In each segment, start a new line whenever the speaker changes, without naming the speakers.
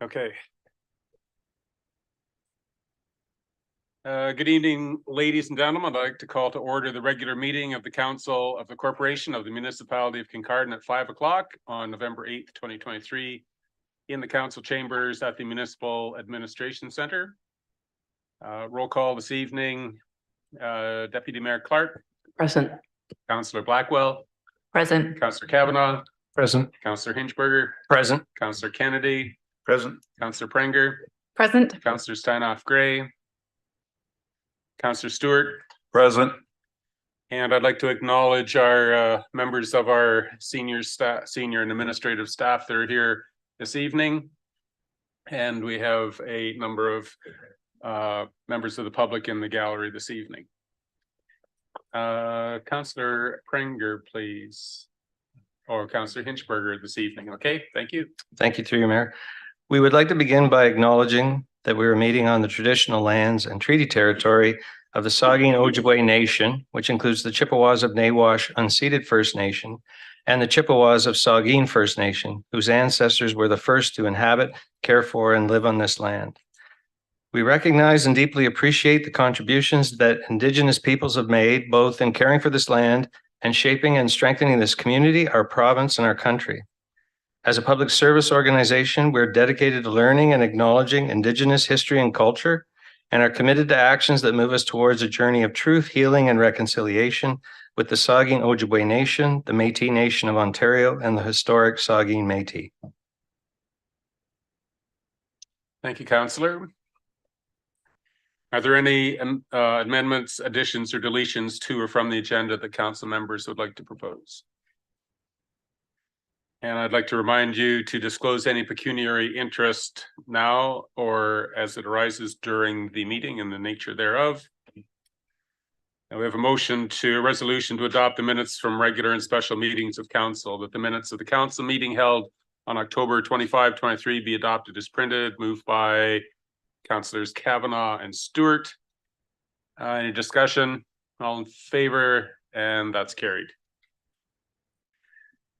Okay. Good evening, ladies and gentlemen. I'd like to call to order the regular meeting of the Council of the Corporation of the Municipality of Kincardine at 5 o'clock on November 8th, 2023 in the Council Chambers at the Municipal Administration Centre. Roll call this evening. Deputy Mayor Clark.
Present.
Councillor Blackwell.
Present.
Councillor Kavanagh.
Present.
Councillor Hinchberger.
Present.
Councillor Kennedy.
Present.
Councillor Prenger.
Present.
Councillor Steinhoff-Gray. Councillor Stewart.
Present.
And I'd like to acknowledge our members of our senior and administrative staff that are here this evening. And we have a number of members of the public in the gallery this evening. Councillor Prenger, please. Or Councillor Hinchberger this evening. Okay, thank you.
Thank you, through you, Mayor. We would like to begin by acknowledging that we are meeting on the traditional lands and treaty territory of the Saugeen Ojibwe Nation, which includes the Chippewas of Nawash Unceded First Nation and the Chippewas of Saugeen First Nation, whose ancestors were the first to inhabit, care for, and live on this land. We recognize and deeply appreciate the contributions that Indigenous peoples have made, both in caring for this land and shaping and strengthening this community, our province, and our country. As a public service organization, we're dedicated to learning and acknowledging Indigenous history and culture, and are committed to actions that move us towards a journey of truth, healing, and reconciliation with the Saugeen Ojibwe Nation, the Métis Nation of Ontario, and the historic Saugeen Métis.
Thank you, Councillor. Are there any amendments, additions, or deletions to or from the agenda that council members would like to propose? And I'd like to remind you to disclose any pecuniary interest now or as it arises during the meeting and the nature thereof. Now we have a resolution to adopt the minutes from regular and special meetings of council, that the minutes of the council meeting held on October 25, 23 be adopted as printed, moved by Councillors Kavanagh and Stewart. Any discussion? All in favor? And that's carried.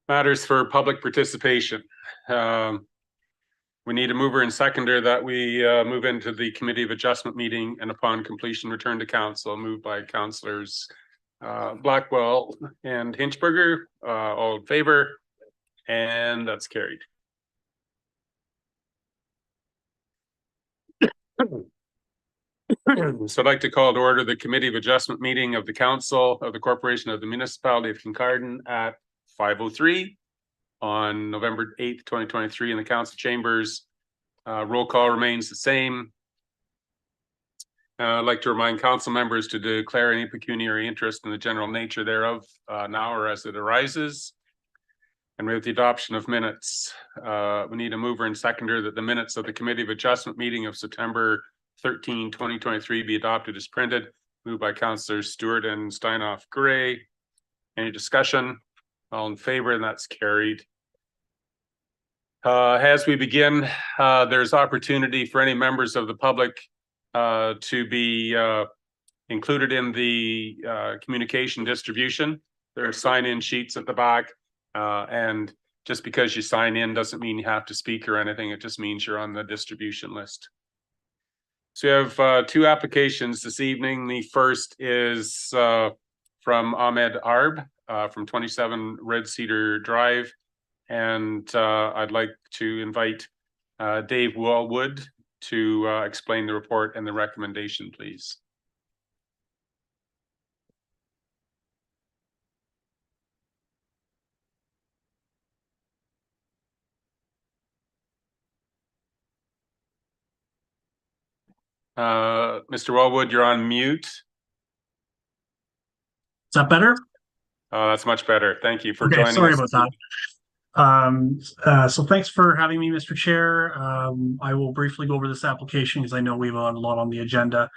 Matters for public participation. We need a mover and seconder that we move into the Committee of Adjustment meeting and upon completion return to council. Moved by Councillors Blackwell and Hinchberger. All in favor? And that's carried. So I'd like to call to order the Committee of Adjustment meeting of the Council of the Corporation of the Municipality of Kincardine at 5:03 on November 8th, 2023 in the council chambers. Roll call remains the same. I'd like to remind council members to declare any pecuniary interest in the general nature thereof now or as it arises. And with the adoption of minutes, we need a mover and seconder that the minutes of the Committee of Adjustment meeting of September 13, 2023 be adopted as printed. Moved by Councillors Stewart and Steinhoff-Gray. Any discussion? All in favor, and that's carried. As we begin, there's opportunity for any members of the public to be included in the communication distribution. There are sign-in sheets at the back, and just because you sign in doesn't mean you have to speak or anything. It just means you're on the distribution list. So we have two applications this evening. The first is from Ahmed Arb from 27 Red Cedar Drive. And I'd like to invite Dave Wallwood to explain the report and the recommendation, please. Mr. Wallwood, you're on mute.
Is that better?
That's much better. Thank you for joining
sorry
us.
about that. So thanks for having me, Mr. Chair. I will briefly go over this application because I know we have a lot on the agenda.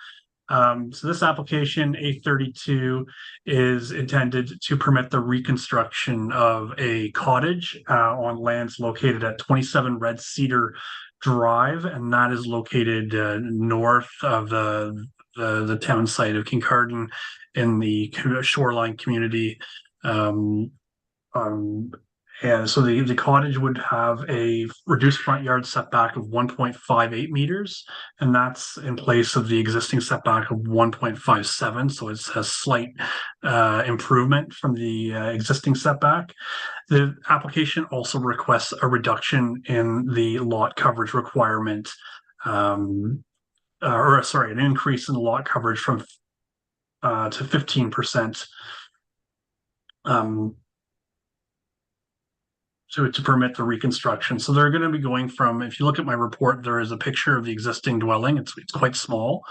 So this application, A32, is intended to permit the reconstruction of a cottage on lands located at 27 Red Cedar Drive, and that is located north of the town site of Kincardine in the shoreline community. And so the cottage would have a reduced front yard setback of 1.58 meters, and that's in place of the existing setback of 1.57. So it's a slight improvement from the existing setback. The application also requests a reduction in the lot coverage requirement, an increase in the lot coverage from to 15%. To permit the reconstruction. So they're going to be going from, if you look at my report, there is a picture of the existing dwelling. It's quite small.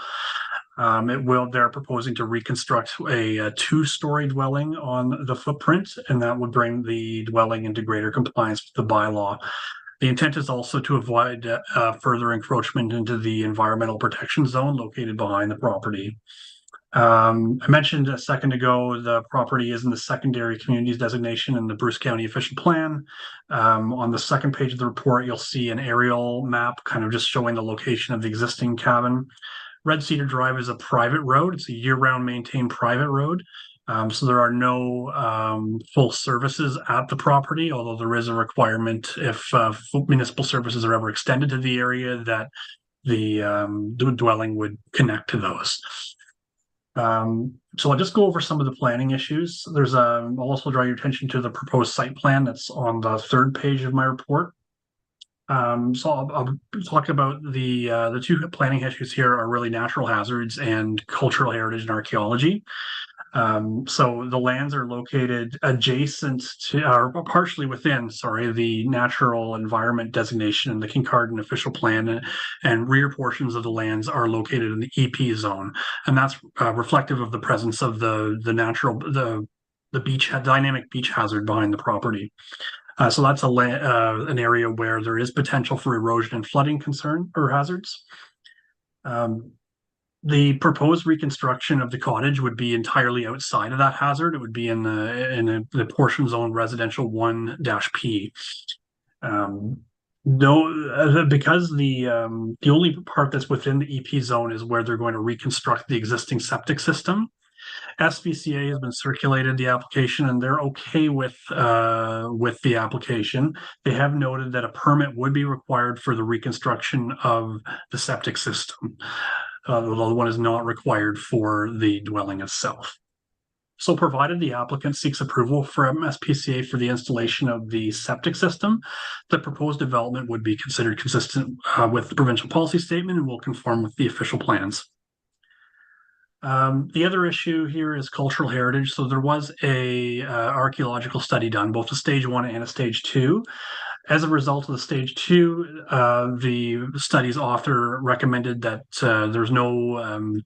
They're proposing to reconstruct a two-story dwelling on the footprint, and that would bring the dwelling into greater compliance with the bylaw. The intent is also to avoid further encroachment into the environmental protection zone located behind the property. I mentioned a second ago, the property is in the secondary communities designation in the Bruce County official plan. On the second page of the report, you'll see an aerial map kind of just showing the location of the existing cabin. Red Cedar Drive is a private road. It's a year-round maintained private road. So there are no full services at the property, although there is a requirement if municipal services are ever extended to the area that the dwelling would connect to those. So I'll just go over some of the planning issues. I'll also draw your attention to the proposed site plan that's on the third page of my report. So I'll talk about the two planning issues here are really natural hazards and cultural heritage and archaeology. So the lands are located adjacent to, or partially within, the natural environment designation in the Kincardine official plan, and rear portions of the lands are located in the EP zone, and that's reflective of the presence of the dynamic beach hazard behind the property. So that's an area where there is potential for erosion and flooding concern or hazards. The proposed reconstruction of the cottage would be entirely outside of that hazard. It would be in the portion zone residential 1-P. Because the only part that's within the EP zone is where they're going to reconstruct the existing septic system. SPCA has been circulated the application, and they're okay with the application. They have noted that a permit would be required for the reconstruction of the septic system, although the one is not required for the dwelling itself. So provided the applicant seeks approval from SPCA for the installation of the septic system, the proposed development would be considered consistent with the provincial policy statement and will conform with the official plans. The other issue here is cultural heritage. So there was a archaeological study done, both a stage 1 and a stage 2. As a result of the stage 2, the study's author recommended that there's no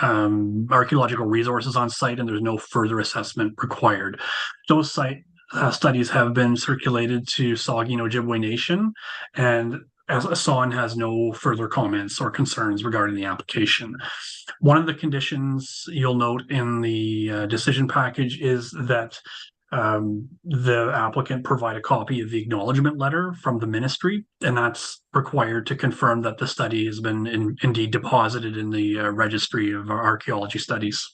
archaeological resources on site and there's no further assessment required. Those site studies have been circulated to Saugeen Ojibwe Nation, and as SON has no further comments or concerns regarding the application. One of the conditions you'll note in the decision package is that the applicant provide a copy of the acknowledgement letter from the ministry, and that's required to confirm that the study has been indeed deposited in the registry of archaeology studies.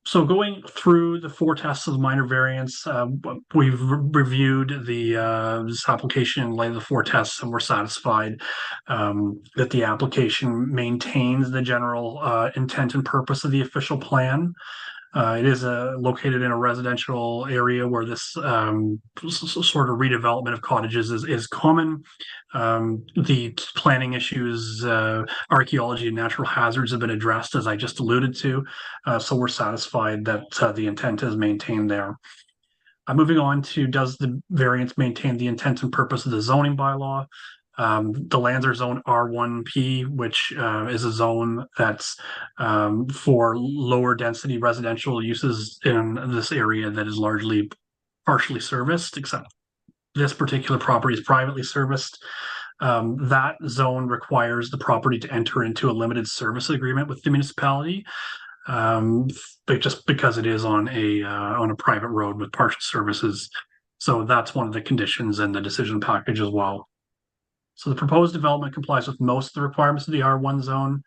So going through the 4 tests of minor variance, we've reviewed this application in light of the 4 tests, and we're satisfied that the application maintains the general intent and purpose of the official plan. It is located in a residential area where this sort of redevelopment of cottages is common. The planning issues, archaeology and natural hazards have been addressed, as I just alluded to. So we're satisfied that the intent is maintained there. Moving on to, does the variance maintain the intent and purpose of the zoning bylaw? The lands are zone R1P, which is a zone that's for lower density residential uses in this area that is largely partially serviced, except this particular property is privately serviced. That zone requires the property to enter into a limited service agreement with the municipality, but just because it is on a private road with partial services. So that's one of the conditions in the decision package as well. So the proposed development complies with most of the requirements of the R1 zone.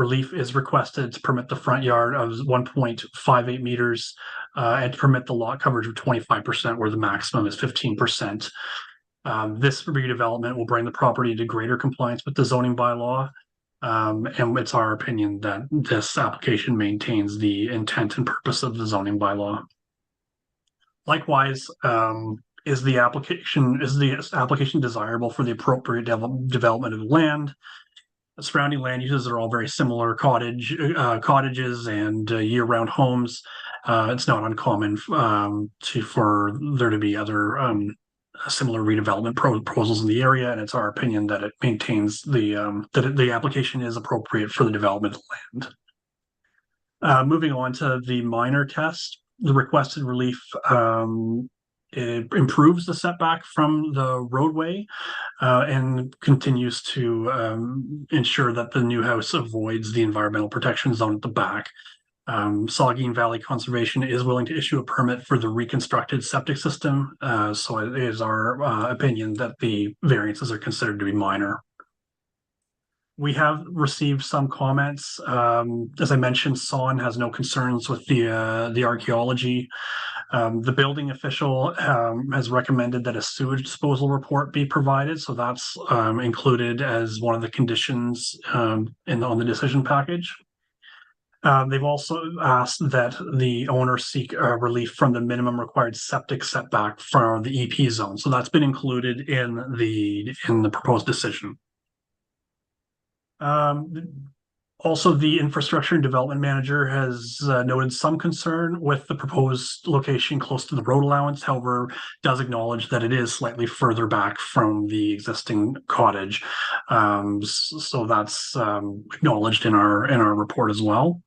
Relief is requested to permit the front yard of 1.58 meters and to permit the lot coverage of 25%, where the maximum is 15%. This redevelopment will bring the property into greater compliance with the zoning bylaw. And it's our opinion that this application maintains the intent and purpose of the zoning bylaw. Likewise, is the application desirable for the appropriate development of land? The surrounding land uses are all very similar: cottages and year-round homes. It's not uncommon for there to be other similar redevelopment proposals in the area, and it's our opinion that it maintains that the application is appropriate for the development of land. Moving on to the minor test, the requested relief it improves the setback from the roadway and continues to ensure that the new house avoids the environmental protection zone at the back. Saugeen Valley Conservation is willing to issue a permit for the reconstructed septic system, so it is our opinion that the variances are considered to be minor. We have received some comments. As I mentioned, SON has no concerns with the archaeology. The building official has recommended that a sewage disposal report be provided, so that's included as one of the conditions on the decision package. They've also asked that the owner seek relief from the minimum required septic setback from the EP zone, so that's been included in the proposed decision. Also, the infrastructure and development manager has noted some concern with the proposed location close to the road allowance. However, does acknowledge that it is slightly further back from the existing cottage. So that's acknowledged in our report as well.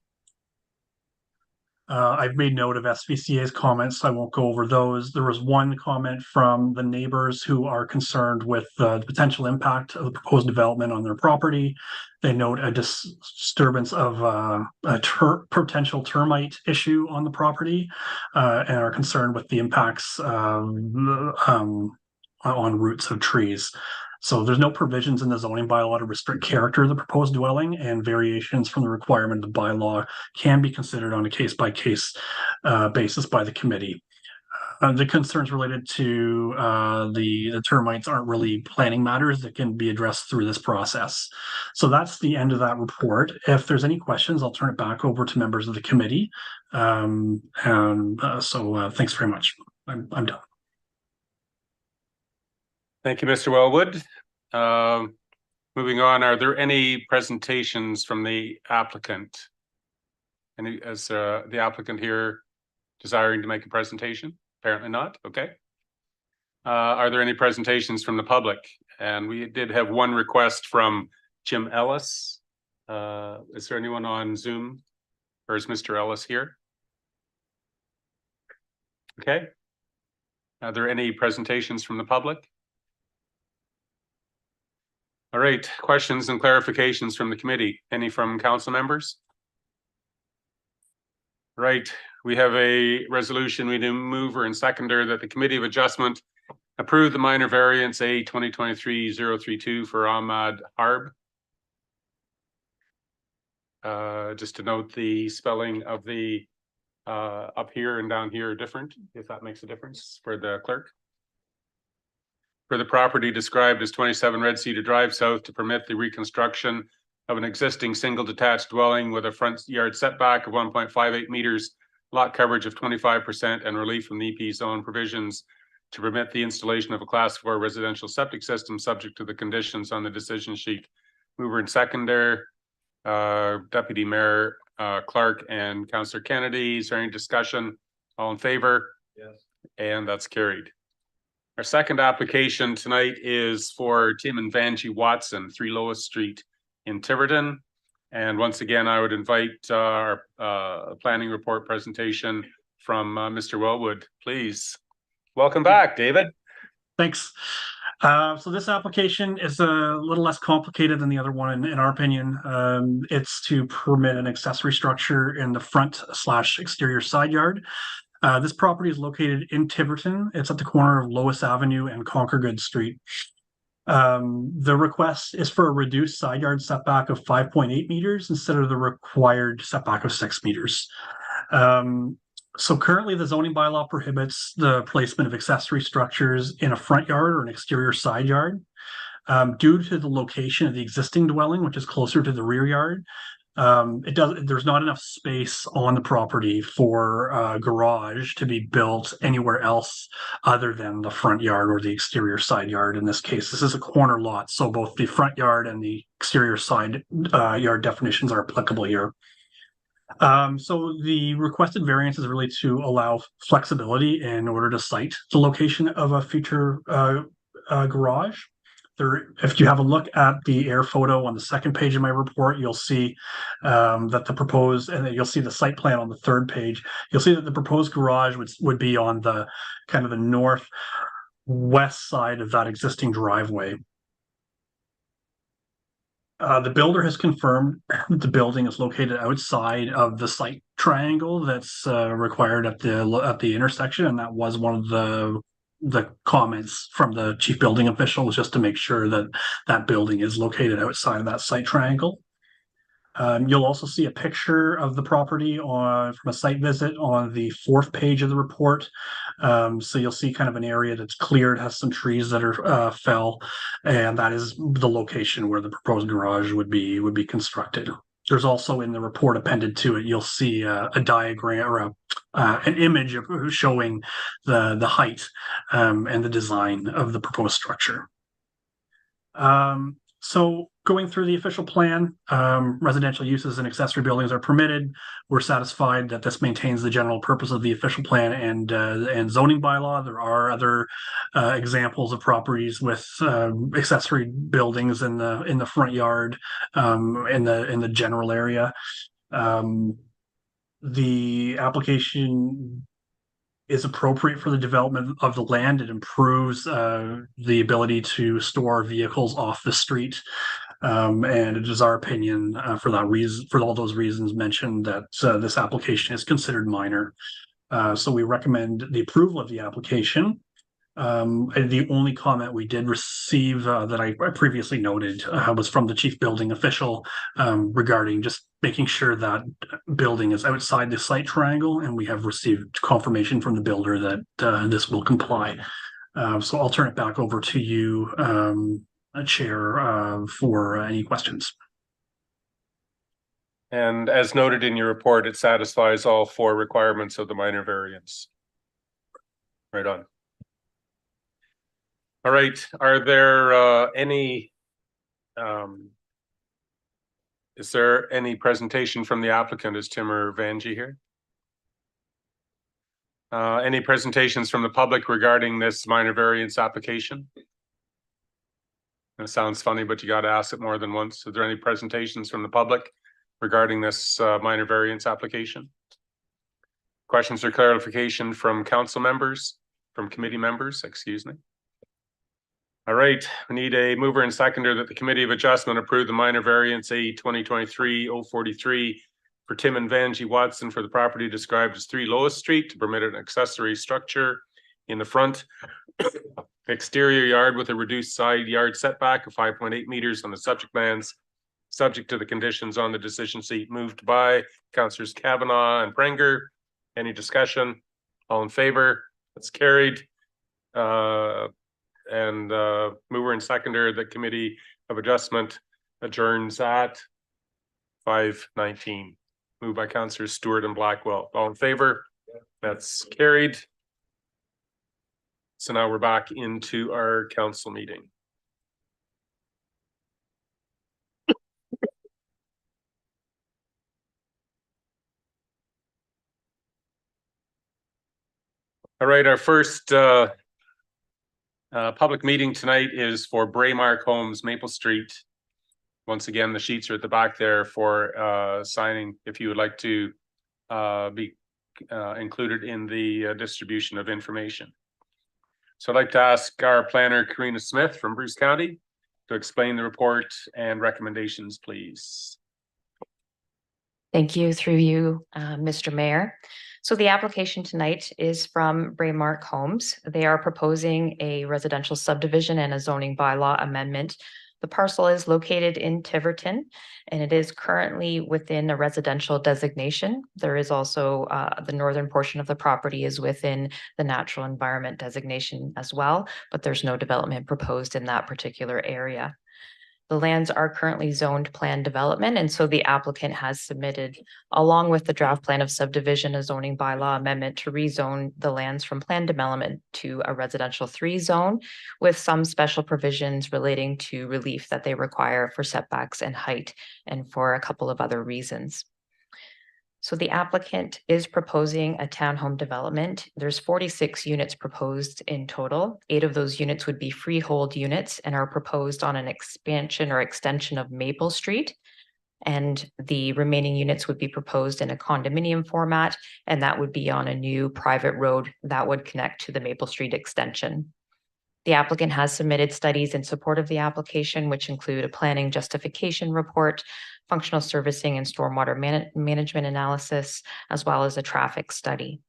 I've made note of SVCA's comments, so I won't go over those. There was one comment from the neighbors who are concerned with the potential impact of the proposed development on their property. They note a disturbance of a potential termite issue on the property and are concerned with the impacts on roots of trees. So there's no provisions in the zoning bylaw to restrict character of the proposed dwelling, and variations from the requirement of the bylaw can be considered on a case-by-case basis by the committee. The concerns related to the termites aren't really planning matters that can be addressed through this process. So that's the end of that report. If there's any questions, I'll turn it back over to members of the committee. So thanks very much. I'm done.
Thank you, Mr. Wellwood. Moving on, are there any presentations from the applicant? Is the applicant here desiring to make a presentation? Apparently not. Okay. Are there any presentations from the public? And we did have one request from Jim Ellis. Is there anyone on Zoom, or is Mr. Ellis here? Okay. Are there any presentations from the public? All right, questions and clarifications from the committee. Any from council members? Right, we have a resolution. We do mover and seconder that the Committee of Adjustment approve the minor variance A 2023-032 for Ahmad Harb. Just to note, the spelling of the up here and down here are different, if that makes a difference for the clerk. For the property described as 27 Red Cedar Drive South to permit the reconstruction of an existing single detached dwelling with a front yard setback of 1.58 meters, lot coverage of 25%, and relief from the EP zone provisions to permit the installation of a Class 4 residential septic system subject to the conditions on the decision sheet. Mover and seconder, Deputy Mayor Clark and Councillor Kennedy. Is there any discussion? All in favor? Yes. And that's carried. Our second application tonight is for Tim and Vangie Watson, 3 Lois Street in Tiverton. And once again, I would invite our planning report presentation from Mr. Wellwood, please. Welcome back, David.
Thanks. So this application is a little less complicated than the other one, in our opinion. It's to permit an accessory structure in the front/exterior side yard. This property is located in Tiverton. It's at the corner of Lois Avenue and Conquergood Street. The request is for a reduced side yard setback of 5.8 meters instead of the required setback of 6 meters. So currently the zoning bylaw prohibits the placement of accessory structures in a front yard or an exterior side yard. Due to the location of the existing dwelling, which is closer to the rear yard, there's not enough space on the property for a garage to be built anywhere else other than the front yard or the exterior side yard. In this case, this is a corner lot, so both the front yard and the exterior side yard definitions are applicable here. So the requested variance is really to allow flexibility in order to site the location of a future garage. If you have a look at the air photo on the second page of my report, you'll see that the proposed, and then you'll see the site plan on the third page. You'll see that the proposed garage would be on the kind of the northwest side of that existing driveway. The builder has confirmed the building is located outside of the site triangle that's required at the intersection, and that was one of the comments from the chief building official, was just to make sure that that building is located outside of that site triangle. You'll also see a picture of the property from a site visit on the fourth page of the report. So you'll see kind of an area that's cleared, has some trees that are fell, and that is the location where the proposed garage would be constructed. There's also in the report appended to it, you'll see a diagram or an image of showing the height and the design of the proposed structure. So going through the official plan, residential uses and accessory buildings are permitted. We're satisfied that this maintains the general purpose of the official plan and zoning bylaw. There are other examples of properties with accessory buildings in the front yard, in the general area. The application is appropriate for the development of the land. It improves the ability to store vehicles off the street. And it is our opinion for that reason, for all those reasons mentioned, that this application is considered minor. So we recommend the approval of the application. And the only comment we did receive that I previously noted was from the chief building official regarding just making sure that building is outside the site triangle, and we have received confirmation from the builder that this will comply. So I'll turn it back over to you, Chair, for any questions.
And as noted in your report, it satisfies all 4 requirements of the minor variance. Right on. All right, are there is there any presentation from the applicant? Is Timur Vanji here? Any presentations from the public regarding this minor variance application? It sounds funny, but you got to ask it more than once. Is there any presentations from the public regarding this minor variance application? Questions or clarification from council members, from committee members, excuse me? All right, we need a mover and seconder that the Committee of Adjustment approve the minor variance A 2023-043 for Tim and Vanji Watson for the property described as 3 Lois Street to permit an accessory structure in the front exterior yard with a reduced side yard setback of 5.8 meters on the subject lands, subject to the conditions on the decision sheet. Moved by Councillors Kavanaugh and Prenger. Any discussion? All in favor? That's carried. And mover and seconder, the Committee of Adjustment adjourns at 5:19. Moved by Councillors Stewart and Blackwell. All in favor? That's carried. So now we're back into our council meeting. All right, our first public meeting tonight is for Braymark Homes, Maple Street. Once again, the sheets are at the back there for signing if you would like to be included in the distribution of information. So I'd like to ask our planner, Karina Smith from Bruce County, to explain the report and recommendations, please.
Thank you, through you, Mr. Mayor. So the application tonight is from Braymark Homes. They are proposing a residential subdivision and a zoning bylaw amendment. The parcel is located in Tiverton, and it is currently within a residential designation. There is also the northern portion of the property is within the natural environment designation as well, but there's no development proposed in that particular area. The lands are currently zoned planned development, and so the applicant has submitted, along with the draft plan of subdivision, a zoning bylaw amendment to rezone the lands from planned development to a residential 3 zone with some special provisions relating to relief that they require for setbacks and height and for a couple of other reasons. So the applicant is proposing a townhome development. There's 46 units proposed in total. 8 of those units would be freehold units and are proposed on an expansion or extension of Maple Street. And the remaining units would be proposed in a condominium format, and that would be on a new private road that would connect to the Maple Street extension. The applicant has submitted studies in support of the application, which include a planning justification report, functional servicing and stormwater management analysis, as well as a traffic study.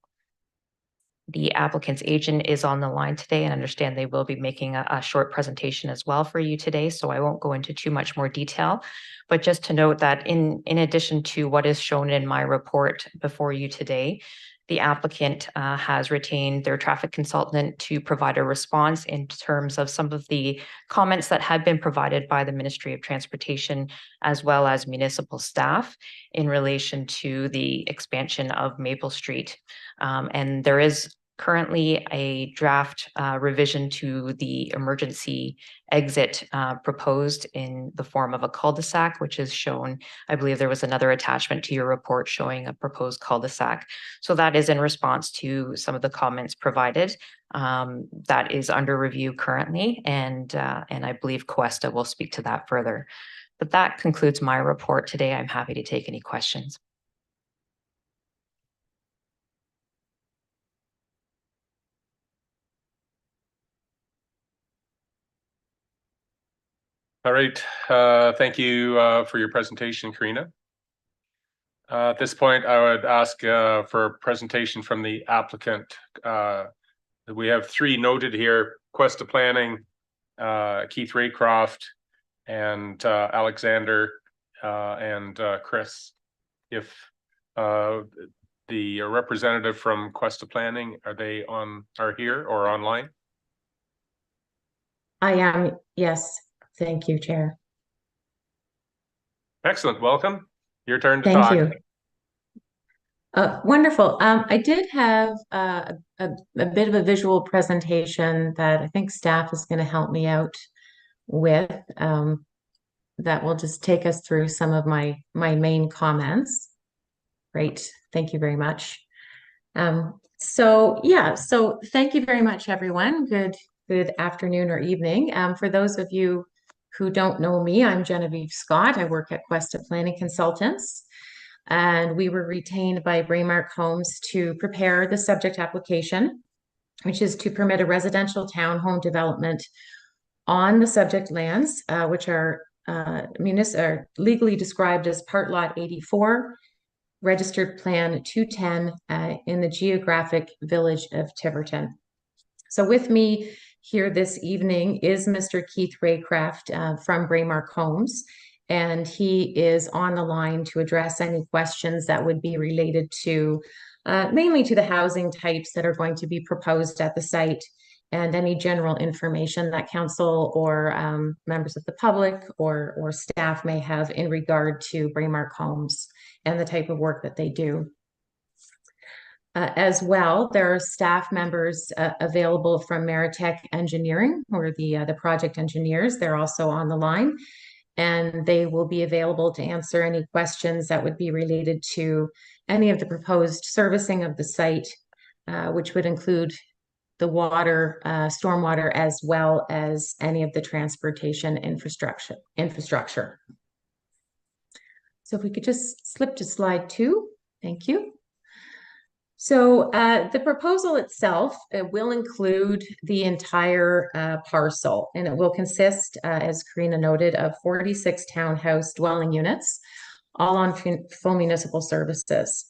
The applicant's agent is on the line today, and understand they will be making a short presentation as well for you today, so I won't go into too much more detail. But just to note that in addition to what is shown in my report before you today, the applicant has retained their traffic consultant to provide a response in terms of some of the comments that had been provided by the Ministry of Transportation as well as municipal staff in relation to the expansion of Maple Street. And there is currently a draft revision to the emergency exit proposed in the form of a cul-de-sac, which is shown. I believe there was another attachment to your report showing a proposed cul-de-sac. So that is in response to some of the comments provided. That is under review currently, and I believe Cuesta will speak to that further. But that concludes my report today. I'm happy to take any questions.
All right, thank you for your presentation, Karina. At this point, I would ask for a presentation from the applicant. We have 3 noted here: Cuesta Planning, Keith Raycroft, and Alexander and Chris. If the representative from Cuesta Planning, are here or online?
I am, yes. Thank you, Chair.
Excellent. Welcome. Your turn to talk.
Thank you. Wonderful. I did have a bit of a visual presentation that I think staff is going to help me out with. That will just take us through some of my main comments. Great. Thank you very much. So thank you very much, everyone. Good afternoon or evening. For those of you who don't know me, I'm Genevieve Scott. I work at Cuesta Planning Consultants, and we were retained by Braymark Homes to prepare the subject application, which is to permit a residential townhome development on the subject lands, which are legally described as Part Lot 84, Registered Plan 210 in the geographic village of Tiverton. So with me here this evening is Mr. Keith Raycroft from Braymark Homes, and he is on the line to address any questions that would be related to mainly to the housing types that are going to be proposed at the site, and any general information that council or members of the public or staff may have in regard to Braymark Homes and the type of work that they do. As well, there are staff members available from Meritech Engineering, or the project engineers. They're also on the line, and they will be available to answer any questions that would be related to any of the proposed servicing of the site, which would include the water, stormwater, as well as any of the transportation infrastructure. So if we could just slip to slide 2, thank you. So the proposal itself will include the entire parcel, and it will consist, as Karina noted, of 46 townhouse dwelling units, all on full municipal services.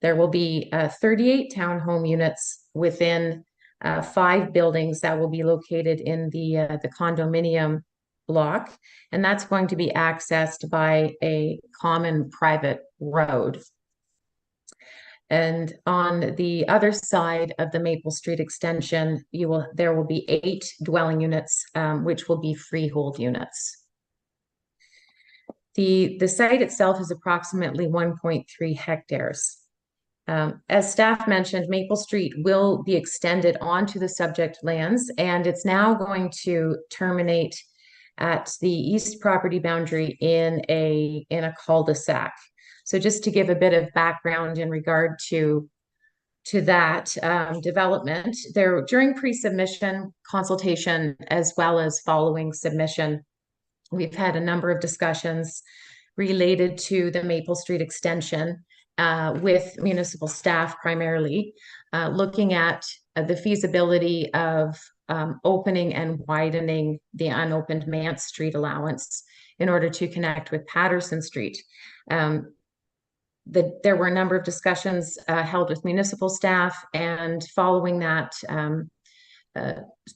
There will be 38 townhome units within 5 buildings that will be located in the condominium block, and that's going to be accessed by a common private road. And on the other side of the Maple Street extension, there will be 8 dwelling units, which will be freehold units. The site itself is approximately 1.3 hectares. As staff mentioned, Maple Street will be extended onto the subject lands, and it's now going to terminate at the east property boundary in a cul-de-sac. So just to give a bit of background in regard to that development, during pre-submission consultation as well as following submission, we've had a number of discussions related to the Maple Street extension with municipal staff primarily, looking at the feasibility of opening and widening the unopened Mance Street allowance in order to connect with Patterson Street. There were a number of discussions held with municipal staff, and following that,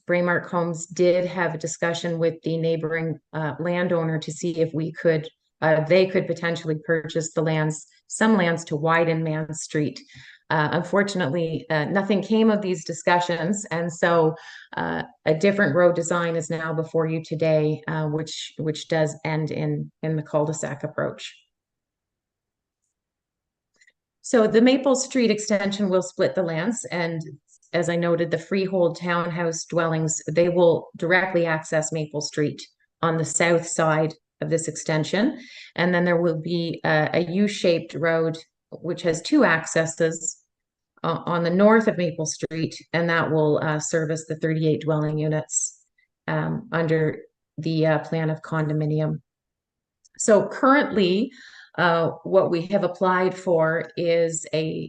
Braymark Homes did have a discussion with the neighboring landowner to see if they could potentially purchase some lands to widen Mance Street. Unfortunately, nothing came of these discussions, and so a different road design is now before you today, which does end in the cul-de-sac approach. So the Maple Street extension will split the lands, and as I noted, the freehold townhouse dwellings, they will directly access Maple Street on the south side of this extension. And then there will be a U-shaped road, which has 2 accesses on the north of Maple Street, and that will service the 38 dwelling units under the plan of condominium. So currently, what we have applied for is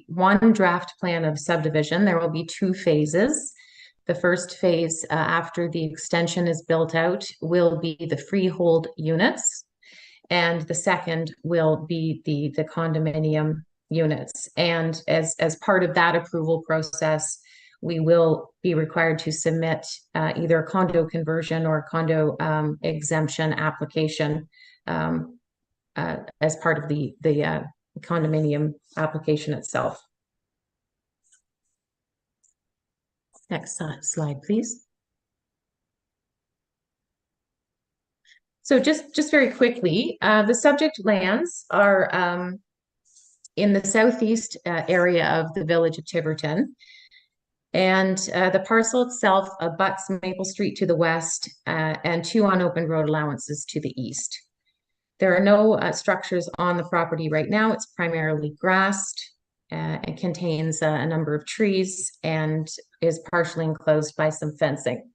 one draft plan of subdivision. There will be 2 phases. The first phase, after the extension is built out, will be the freehold units, and the second will be the condominium units. And as part of that approval process, we will be required to submit either a condo conversion or condo exemption application as part of the condominium application itself. Next slide, please. So just very quickly, the subject lands are in the southeast area of the village of Tiverton. And the parcel itself abuts Maple Street to the west and 2 unopened road allowances to the east. There are no structures on the property right now. It's primarily grassed. It contains a number of trees and is partially enclosed by some fencing.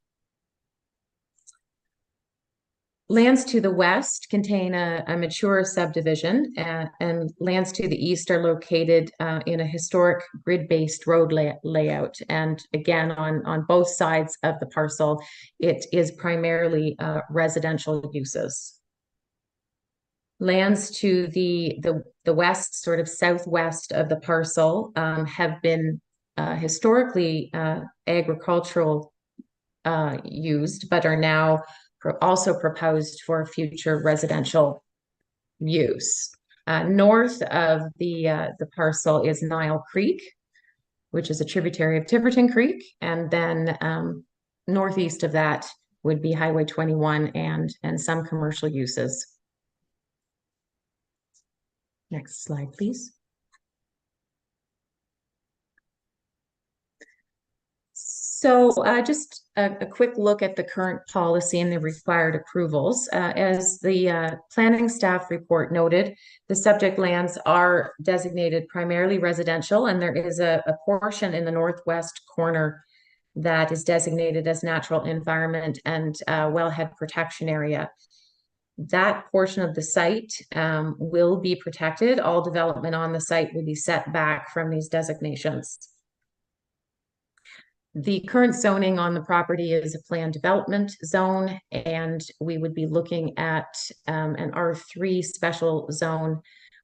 Lands to the west contain a mature subdivision, and lands to the east are located in a historic grid-based road layout. And again, on both sides of the parcel, it is primarily residential uses. Lands to the west, sort of southwest of the parcel, have been historically agricultural used, but are now also proposed for future residential use. North of the parcel is Nile Creek, which is a tributary of Tiverton Creek, and then northeast of that would be Highway 21 and some commercial uses. Next slide, please. So just a quick look at the current policy and the required approvals. As the planning staff report noted, the subject lands are designated primarily residential, and there is a portion in the northwest corner that is designated as natural environment and wellhead protection area. That portion of the site will be protected. All development on the site will be set back from these designations. The current zoning on the property is a planned development zone, and we would be looking at an R3 special zone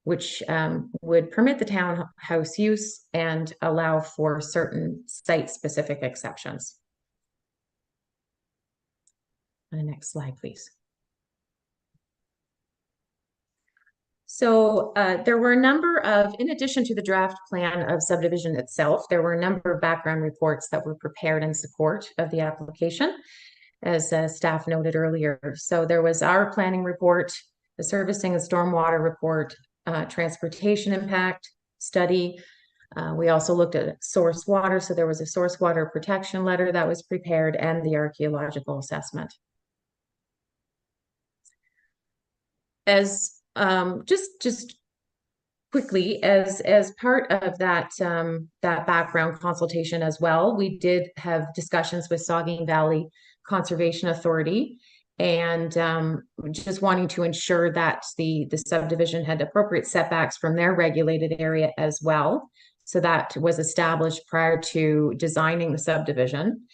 which would permit the townhouse use and allow for certain site-specific exceptions. The next slide, please. So there were a number of, in addition to the draft plan of subdivision itself, there were a number of background reports that were prepared in support of the application, as staff noted earlier. So there was our planning report, the servicing and stormwater report, transportation impact study. We also looked at source water. So there was a source water protection letter that was prepared and the archaeological assessment. As just quickly, as part of that that background consultation as well, we did have discussions with Saugeen Valley Conservation Authority, and just wanting to ensure that the subdivision had appropriate setbacks from their regulated area as well. So that was established prior to designing the subdivision.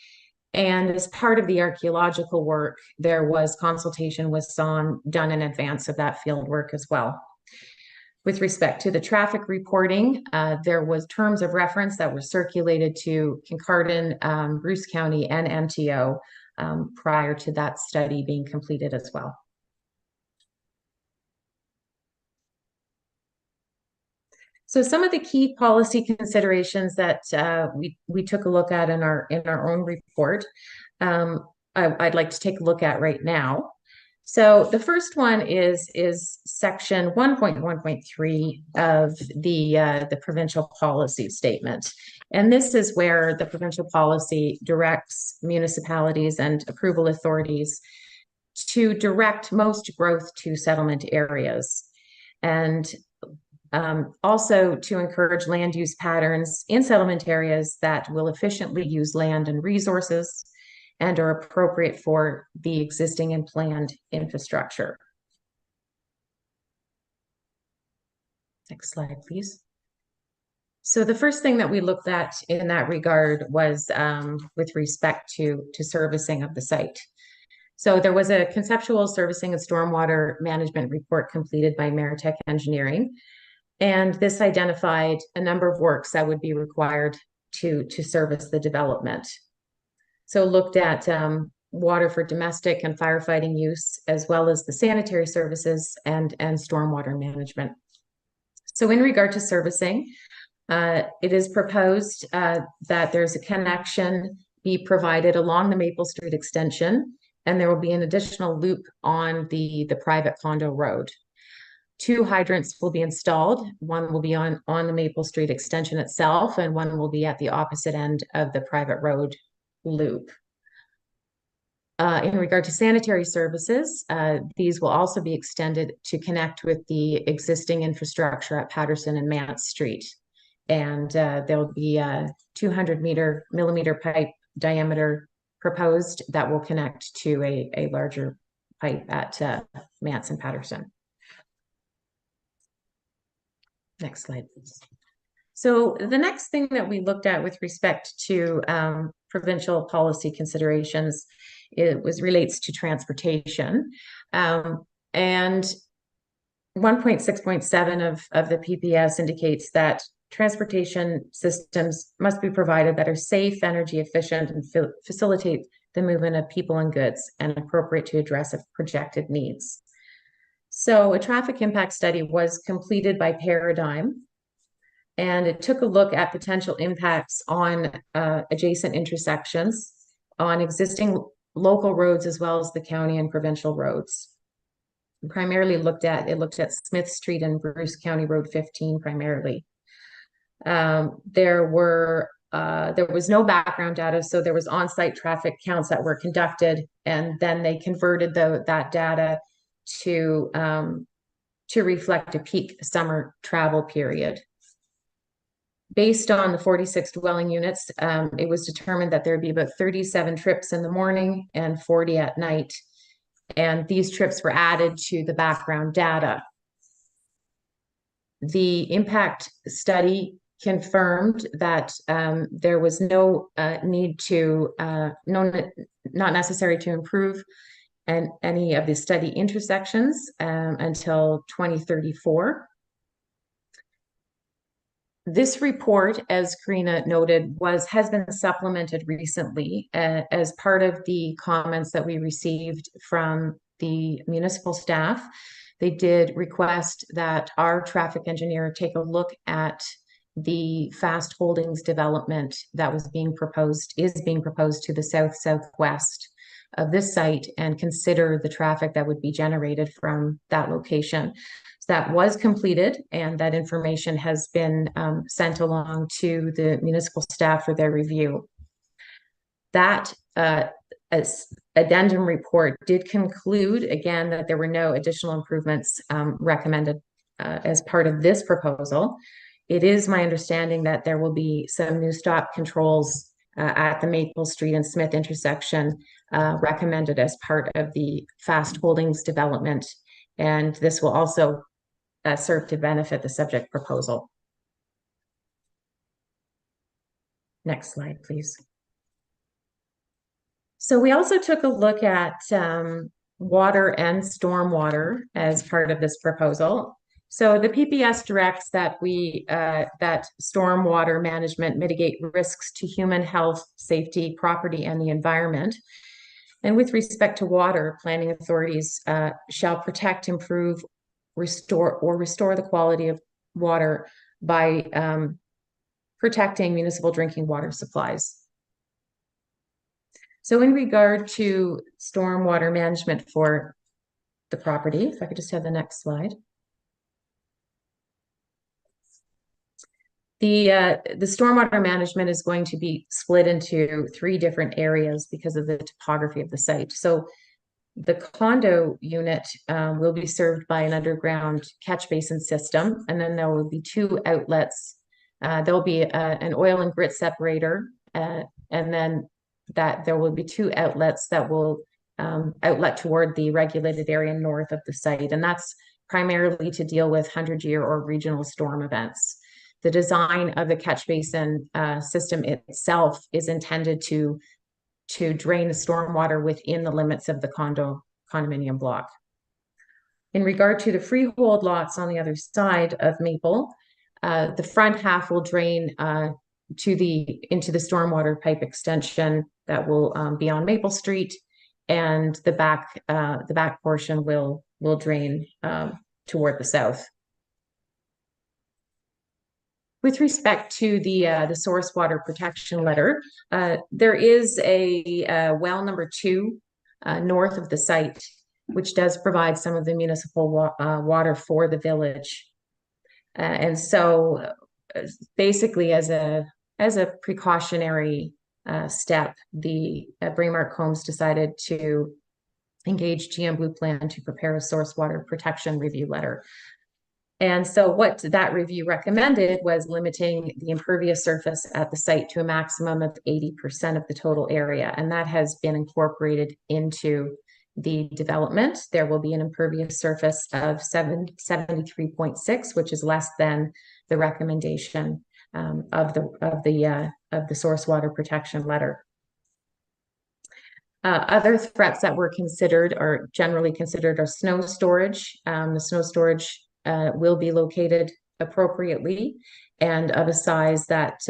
And as part of the archaeological work, there was consultation with SON done in advance of that field work as well. With respect to the traffic reporting, there was terms of reference that were circulated to Kincardine, Bruce County, and MTO prior to that study being completed as well. So some of the key policy considerations that we took a look at in our own report, I'd like to take a look at right now. So the first one is section 1.1.3 of the provincial policy statement. And this is where the provincial policy directs municipalities and approval authorities to direct most growth to settlement areas. And also to encourage land use patterns in settlement areas that will efficiently use land and resources and are appropriate for the existing and planned infrastructure. Next slide, please. So the first thing that we looked at in that regard was with respect to servicing of the site. So there was a conceptual servicing and stormwater management report completed by Meritech Engineering. And this identified a number of works that would be required to service the development. So looked at water for domestic and firefighting use, as well as the sanitary services and stormwater management. So in regard to servicing, it is proposed that there's a connection be provided along the Maple Street extension, and there will be an additional loop on the private condo road. 2 hydrants will be installed. One will be on the Maple Street extension itself, and one will be at the opposite end of the private road loop. In regard to sanitary services, these will also be extended to connect with the existing infrastructure at Patterson and Mance Street. And there'll be a 200 millimeter pipe diameter proposed that will connect to a larger pipe at Mance and Patterson. Next slide, please. So the next thing that we looked at with respect to provincial policy considerations, relates to transportation. And 1.6.7 of the PPS indicates that transportation systems must be provided that are safe, energy efficient, and facilitate the movement of people and goods, and appropriate to address projected needs. So a traffic impact study was completed by Paradigm, and it took a look at potential impacts on adjacent intersections, on existing local roads, as well as the county and provincial roads. Primarily it looked at Smith Street and Bruce County Road 15 primarily. There was no background data, so there was on-site traffic counts that were conducted, and then they converted that data to reflect a peak summer travel period. Based on the 46 dwelling units, it was determined that there'd be about 37 trips in the morning and 40 at night. And these trips were added to the background data. The impact study confirmed that there was no need to, not necessary to improve any of the study intersections until 2034. This report, as Karina noted, has been supplemented recently as part of the comments that we received from the municipal staff. They did request that our traffic engineer take a look at the Fast Holdings development that is being proposed to the southwest of this site and consider the traffic that would be generated from that location. So that was completed, and that information has been sent along to the municipal staff for their review. That addendum report did conclude, again, that there were no additional improvements recommended as part of this proposal. It is my understanding that there will be some new stop controls at the Maple Street and Smith intersection recommended as part of the Fast Holdings development. And this will also serve to benefit the subject proposal. Next slide, please. So we also took a look at water and stormwater as part of this proposal. So the PPS directs that that stormwater management mitigate risks to human health, safety, property, and the environment. And with respect to water, planning authorities shall protect, improve, restore the quality of water by protecting municipal drinking water supplies. So in regard to stormwater management for the property, if I could just have the next slide. The stormwater management is going to be split into 3 different areas because of the topography of the site. So the condo unit will be served by an underground catch basin system, and then there will be 2 outlets. There'll be an oil and grit separator, and then that there will be 2 outlets that will outlet toward the regulated area north of the site, and that's primarily to deal with 100-year or regional storm events. The design of the catch basin system itself is intended to drain the stormwater within the limits of the condominium block. In regard to the freehold lots on the other side of Maple, the front half will drain into the stormwater pipe extension that will be on Maple Street, and the back portion will drain toward the south. With respect to the source water protection letter, there is a well number 2 north of the site, which does provide some of the municipal water for the village. And so basically as a precautionary step, the Braemark Homes decided to engage GM Blue Plan to prepare a source water protection review letter. And so what that review recommended was limiting the impervious surface at the site to a maximum of 80% of the total area. And that has been incorporated into the development. There will be an impervious surface of 73.6, which is less than the recommendation of the source water protection letter. Other threats that were considered or generally considered are snow storage. The snow storage will be located appropriately and of a size that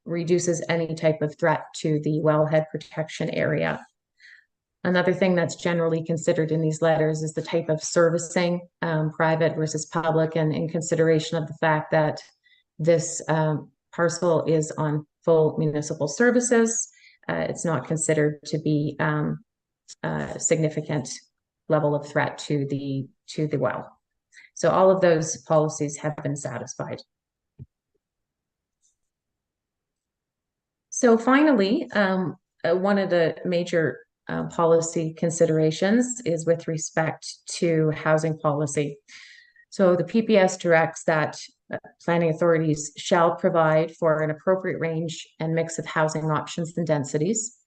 reduces any type of threat to the wellhead protection area. Another thing that's generally considered in these letters is the type of servicing, private versus public, and in consideration of the fact that this parcel is on full municipal services, it's not considered to be a significant level of threat to the well. So all of those policies have been satisfied. So finally, one of the major policy considerations is with respect to housing policy. So the PPS directs that planning authorities shall provide for an appropriate range and mix of housing options and densities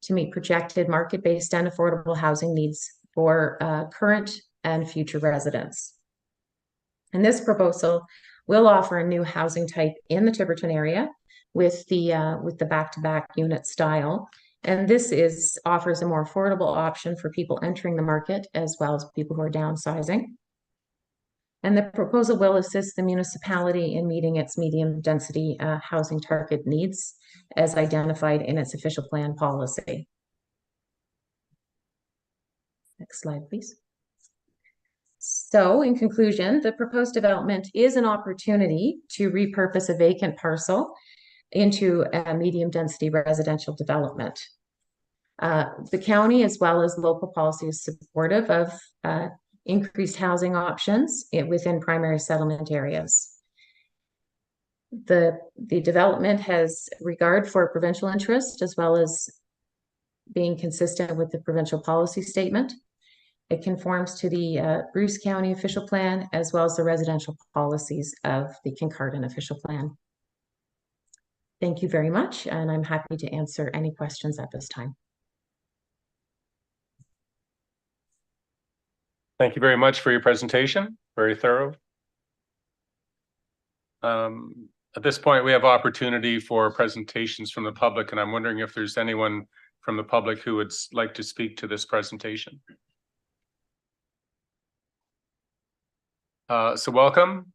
to meet projected market-based and affordable housing needs for current and future residents. And this proposal will offer a new housing type in the Tiverton area with the back-to-back unit style. And this offers a more affordable option for people entering the market as well as people who are downsizing. And the proposal will assist the municipality in meeting its medium density housing target needs as identified in its official plan policy. Next slide, please. So in conclusion, the proposed development is an opportunity to repurpose a vacant parcel into a medium density residential development. The county, as well as local policy, is supportive of increased housing options within primary settlement areas. The development has regard for provincial interest, as well as being consistent with the provincial policy statement. It conforms to the Bruce County official plan, as well as the residential policies of the Kincardine official plan. Thank you very much, and I'm happy to answer any questions at this time.
Thank you very much for your presentation. Very thorough. At this point, we have opportunity for presentations from the public, and I'm wondering if there's anyone from the public who would like to speak to this presentation. So welcome.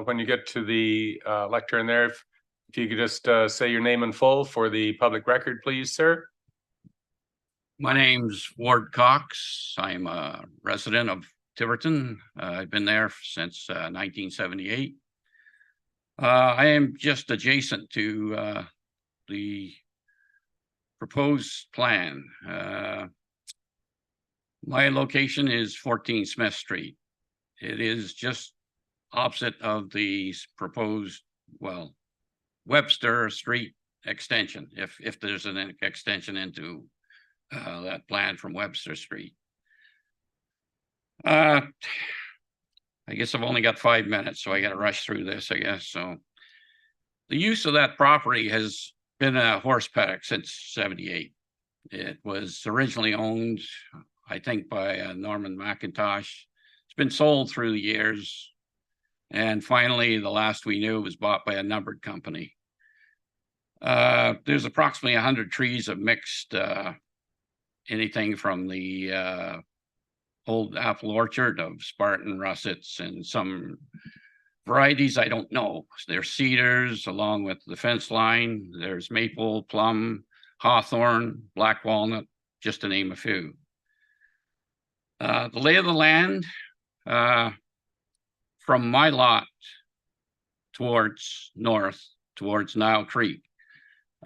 When you get to the lectern there, if you could just say your name in full for the public record, please, sir.
My name's Ward Cox. I'm a resident of Tiverton. I've been there since 1978. I am just adjacent to the proposed plan. My location is 14 Smith Street. It is just opposite of the proposed, well, Webster Street extension, if there's an extension into that plan from Webster Street. I guess I've only got 5 minutes, so I got to rush through this, I guess. So the use of that property has been a horse paddock since '78. It was originally owned, I think, by Norman McIntosh. It's been sold through the years. And finally, the last we knew, it was bought by a numbered company. There's approximately 100 trees of mixed anything from the old apple orchard of Spartan russets and some varieties I don't know. There's cedars along with the fence line. There's maple, plum, hawthorn, black walnut, just to name a few. The lay of the land from my lot towards north, towards Nile Creek,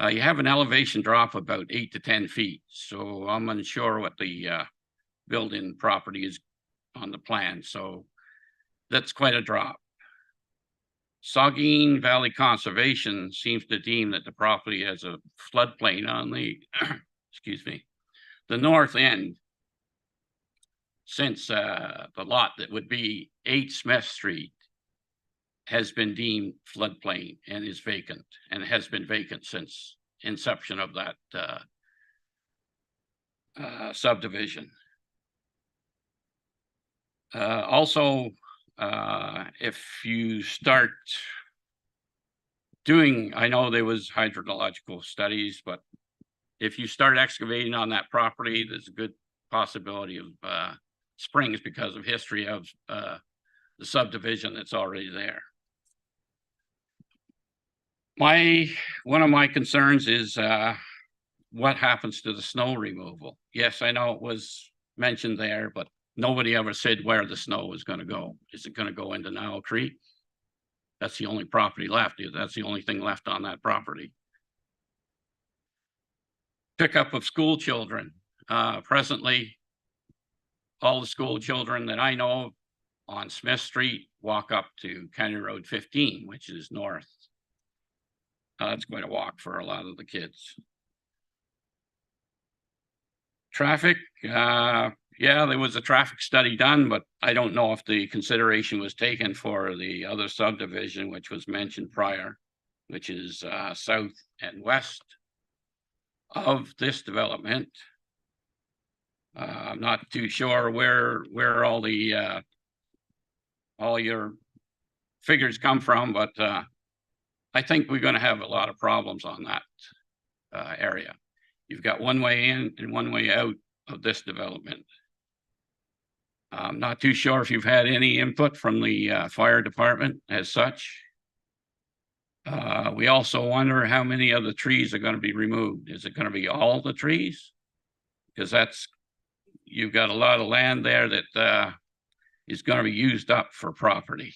you have an elevation drop about 8 to 10 feet. So I'm unsure what the building property is on the plan. So that's quite a drop. Saugeen Valley Conservation seems to deem that the property has a floodplain on the, excuse me, the north end, since the lot that would be 8 Smith Street has been deemed floodplain and is vacant, and has been vacant since inception of that subdivision. Also, if you start doing, I know there was hydrological studies, but if you start excavating on that property, there's a good possibility of springs because of history of the subdivision that's already there. One of my concerns is what happens to the snow removal. Yes, I know it was mentioned there, but nobody ever said where the snow was going to go. Is it going to go into Nile Creek? That's the only property left. That's the only thing left on that property. Pickup of school children. Presently, all the school children that I know on Smith Street walk up to County Road 15, which is north. It's quite a walk for a lot of the kids. Traffic, yeah, there was a traffic study done, but I don't know if the consideration was taken for the other subdivision, which was mentioned prior, which is south and west of this development. I'm not too sure where all the all your figures come from, but I think we're going to have a lot of problems on that area. You've got one way in and one way out of this development. I'm not too sure if you've had any input from the fire department as such. We also wonder how many of the trees are going to be removed. Is it going to be all the trees? Because you've got a lot of land there that is going to be used up for property.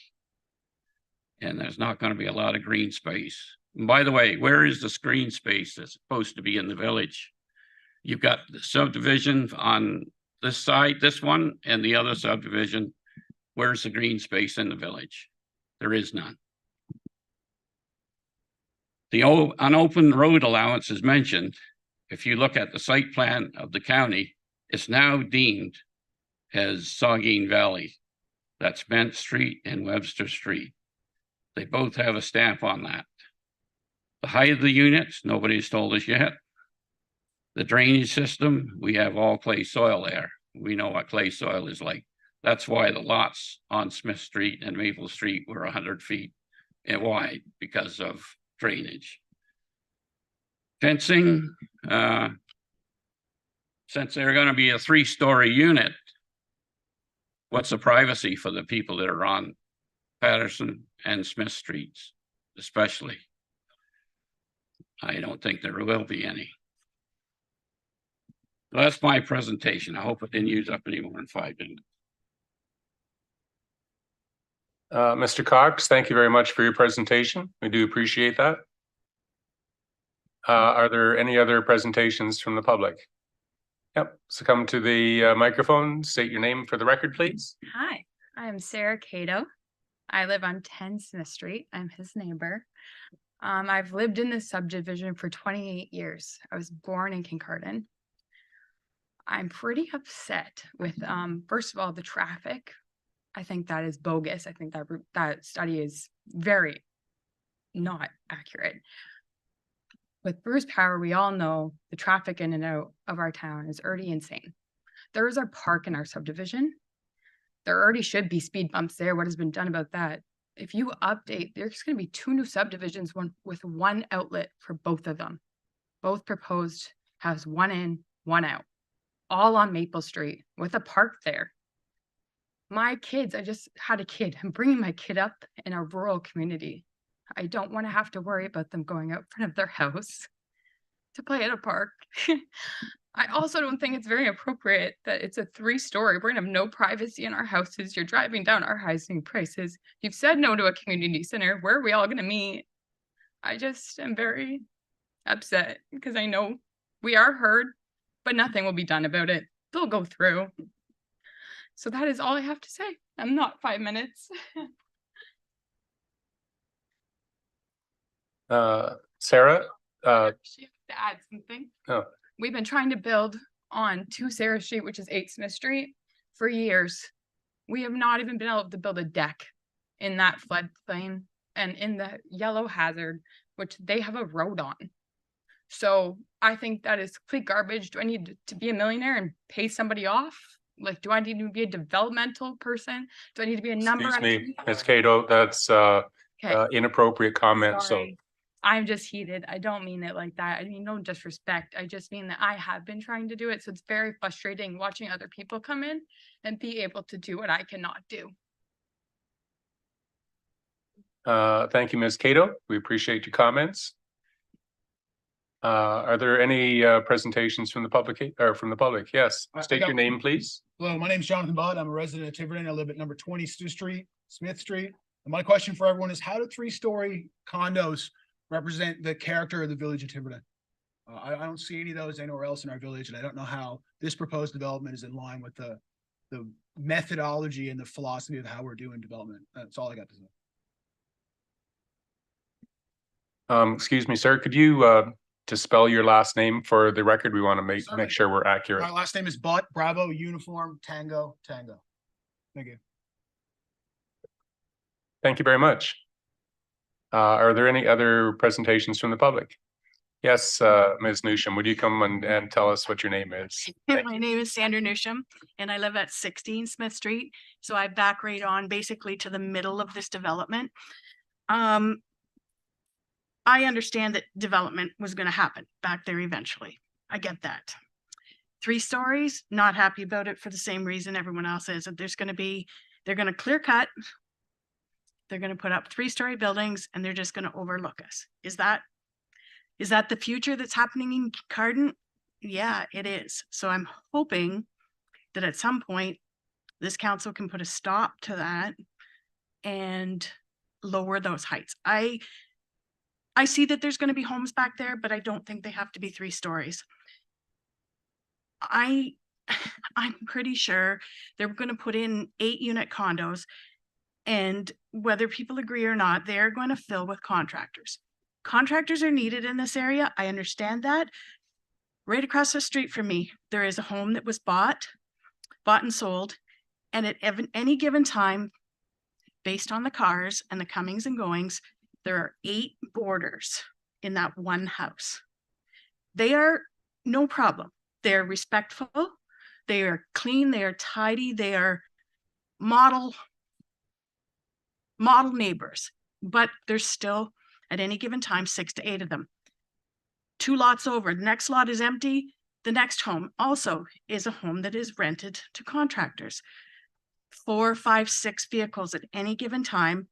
And there's not going to be a lot of green space. And by the way, where is this green space that's supposed to be in the village? You've got the subdivision on this side, this one, and the other subdivision. Where's the green space in the village? There is none. The unopened road allowance is mentioned. If you look at the site plan of the county, it's now deemed as Saugeen Valley. That's Bent Street and Webster Street. They both have a stamp on that. The height of the units, nobody's told us yet. The drainage system, we have all clay soil there. We know what clay soil is like. That's why the lots on Smith Street and Maple Street were 100 feet wide because of drainage. Fencing, since they're going to be a 3-story unit, what's the privacy for the people that are on Patterson and Smith Streets, especially? I don't think there will be any. So that's my presentation. I hope it didn't use up any more than 5 minutes.
Mr. Cox, thank you very much for your presentation. We do appreciate that. Are there any other presentations from the public? Yep, so come to the microphone, state your name for the record, please.
Hi, I'm Sarah Cato. I live on 10 Smith Street. I'm his neighbor. I've lived in this subdivision for 28 years. I was born in Kincardine. I'm pretty upset with, first of all, the traffic. I think that is bogus. I think that study is very not accurate. With Bruce Power, we all know the traffic in and out of our town is already insane. There is a park in our subdivision. There already should be speed bumps there. What has been done about that? If you update, there's going to be 2 new subdivisions, one with 1 outlet for both of them. Both proposed has 1 in, 1 out, all on Maple Street with a park there. My kids, I just had a kid. I'm bringing my kid up in a rural community. I don't want to have to worry about them going out front of their house to play at a park. I also don't think it's very appropriate that it's a 3-story. We're gonna have no privacy in our houses. You're driving down our housing prices. You've said no to a community center. Where are we all gonna meet? I just am very upset because I know we are heard, but nothing will be done about it. They'll go through. So that is all I have to say. I'm not 5 minutes.
Sarah,
Actually, to add something.
Oh.
We've been trying to build on 2 Sarah Street, which is 8 Smith Street, for years. We have not even been able to build a deck in that floodplain and in the yellow hazard, which they have a road on. So I think that is complete garbage. Do I need to be a millionaire and pay somebody off? Like, do I need to be a developmental person? Do I need to be a number?
excuse
on
me,
a-
Ms. Cato, that's
Okay.
inappropriate comment, so.
Sorry. I'm just heated. I don't mean it like that. I mean, no disrespect. I just mean that I have been trying to do it. So it's very frustrating watching other people come in and be able to do what I cannot do.
Thank you, Ms. Cato. We appreciate your comments. Are there any presentations from the public or from the public? Yes, state your name, please.
Hello, my name is Jonathan Budd. I'm a resident of Tiverton. I live at number 20 Stu Street, Smith Street. And my question for everyone is, how do 3-story condos represent the character of the village of Tiverton? I don't see any of those anywhere else in our village, and I don't know how this proposed development is in line with the methodology and the philosophy of how we're doing development. That's all I got to say.
Excuse me, sir, could you to spell your last name for the record? We want to make
Certainly.
sure we're accurate.
My last name is Butt, Bravo, Uniform, Tango, Tango. Thank you.
Thank you very much. Are there any other presentations from the public? Yes, Ms. Newsham, would you come and tell us what your name is? Thank
My name is Sandra Newsham and I live at 16 Smith Street. So I back right on basically to the middle of this development. I understand that development was going to happen back there eventually. I get that. 3 stories, not happy about it for the same reason everyone else is, that they're gonna clear cut. They're gonna put up 3-story buildings and they're just gonna overlook us. Is that the future that's happening in Kincardine? Yeah, it is. So I'm hoping that at some point, this council can put a stop to that and lower those heights. I see that there's gonna be homes back there, but I don't think they have to be 3 stories. I'm pretty sure they're gonna put in 8-unit condos, and whether people agree or not, they're going to fill with contractors. Contractors are needed in this area. I understand that. Right across the street from me, there is a home that was bought and sold, and at any given time, based on the cars and the comings and goings, there are 8 boarders in that one house. They are no problem. They're respectful, they are clean, they are tidy, they are model neighbors, but there's still at any given time 6 to 8 of them. 2 lots over, the next lot is empty. The next home also is a home that is rented to contractors. 4, 5, 6 vehicles at any given time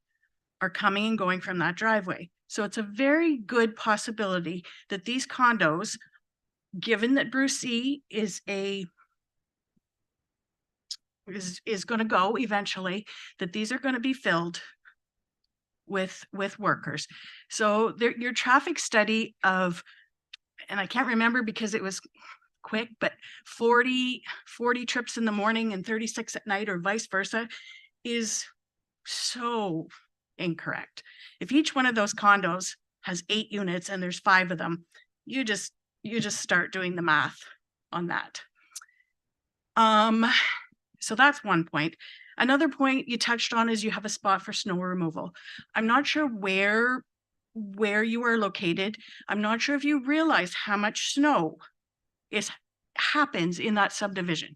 are coming and going from that driveway. So it's a very good possibility that these condos, given that Bruce E is going to go eventually, that these are going to be filled with workers. So your traffic study of, and I can't remember because it was quick, but 40 trips in the morning and 36 at night or vice versa is so incorrect. If each one of those condos has 8 units and there's 5 of them, you just start doing the math on that. So that's one point. Another point you touched on is you have a spot for snow removal. I'm not sure where you are located. I'm not sure if you realize how much snow happens in that subdivision.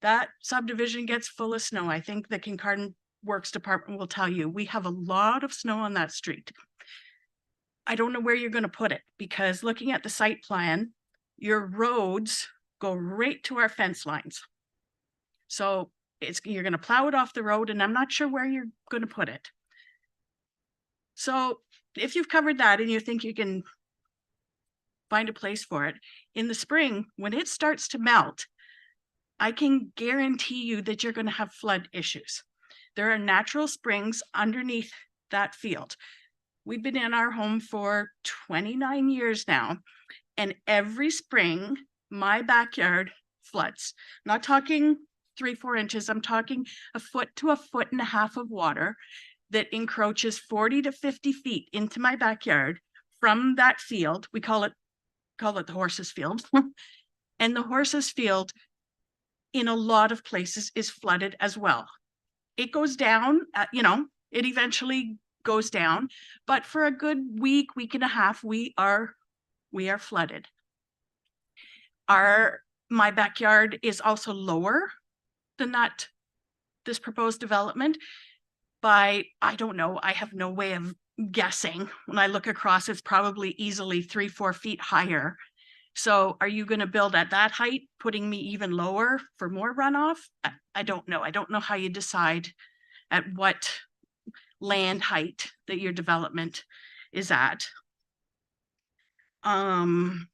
That subdivision gets full of snow. I think the Kincardine Works Department will tell you we have a lot of snow on that street. I don't know where you're going to put it, because looking at the site plan, your roads go right to our fence lines. So you're going to plow it off the road, and I'm not sure where you're going to put it. So if you've covered that and you think you can find a place for it, in the spring, when it starts to melt, I can guarantee you that you're going to have flood issues. There are natural springs underneath that field. We've been in our home for 29 years now, and every spring, my backyard floods. I'm not talking 3-4 inches. I'm talking 1 foot to 1.5 feet of water that encroaches 40 to 50 feet into my backyard from that field. We call it the horses field. And the horses field in a lot of places is flooded as well. It goes down, it eventually goes down, but for a good week and a half, we are flooded. My backyard is also lower than this proposed development by, I don't know, I have no way of guessing. When I look across, it's probably easily 3-4 feet higher. So are you going to build at that height, putting me even lower for more runoff? I don't know. I don't know how you decide at what land height that your development is at. And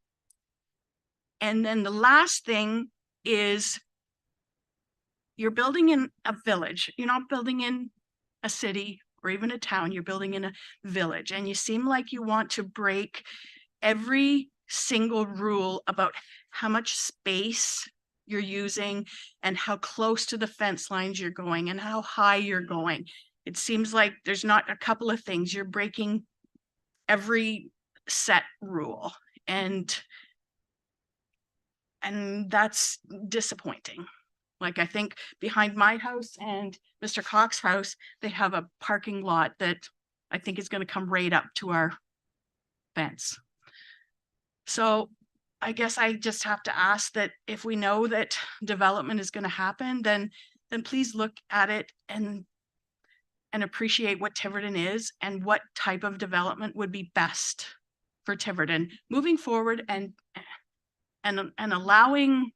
then the last thing is you're building in a village. You're not building in a city or even a town. You're building in a village, and you seem like you want to break every single rule about how much space you're using and how close to the fence lines you're going and how high you're going. It seems like there's not a couple of things. You're breaking every set rule, and that's disappointing. Like, I think behind my house and Mr. Cox's house, they have a parking lot that I think is going to come right up to our fence. So I guess I just have to ask that if we know that development is going to happen, then please look at it and appreciate what Tiverton is and what type of development would be best for Tiverton moving forward, and allowing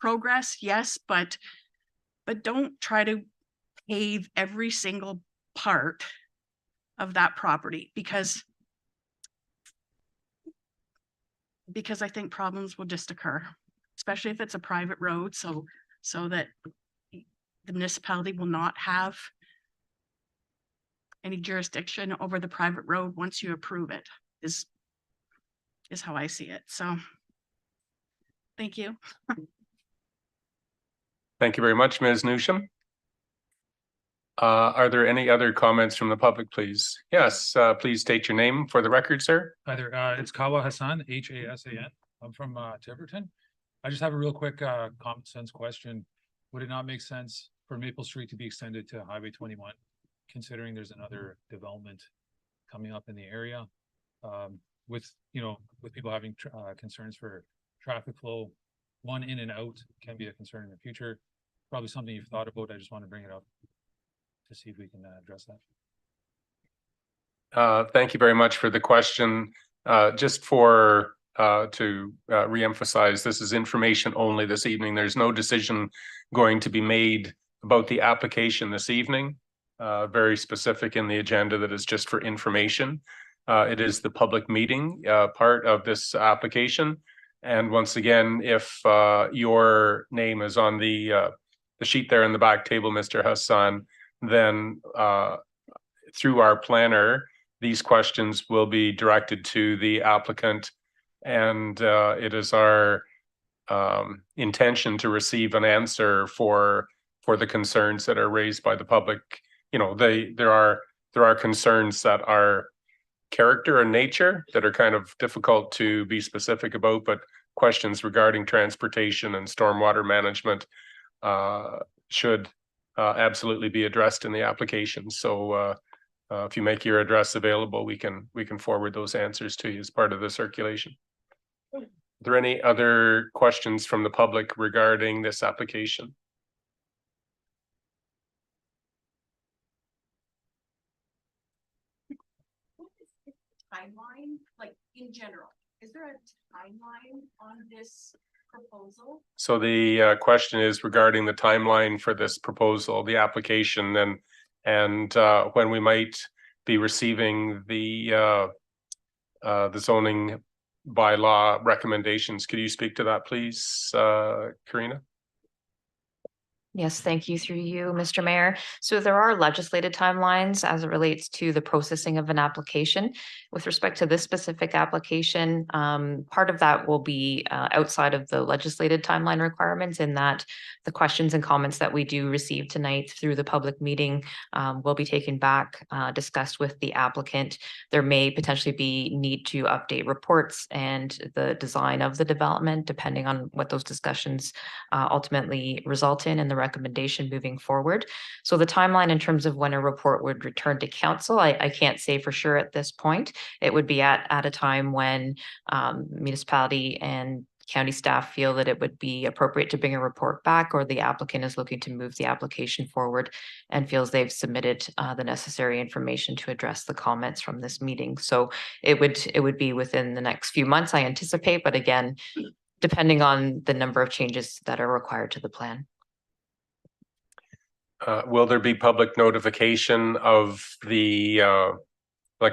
progress, yes, but don't try to pave every single part of that property because I think problems will just occur, especially if it's a private road, so that the municipality will not have any jurisdiction over the private road once you approve it, is how I see it. So thank you.
Thank you very much, Ms. Newsham. Are there any other comments from the public, please? Yes, please state your name for the record, sir.
Hi there, it's Kawa Hassan, Hassan. I'm from Tiverton. I just have a real quick common sense question. Would it not make sense for Maple Street to be extended to Highway 21, considering there's another development coming up in the area? With people having concerns for traffic flow, one in and out can be a concern in the future. Probably something you've thought about. I just want to bring it up to see if we can address that.
Thank you very much for the question. Just for to reemphasize, this is information only this evening. There's no decision going to be made about the application this evening. Very specific in the agenda that is just for information. It is the public meeting part of this application. And once again, if your name is on the sheet there in the back table, Mr. Hassan, then through our planner, these questions will be directed to the applicant, and it is our intention to receive an answer for the concerns that are raised by the public. There are concerns that are character and nature that are kind of difficult to be specific about, but questions regarding transportation and stormwater management should absolutely be addressed in the application. So if you make your address available, we can forward those answers to you as part of the circulation. Are there any other questions from the public regarding this application?
What is the timeline, like in general? Is there a timeline on this proposal?
So the question is regarding the timeline for this proposal, the application, and when we might be receiving the zoning bylaw recommendations. Could you speak to that, please, Karina?
Yes, thank you through you, Mr. Mayor. So there are legislated timelines as it relates to the processing of an application. With respect to this specific application, part of that will be outside of the legislated timeline requirements, in that the questions and comments that we do receive tonight through the public meeting will be taken back, discussed with the applicant. There may potentially be need to update reports and the design of the development, depending on what those discussions ultimately result in and the recommendation moving forward. So the timeline in terms of when a report would return to council, I can't say for sure at this point. It would be at a time when municipality and county staff feel that it would be appropriate to bring a report back, or the applicant is looking to move the application forward and feels they've submitted the necessary information to address the comments from this meeting. So it would be within the next few months, I anticipate, but again, depending on the number of changes that are required to the plan.
Will there be public notification of the,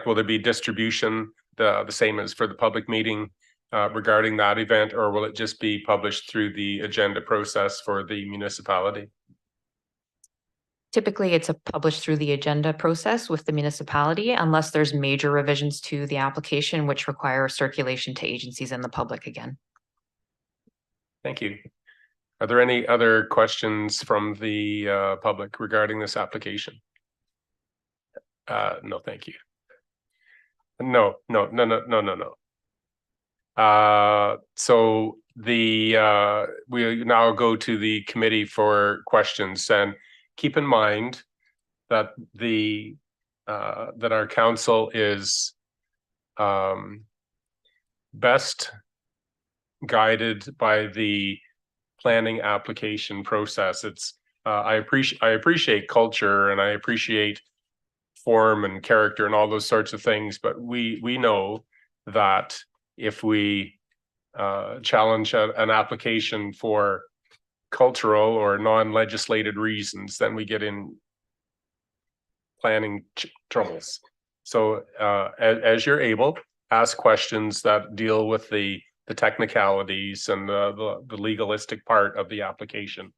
will there be distribution, the same as for the public meeting regarding that event, or will it just be published through the agenda process for the municipality?
Typically, it's published through the agenda process with the municipality, unless there's major revisions to the application, which require circulation to agencies and the public again.
Thank you. Are there any other questions from the public regarding this application? No, thank you. No. So we now go to the committee for questions, and keep in mind that that our council is best guided by the planning application process. It's I appreciate culture, and I appreciate form and character and all those sorts of things, but we know that if we challenge an application for cultural or non-legislated reasons, then we get in planning troubles. So as you're able, ask questions that deal with the technicalities and the legalistic part of the application.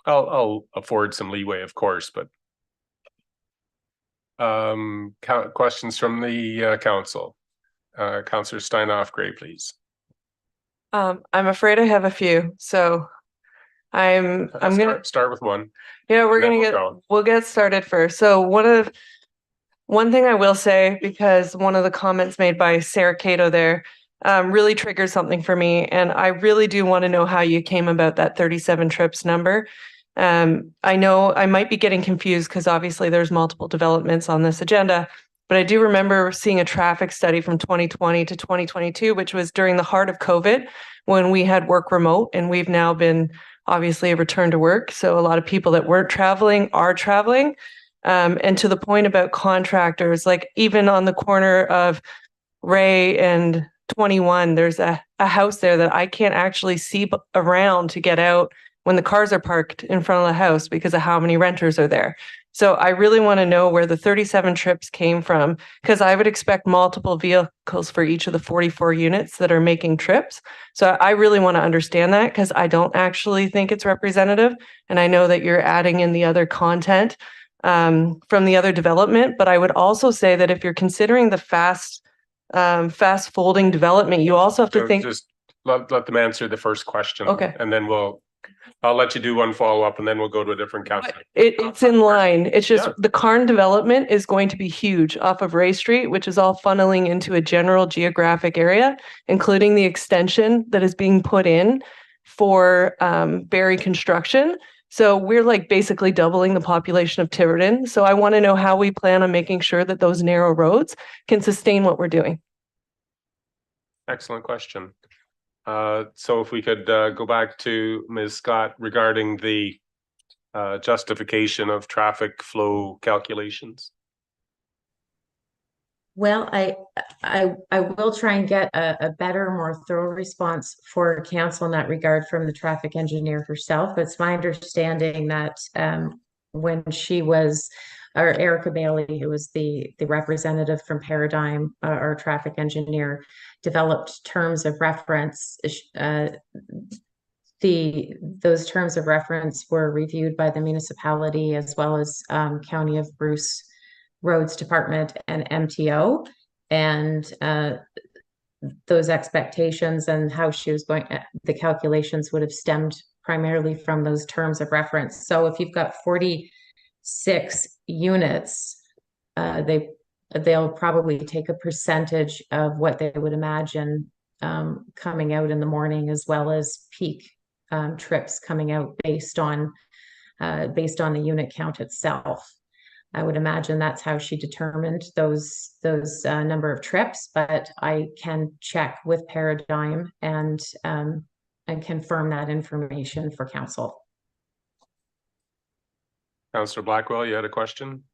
I'll afford some leeway, of course, but questions from the council. Councillor Steinhoff Gray, please.
I'm afraid I have a few, so I'm gonna
start with one.
Yeah, we're
then
gonna we'll get started first. So one thing I will say, because one of the comments made by Sarah Cato there really triggered something for me, and I really do want to know how you came about that 37 trips number. I know I might be getting confused because obviously there's multiple developments on this agenda, but I do remember seeing a traffic study from 2020 to 2022, which was during the heart of COVID when we had work remote, and we've now been obviously a return to work. So a lot of people that weren't traveling are traveling. And to the point about contractors, like even on the corner of Ray and 21, there's a house there that I can't actually see around to get out when the cars are parked in front of the house because of how many renters are there. So I really want to know where the 37 trips came from, because I would expect multiple vehicles for each of the 44 units that are making trips. So I really want to understand that, because I don't actually think it's representative. And I know that you're adding in the other content from the other development, but I would also say that if you're considering the fast folding development, you also have to think.
Just let them answer the first question.
Okay.
And then I'll let you do one follow-up, and then we'll go to a different council.
It's in line. It's just
Yeah.
the Karn development is going to be huge off of Ray Street, which is all funneling into a general geographic area, including the extension that is being put in for Barrie construction. So we're like basically doubling the population of Tiverton. So I want to know how we plan on making sure that those narrow roads can sustain what we're doing.
Excellent question. So if we could go back to Ms. Scott regarding the justification of traffic flow calculations.
Well, I will try and get a better, more thorough response for council in that regard from the traffic engineer herself. But it's my understanding that when she was, or Erica Bailey, who was the representative from Paradigm, our traffic engineer, developed terms of reference. Those terms of reference were reviewed by the municipality as well as County of Bruce Roads Department and MTO, and those expectations and how she was going, the calculations would have stemmed primarily from those terms of reference. So if you've got 46 units, they'll probably take a percentage of what they would imagine coming out in the morning, as well as peak trips coming out based on the unit count itself. I would imagine that's how she determined those number of trips, but I can check with Paradigm and confirm that information for council.
Councillor Blackwell, you had a question?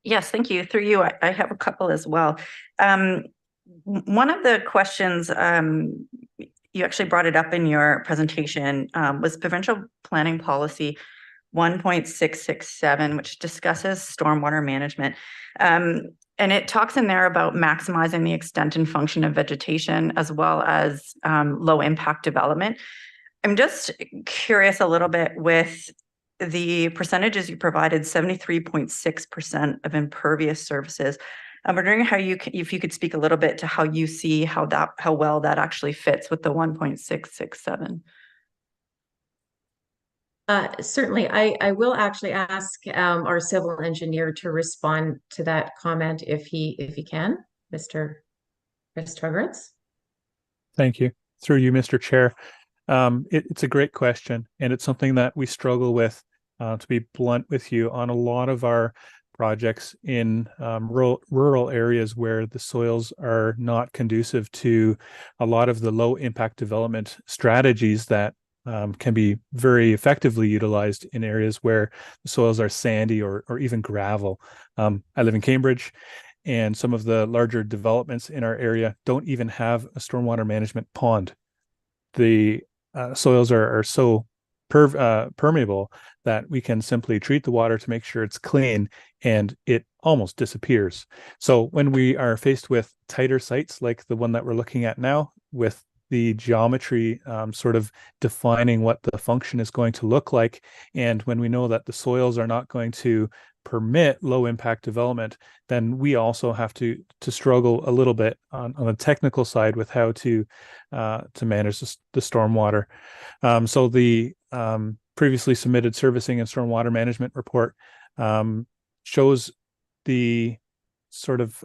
Yes, thank you. Through you, I have a couple as well. One of the questions, you actually brought it up in your presentation, was provincial planning policy 1.667, which discusses stormwater management. And it talks in there about maximizing the extent and function of vegetation as well as low impact development. I'm just curious a little bit with the percentages you provided, 73.6% of impervious surfaces. I'm wondering how if you could speak a little bit to how you see how well that actually fits with the 1.667.
Certainly, I will actually ask our civil engineer to respond to that comment if he can, Mr. Trugritz.
Thank you. Through you, Mr. Chair. It's a great question, and it's something that we struggle with, to be blunt with you, on a lot of our projects in rural areas where the soils are not conducive to a lot of the low impact development strategies that can be very effectively utilized in areas where the soils are sandy or even gravel. I live in Cambridge, and some of the larger developments in our area don't even have a stormwater management pond. The soils are so permeable that we can simply treat the water to make sure it's clean, and it almost disappears. So when we are faced with tighter sites like the one that we're looking at now, with the geometry sort of defining what the function is going to look like, and when we know that the soils are not going to permit low impact development, then we also have to struggle a little bit on the technical side with how to manage the stormwater. So the previously submitted servicing and stormwater management report shows the sort of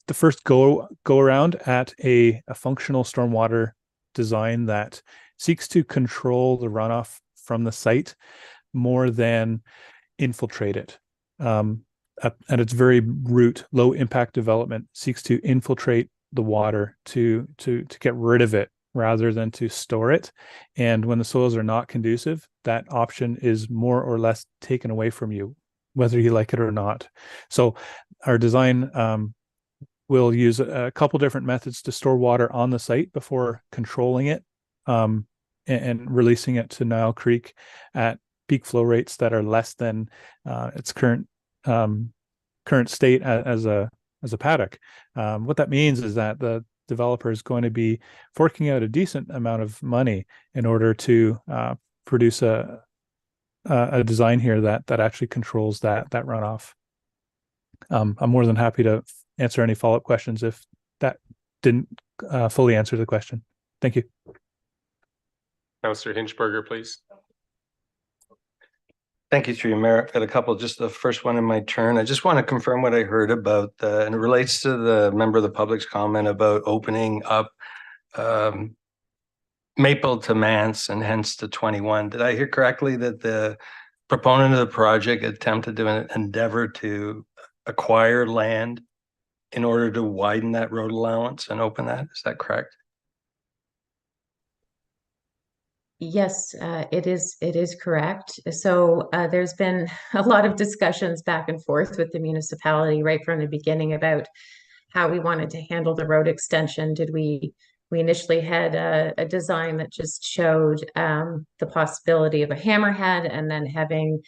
the first go around at a functional stormwater design that seeks to control the runoff from the site more than infiltrate it. At its very root, low impact development seeks to infiltrate the water to get rid of it rather than to store it. And when the soils are not conducive, that option is more or less taken away from you, whether you like it or not. So our design will use a couple different methods to store water on the site before controlling it and releasing it to Nile Creek at peak flow rates that are less than its current state as a paddock. What that means is that the developer is going to be forking out a decent amount of money in order to produce a design here that actually controls that runoff. I'm more than happy to answer any follow-up questions if that didn't fully answer the question. Thank you.
Councillor Hinchberger, please.
Thank you, through you, Mayor. I've got a couple, just the first one in my turn. I just want to confirm what I heard about, and it relates to the member of the public's comment about opening up Maple to Mance and hence to 21. Did I hear correctly that the proponent of the project attempted to endeavor to acquire land in order to widen that road allowance and open that? Is that correct?
Yes, it is correct. So there's been a lot of discussions back and forth with the municipality right from the beginning about how we wanted to handle the road extension. We initially had a design that just showed the possibility of a hammerhead and then having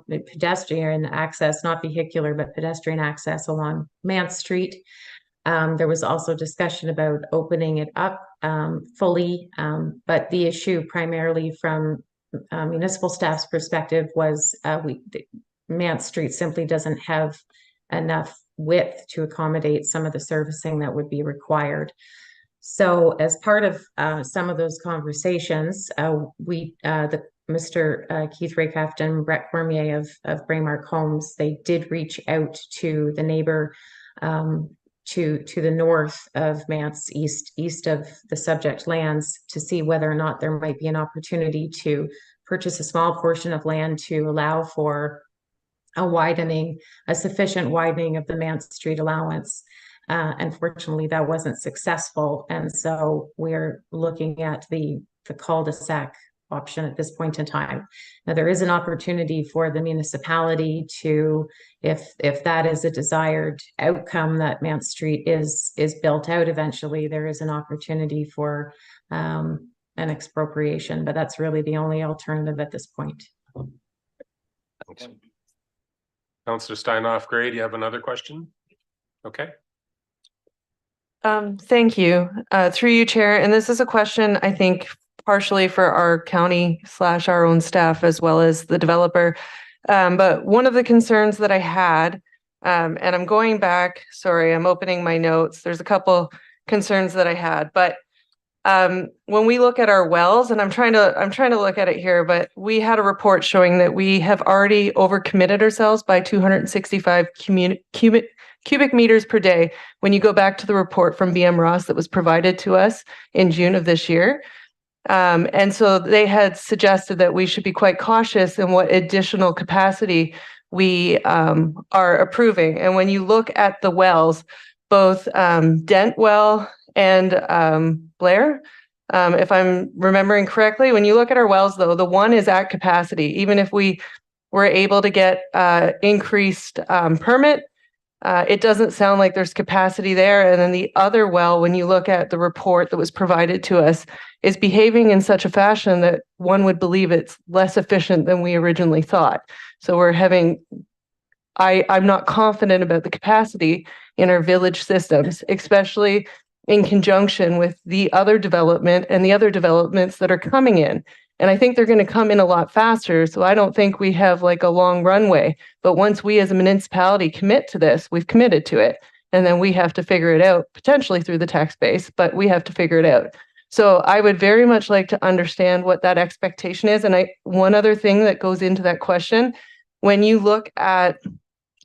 pedestrian access, not vehicular, but pedestrian access along Mance Street. There was also discussion about opening it up fully, but the issue primarily from municipal staff's perspective was Mance Street simply doesn't have enough width to accommodate some of the servicing that would be required. So as part of some of those conversations, Mr. Keith Raycraft and Brett Cormier of Braymark Homes, they did reach out to the neighbor to the north of Mance, east of the subject lands, to see whether or not there might be an opportunity to purchase a small portion of land to allow for a sufficient widening of the Mance Street allowance. Unfortunately, that wasn't successful, and so we're looking at the cul-de-sac option at this point in time. Now, there is an opportunity for the municipality to, if that is a desired outcome, that Mance Street is built out eventually, there is an opportunity for an expropriation, but that's really the only alternative at this point.
Thanks.
Councillor Steinhoff-Gray, do you have another question? Okay.
Thank you. Through you, Chair. And this is a question, I think, partially for our county / our own staff as well as the developer. But one of the concerns that I had, and I'm going back, sorry, I'm opening my notes. There's a couple concerns that I had, but when we look at our wells, and I'm trying to look at it here, but we had a report showing that we have already overcommitted ourselves by 265 cubic meters per day. When you go back to the report from BM Ross that was provided to us in June of this year. And so they had suggested that we should be quite cautious in what additional capacity we are approving. And when you look at the wells, both Dent Well and Blair, if I'm remembering correctly, when you look at our wells, though, the one is at capacity. Even if we were able to get increased permit, It doesn't sound like there's capacity there. And then the other well, when you look at the report that was provided to us, is behaving in such a fashion that one would believe it's less efficient than we originally thought. So we're having, I'm not confident about the capacity in our village systems, especially in conjunction with the other development and the other developments that are coming in. And I think they're going to come in a lot faster. So I don't think we have like a long runway. But once we as a municipality commit to this, we've committed to it. And then we have to figure it out, potentially through the tax base, but we have to figure it out. So I would very much like to understand what that expectation is. And one other thing that goes into that question, when you look at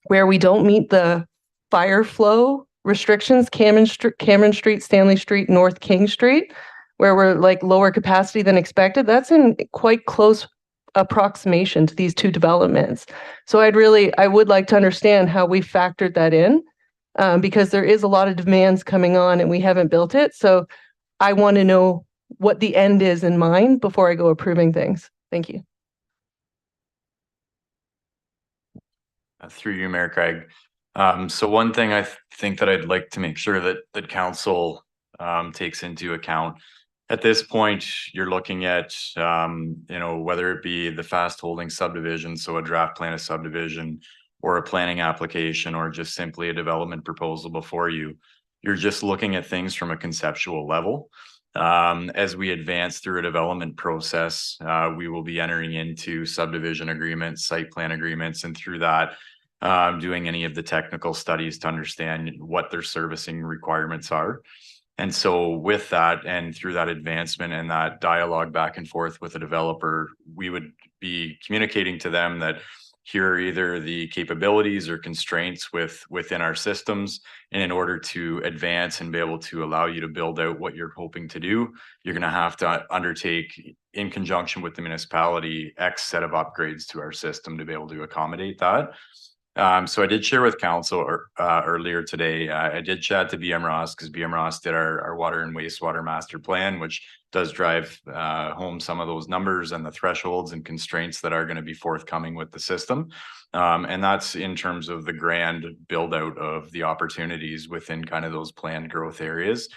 where we don't meet the fire flow restrictions, Cameron Street, Stanley Street, North King Street, where we're like lower capacity than expected, that's in quite close approximation to these two developments. So I would like to understand how we factored that in, because there is a lot of demands coming on and we haven't built it. So I want to know what the end is in mind before I go approving things. Thank you.
Through you, Mayor Craig. So one thing I think that I'd like to make sure that council takes into account at this point, you're looking at, whether it be the fast holding subdivision, so a draft plan of subdivision, or a planning application, or just simply a development proposal before you. You're just looking at things from a conceptual level. As we advance through a development process, we will be entering into subdivision agreements, site plan agreements, and through that, doing any of the technical studies to understand what their servicing requirements are. And so with that and through that advancement and that dialogue back and forth with the developer, we would be communicating to them that here are either the capabilities or constraints within our systems. And in order to advance and be able to allow you to build out what you're hoping to do, you're going to have to undertake, in conjunction with the municipality, X set of upgrades to our system to be able to accommodate that. So I did share with council earlier today. I did chat to BM Ross because BM Ross did our water and wastewater master plan, which does drive home some of those numbers and the thresholds and constraints that are going to be forthcoming with the system. And that's in terms of the grand build out of the opportunities within kind of those planned growth areas.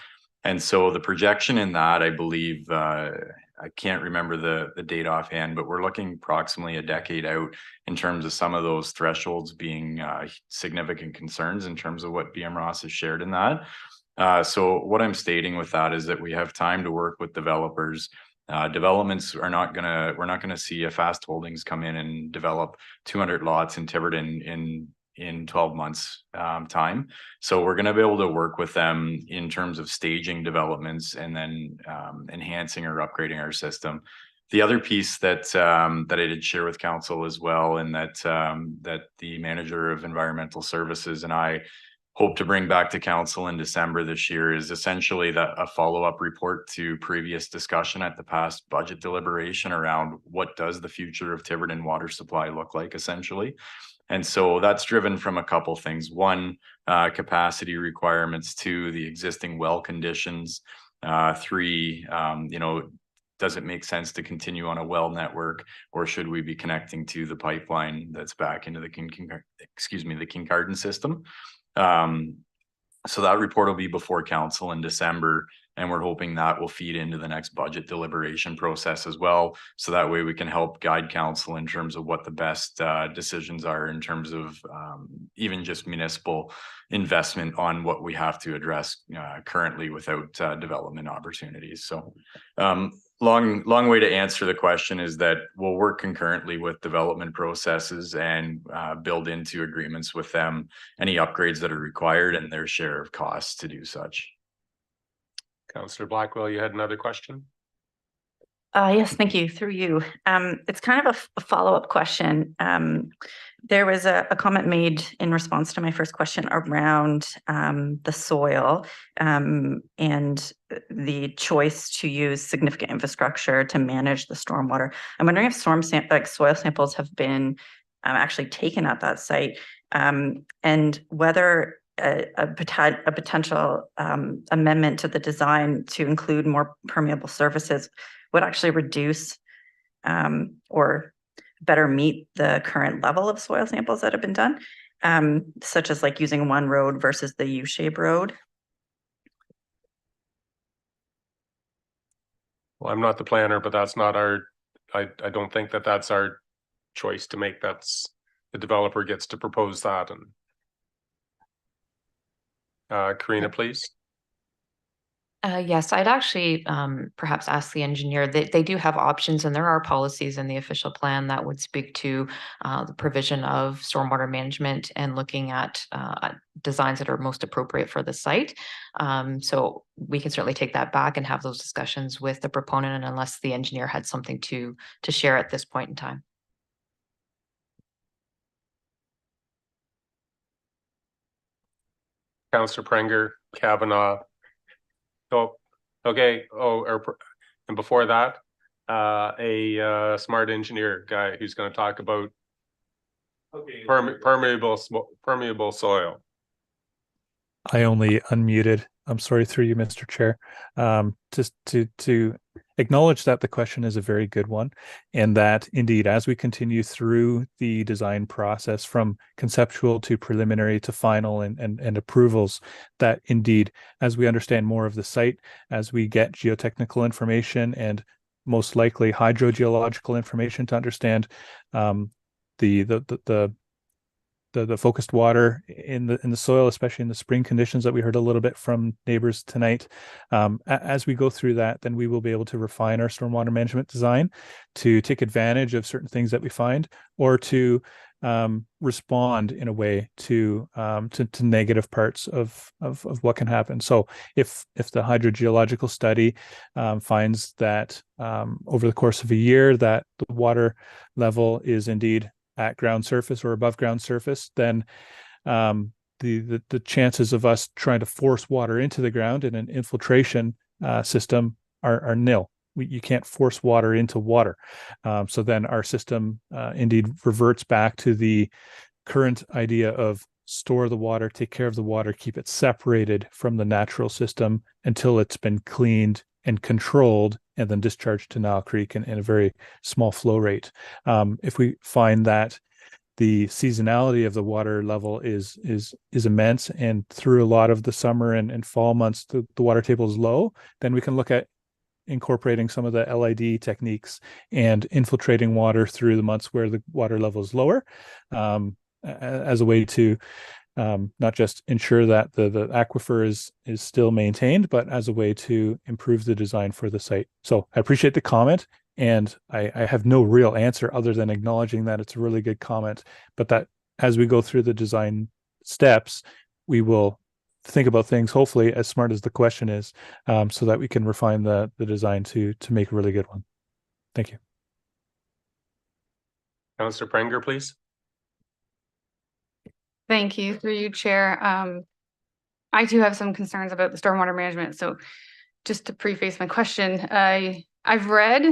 And so the projection in that, I believe, I can't remember the date offhand, but we're looking approximately a decade out in terms of some of those thresholds being significant concerns in terms of what BM Ross has shared in that. So what I'm stating with that is that we have time to work with developers. Developments are not gonna, we're not gonna see a Fast Holdings come in and develop 200 lots in Tiverton in 12 months time. So we're going to be able to work with them in terms of staging developments and then enhancing or upgrading our system. The other piece that that I did share with council as well, and that that the manager of environmental services and I hope to bring back to council in December this year, is essentially a follow-up report to previous discussion at the past budget deliberation around what does the future of Tiverton water supply look like, essentially. And so that's driven from a couple things. One, capacity requirements. Two, the existing well conditions. Three, does it make sense to continue on a well network, or should we be connecting to the pipeline that's back into the Kincardine system? So that report will be before council in December, and we're hoping that will feed into the next budget deliberation process as well. So that way we can help guide council in terms of what the best decisions are in terms of even just municipal investment on what we have to address currently without development opportunities. So long way to answer the question is that we'll work concurrently with development processes and build into agreements with them any upgrades that are required and their share of costs to do such.
Councillor Blackwell, you had another question?
Yes, thank you. Through you. It's kind of a follow-up question. There was a comment made in response to my first question around the soil and the choice to use significant infrastructure to manage the stormwater. I'm wondering if soil samples have been actually taken at that site, and whether a potential amendment to the design to include more permeable surfaces would actually reduce or better meet the current level of soil samples that have been done. such as like using one road versus the U-shaped road.
Well, I'm not the planner, but that's not our, I don't think that that's our choice to make. That's the developer gets to propose that. And Karina, please.
Yes, I'd actually perhaps ask the engineer. They do have options, and there are policies in the official plan that would speak to the provision of stormwater management and looking at designs that are most appropriate for the site. So we can certainly take that back and have those discussions with the proponent, and unless the engineer had something to share at this point in time.
Councillor Prenger, Kavanaugh. Oh, okay. And before that, a smart engineer guy who's going to talk about permeable soil.
I only unmuted. I'm sorry, through you, Mr. Chair. Just to acknowledge that the question is a very good one, and that indeed, as we continue through the design process from conceptual to preliminary to final and approvals, that indeed, as we understand more of the site, as we get geotechnical information and most likely hydrogeological information to understand the focused water in the soil, especially in the spring conditions that we heard a little bit from neighbors tonight. As we go through that, then we will be able to refine our stormwater management design to take advantage of certain things that we find, or to respond in a way to negative parts of what can happen. So if the hydrogeological study finds that over the course of a year that the water level is indeed at ground surface or above ground surface, then the chances of us trying to force water into the ground in an infiltration system are nil. You can't force water into water. So then our system indeed reverts back to the current idea of store the water, take care of the water, keep it separated from the natural system until it's been cleaned and controlled, and then discharged to Nile Creek in a very small flow rate. If we find that the seasonality of the water level is immense, and through a lot of the summer and fall months the water table is low, then we can look at incorporating some of the LID techniques and infiltrating water through the months where the water level is lower, as a way to not just ensure that the aquifer is still maintained, but as a way to improve the design for the site. So I appreciate the comment, and I have no real answer other than acknowledging that it's a really good comment, but that as we go through the design steps, we will think about things, hopefully as smart as the question is, so that we can refine the design to make a really good one. Thank you.
Councillor Prenger, please.
Thank you, through you, Chair. I do have some concerns about the stormwater management. So just to preface my question, I've read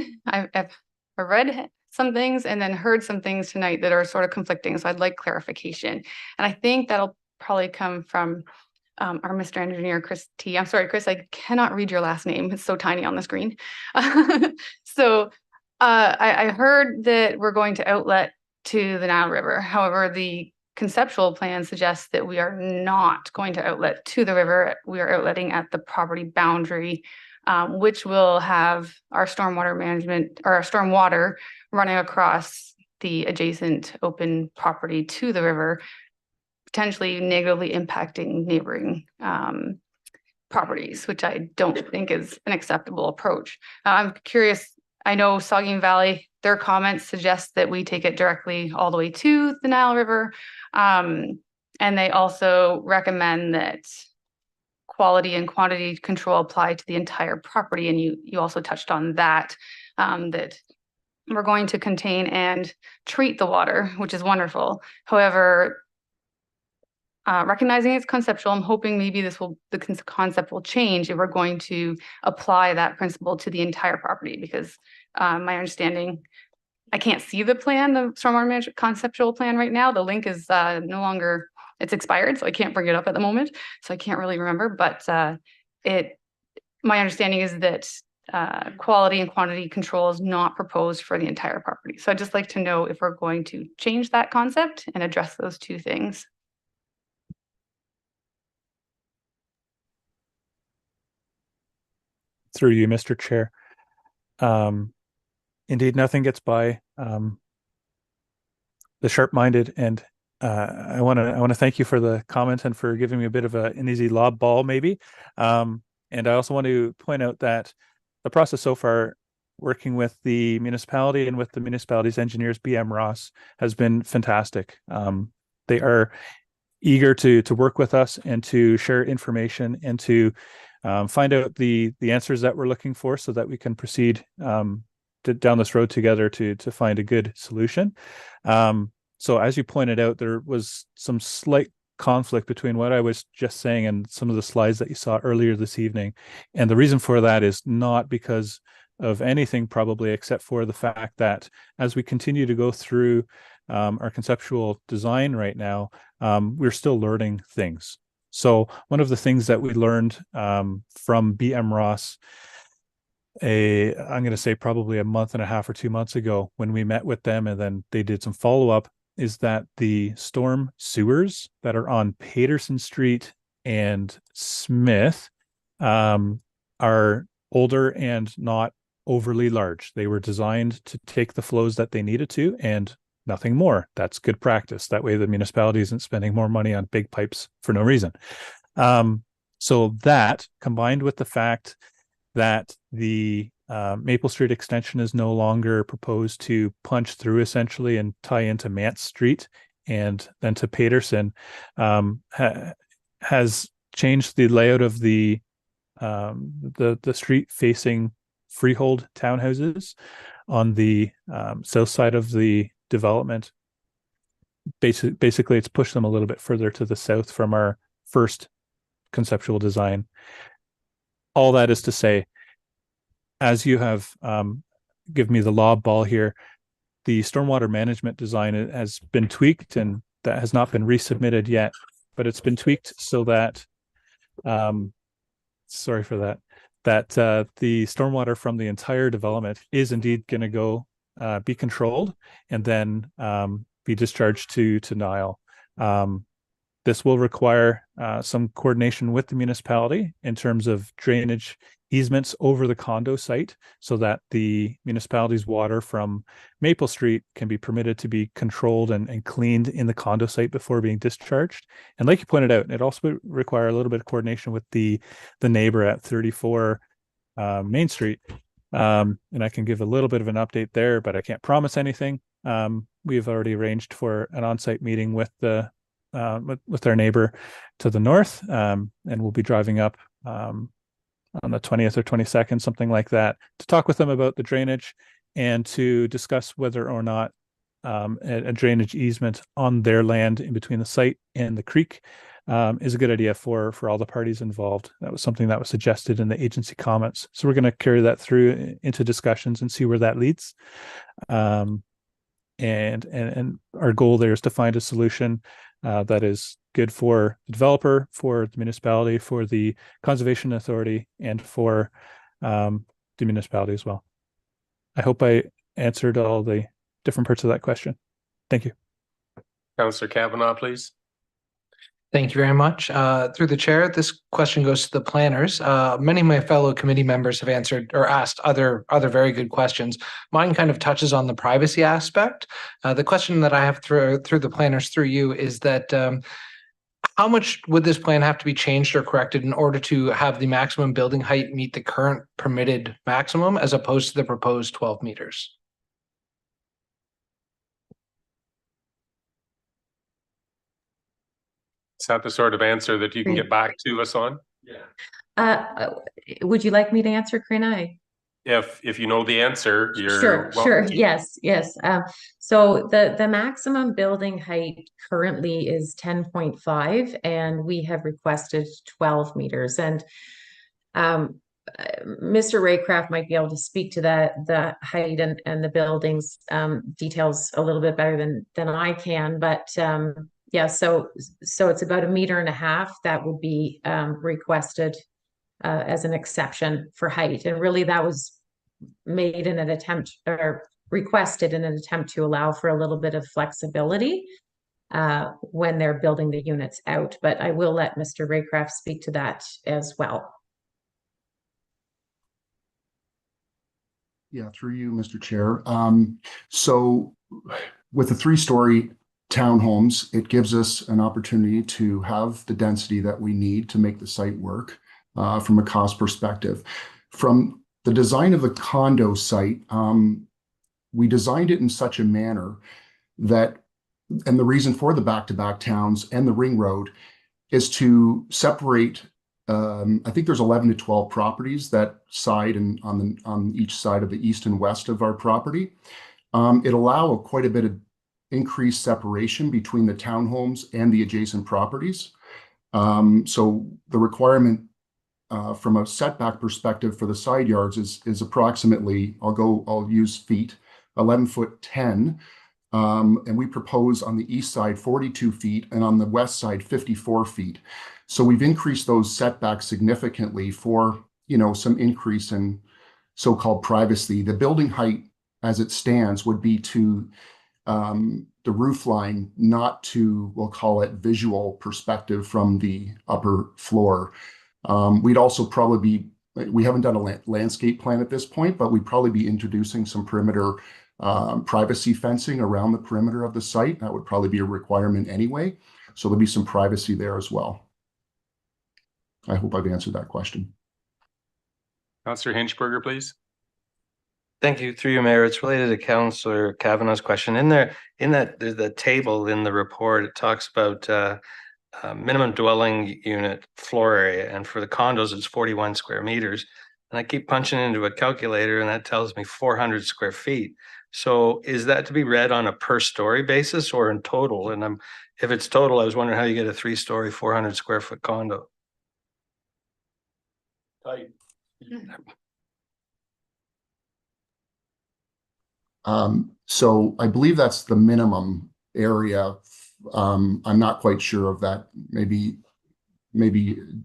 some things and then heard some things tonight that are sort of conflicting. So I'd like clarification. And I think that'll probably come from our Mr. Engineer, Chris T. I'm sorry, Chris, I cannot read your last name. It's so tiny on the screen. So I heard that we're going to outlet to the Nile River. However, the conceptual plan suggests that we are not going to outlet to the river. We are outletting at the property boundary, which will have our stormwater management or our stormwater running across the adjacent open property to the river, potentially negatively impacting neighboring properties, which I don't think is an acceptable approach. I'm curious, I know Saugeen Valley, their comments suggest that we take it directly all the way to the Nile River. And they also recommend that quality and quantity control apply to the entire property. And you also touched on that, that we're going to contain and treat the water, which is wonderful. However, recognizing it's conceptual, I'm hoping maybe the concept will change if we're going to apply that principle to the entire property, because my understanding, I can't see the plan, the stormwater management conceptual plan right now. The link is no longer, it's expired, so I can't bring it up at the moment. So I can't really remember, but my understanding is that quality and quantity control is not proposed for the entire property. So I'd just like to know if we're going to change that concept and address those two things.
through you, Mr. Chair. Indeed, nothing gets by the sharp-minded, and I want to thank you for the comment and for giving me a bit of an easy lob ball, maybe. And I also want to point out that the process so far, working with the municipality and with the municipality's engineers, BM Ross, has been fantastic. They are eager to work with us and to share information and to find out the answers that we're looking for, so that we can proceed down this road together to find a good solution. So as you pointed out, there was some slight conflict between what I was just saying and some of the slides that you saw earlier this evening. And the reason for that is not because of anything, probably, except for the fact that as we continue to go through our conceptual design right now, we're still learning things. So one of the things that we learned from BM Ross, I'm going to say probably a month and a half or 2 months ago, when we met with them and then they did some follow-up, is that the storm sewers that are on Paterson Street and Smith are older and not overly large. They were designed to take the flows that they needed to and nothing more. That's good practice. That way the municipality isn't spending more money on big pipes for no reason. So that, combined with the fact that the Maple Street extension is no longer proposed to punch through essentially and tie into Mance Street and then to Paterson, has changed the layout of the street facing freehold townhouses on the south side of the development. Basically, it's pushed them a little bit further to the south from our first conceptual design. All that is to say, as you have given me the lob ball here, the stormwater management design has been tweaked, and that has not been resubmitted yet, but it's been tweaked so that, sorry for that, the stormwater from the entire development is indeed going to go be controlled and then be discharged to Nile. This will require some coordination with the municipality in terms of drainage easements over the condo site, so that the municipality's water from Maple Street can be permitted to be controlled and cleaned in the condo site before being discharged. And like you pointed out, it also would require a little bit of coordination with the neighbor at 34 Main Street. And I can give a little bit of an update there, but I can't promise anything. We've already arranged for an on-site meeting with our neighbor to the north, and we'll be driving up on the 20th or 22nd, something like that, to talk with them about the drainage and to discuss whether or not a drainage easement on their land in between the site and the creek is a good idea for all the parties involved. That was something that was suggested in the agency comments. So we're going to carry that through into discussions and see where that leads. And our goal there is to find a solution that is good for the developer, for the municipality, for the conservation authority, and for the municipality as well. I hope I answered all the different parts of that question. Thank you.
Councillor Kavanaugh, please.
Thank you very much. Through the chair, this question goes to the planners. Many of my fellow committee members have answered or asked other very good questions. Mine kind of touches on the privacy aspect. The question that I have through the planners, through you, is that how much would this plan have to be changed or corrected in order to have the maximum building height meet the current permitted maximum as opposed to the proposed 12 meters?
Is that the sort of answer that you can get back to us on?
Would you like me to answer, Karina?
If you know the answer, you're
Sure.
welcome to.
Yes. So the maximum building height currently is 10.5, and we have requested 12 meters. And Mr. Raycraft might be able to speak to the height and the buildings details a little bit better than I can. But yeah, so it's about 1.5 meters that would be requested as an exception for height. And really that was made in an attempt, or requested in an attempt, to allow for a little bit of flexibility when they're building the units out. But I will let Mr. Raycraft speak to that as well.
Yeah, through you, Mr. Chair. So with the 3-story townhomes, it gives us an opportunity to have the density that we need to make the site work from a cost perspective. From the design of the condo site, we designed it in such a manner that, and the reason for the back-to-back towns and the ring road is to separate. I think there's 11 to 12 properties that side and on each side of the east and west of our property. It allow quite a bit of increased separation between the townhomes and the adjacent properties. So the requirement from a setback perspective for the side yards is approximately, I'll use feet, 11 foot 10. And we propose on the east side 42 feet and on the west side 54 feet. So we've increased those setbacks significantly for, some increase in so-called privacy. The building height as it stands would be to the roof line, not to, we'll call it visual perspective from the upper floor. We'd also probably we haven't done a landscape plan at this point, but we'd probably be introducing some perimeter privacy fencing around the perimeter of the site. That would probably be a requirement anyway. So there'll be some privacy there as well. I hope I've answered that question.
Councillor Hinchberger, please.
Thank you. Through you, Mayor. It's related to Councillor Kavanaugh's question. In that, there's the table in the report, it talks about minimum dwelling unit floor area, and for the condos, it's 41 square meters. And I keep punching into a calculator, and that tells me 400 square feet. So is that to be read on a per story basis or in total? And if it's total, I was wondering how you get a 3-story, 400 square foot condo.
Tight.
So I believe that's the minimum area. I'm not quite sure of that. Maybe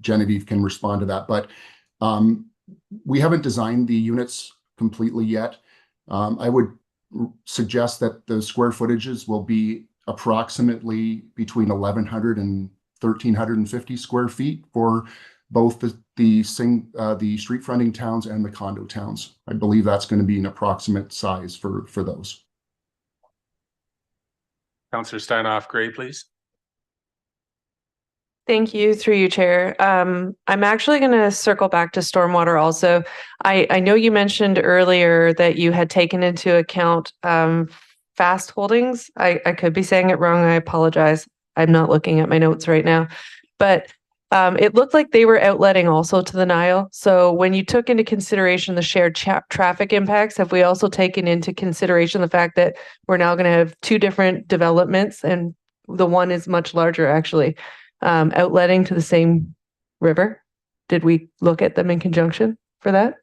Genevieve can respond to that, but we haven't designed the units completely yet. I would suggest that the square footages will be approximately between 1,100 and 1,350 square feet for both the street fronting towns and the condo towns. I believe that's going to be an approximate size for those.
Councillor Steinhoff Gray, please.
Thank you, through you, Chair. I'm actually going to circle back to stormwater also. I know you mentioned earlier that you had taken into account Fast Holdings. I could be saying it wrong. I apologize. I'm not looking at my notes right now. But it looked like they were outletting also to the Nile. So when you took into consideration the shared traffic impacts, have we also taken into consideration the fact that we're now going to have 2 different developments, and the one is much larger actually, outletting to the same river? Did we look at them in conjunction for that?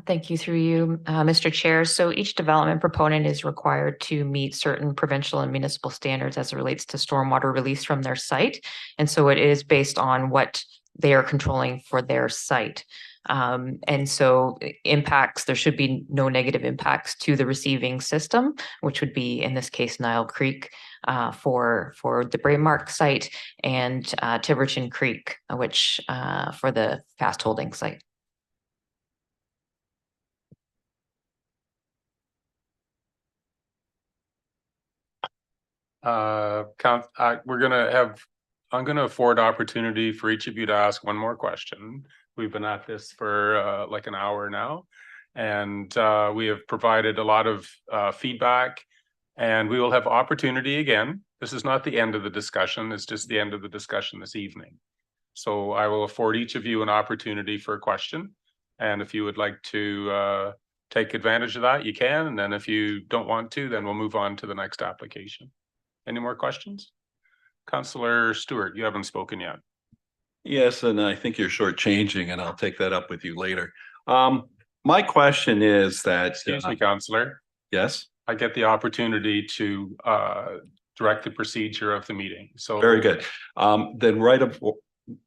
Thank you, through you, Mr. Chair. So each development proponent is required to meet certain provincial and municipal standards as it relates to stormwater release from their site. And so it is based on what they are controlling for their site. And so impacts, there should be no negative impacts to the receiving system, which would be in this case Nile Creek for the Braymark site, and Tiverton Creek, which for the Fast Holding site.
I'm gonna afford opportunity for each of you to ask one more question. We've been at this for like an hour now, and we have provided a lot of feedback, and we will have opportunity again. This is not the end of the discussion, it's just the end of the discussion this evening. So I will afford each of you an opportunity for a question, and if you would like to take advantage of that, you can, and then if you don't want to, then we'll move on to the next application. Any more questions? Councillor Stewart, you haven't spoken yet.
Yes, and I think you're shortchanging, and I'll take that up with you later. My question is that.
Excuse me, Councillor.
Yes.
I get the opportunity to direct the procedure of the meeting. So
very good. Then right of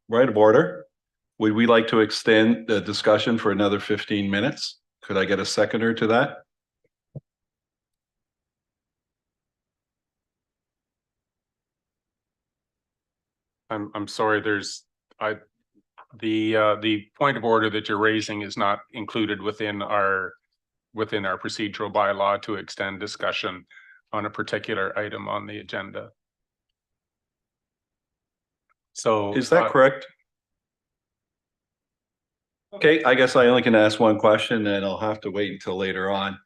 order. Would we like to extend the discussion for another 15 minutes? Could I get a seconder to that?
I'm sorry, the point of order that you're raising is not included within our procedural bylaw to extend discussion on a particular item on the agenda. So
Is that correct? Okay, I guess I only can ask one question and I'll have to wait until later on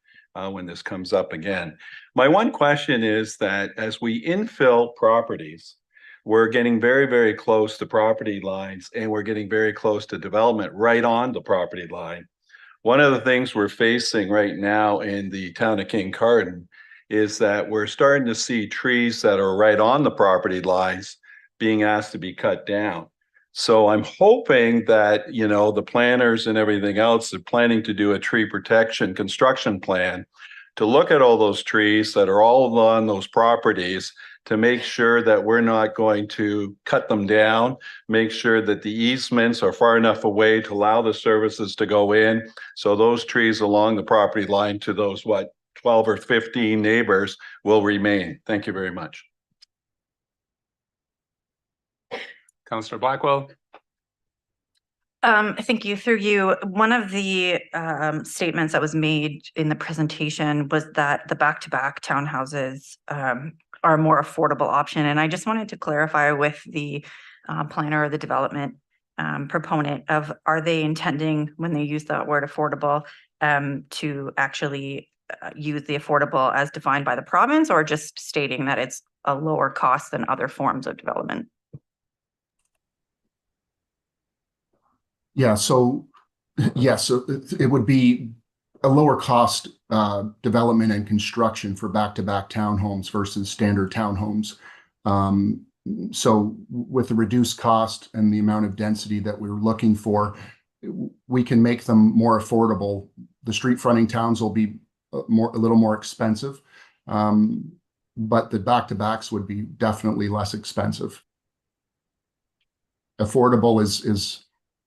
when this comes up again. My one question is that as we infill properties, we're getting very, very close to property lines and we're getting very close to development right on the property line. One of the things we're facing right now in the town of Kincardine is that we're starting to see trees that are right on the property lines being asked to be cut down. So I'm hoping that, you know, the planners and everything else are planning to do a tree protection construction plan to look at all those trees that are all on those properties to make sure that we're not going to cut them down, make sure that the easements are far enough away to allow the services to go in. So those trees along the property line to those, 12 or 15 neighbors will remain. Thank you very much.
Councillor Blackwell.
Thank you. Through you, one of the statements that was made in the presentation was that the back-to-back townhouses are a more affordable option. And I just wanted to clarify with the planner or the development proponent of, are they intending, when they use that word affordable, to actually use the affordable as defined by the province, or just stating that it's a lower cost than other forms of development?
Yeah, so yes, so it would be a lower cost development and construction for back-to-back townhomes versus standard townhomes. So with the reduced cost and the amount of density that we're looking for, we can make them more affordable. The street fronting towns will be a little more expensive, but the back-to-backs would be definitely less expensive. Affordable is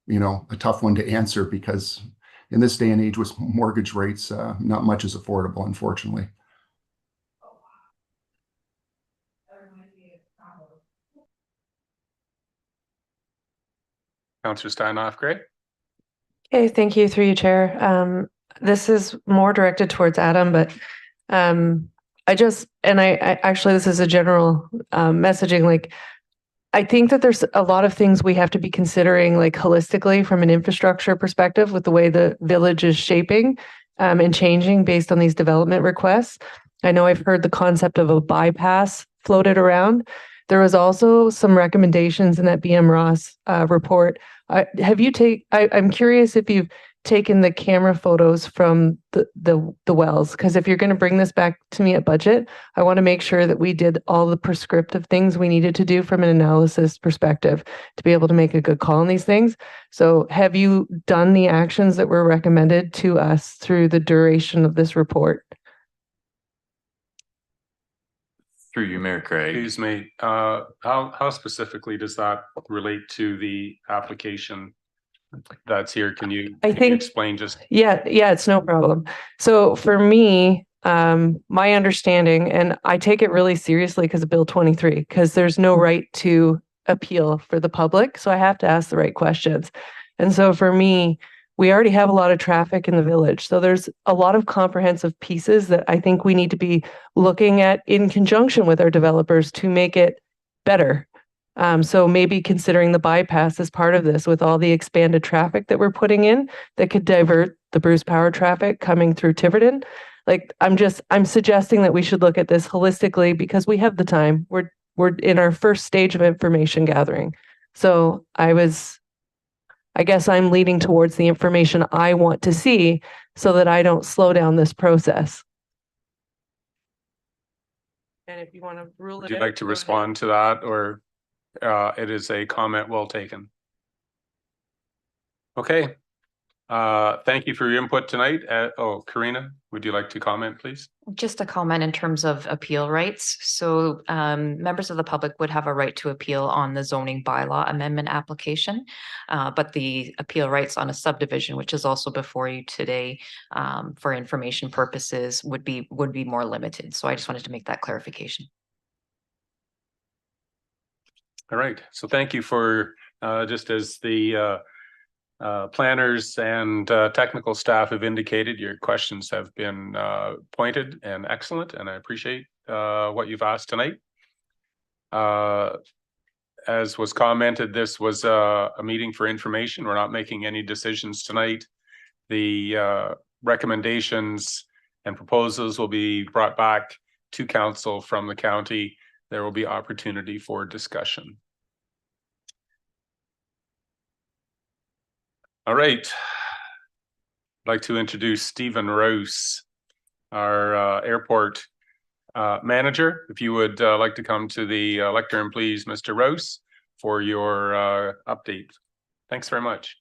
you know, a tough one to answer because in this day and age with mortgage rates, not much is affordable, unfortunately.
Councillor Steinhoff, great.
Okay, thank you through you, Chair. This is more directed towards Adam, but I actually, this is a general messaging, like, I think that there's a lot of things we have to be considering, like holistically from an infrastructure perspective with the way the village is shaping and changing based on these development requests. I know I've heard the concept of a bypass floated around. There was also some recommendations in that BM Ross report. I'm curious if you've taken the camera photos from the wells, because if you're going to bring this back to me at budget, I want to make sure that we did all the prescriptive things we needed to do from an analysis perspective to be able to make a good call on these things. So have you done the actions that were recommended to us through the duration of this report?
Through you, Mayor Craig.
Excuse me, how specifically does that relate to the application that's here? Can you explain just?
Yeah, it's no problem. So for me, my understanding, and I take it really seriously because of Bill 23, because there's no right to appeal for the public. So I have to ask the right questions. And so for me, we already have a lot of traffic in the village. So there's a lot of comprehensive pieces that I think we need to be looking at in conjunction with our developers to make it better. So maybe considering the bypass as part of this with all the expanded traffic that we're putting in that could divert the Bruce Power traffic coming through Tiverton. Like, I'm suggesting that we should look at this holistically because we have the time. We're in our first stage of information gathering. So I guess I'm leaning towards the information I want to see so that I don't slow down this process. And if you want to rule it,
would you like to respond to that, or it is a comment well taken? Okay. Thank you for your input tonight. Karina, would you like to comment, please?
Just a comment in terms of appeal rights. So members of the public would have a right to appeal on the zoning bylaw amendment application, but the appeal rights on a subdivision, which is also before you today for information purposes, would be more limited. So I just wanted to make that clarification.
All right. So thank you for just as the Planners and technical staff have indicated your questions have been pointed and excellent, and I appreciate what you've asked tonight. As was commented, this was a meeting for information. We're not making any decisions tonight. The recommendations and proposals will be brought back to council from the county. There will be opportunity for discussion. All right. I'd like to introduce Stephen Rouse, our airport manager. If you would like to come to the lectern, please, Mr. Rouse, for your update. Thanks very much.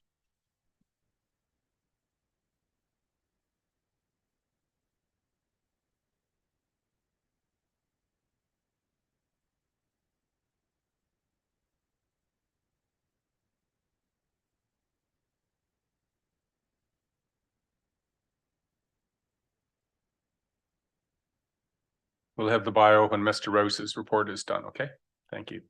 We'll have the bio when Mr. Rouse's report is done, okay? Thank you.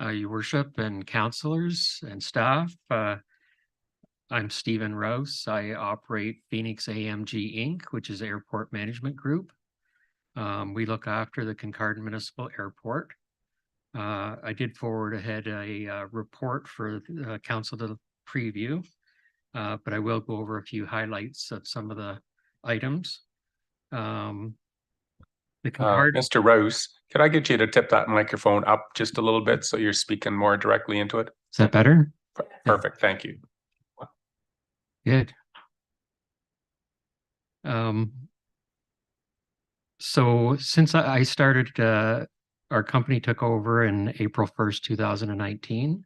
Your worship and councillors and staff, I'm Stephen Rouse. I operate Phoenix AMG Inc., which is Airport Management Group. We look after the Kincardine Municipal Airport. I did forward ahead a report for the council to preview, but I will go over a few highlights of some of the items.
Mr. Rouse, could I get you to tip that microphone up just a little bit so you're speaking more directly into it?
Is that better?
Perfect, thank you.
Good. So since I started, our company took over in April 1st, 2019,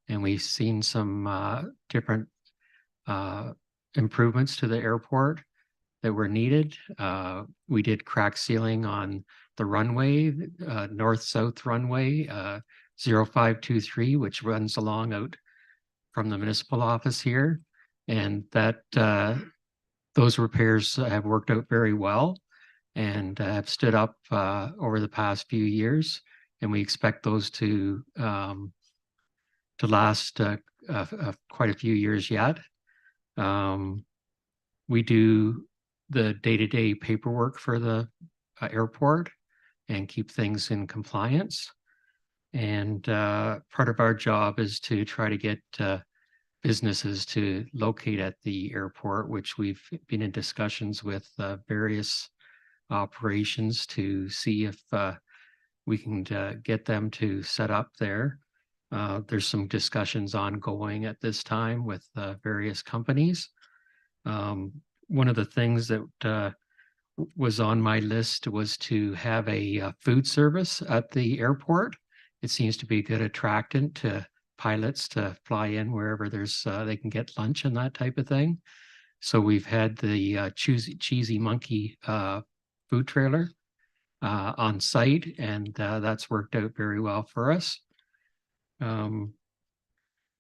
and we've seen some different improvements to the airport that were needed. We did crack sealing on the runway, north-south runway, 0523, which runs along out from the municipal office here. And that those repairs have worked out very well and have stood up over the past few years. And we expect those to last quite a few years yet. We do the day-to-day paperwork for the airport and keep things in compliance. And part of our job is to try to get businesses to locate at the airport, which we've been in discussions with various operations to see if we can get them to set up there. There's some discussions ongoing at this time with various companies. One of the things that was on my list was to have a food service at the airport. It seems to be a good attractant to pilots to fly in wherever there's they can get lunch and that type of thing. So we've had the Cheesy Monkey food trailer on site, and that's worked out very well for us.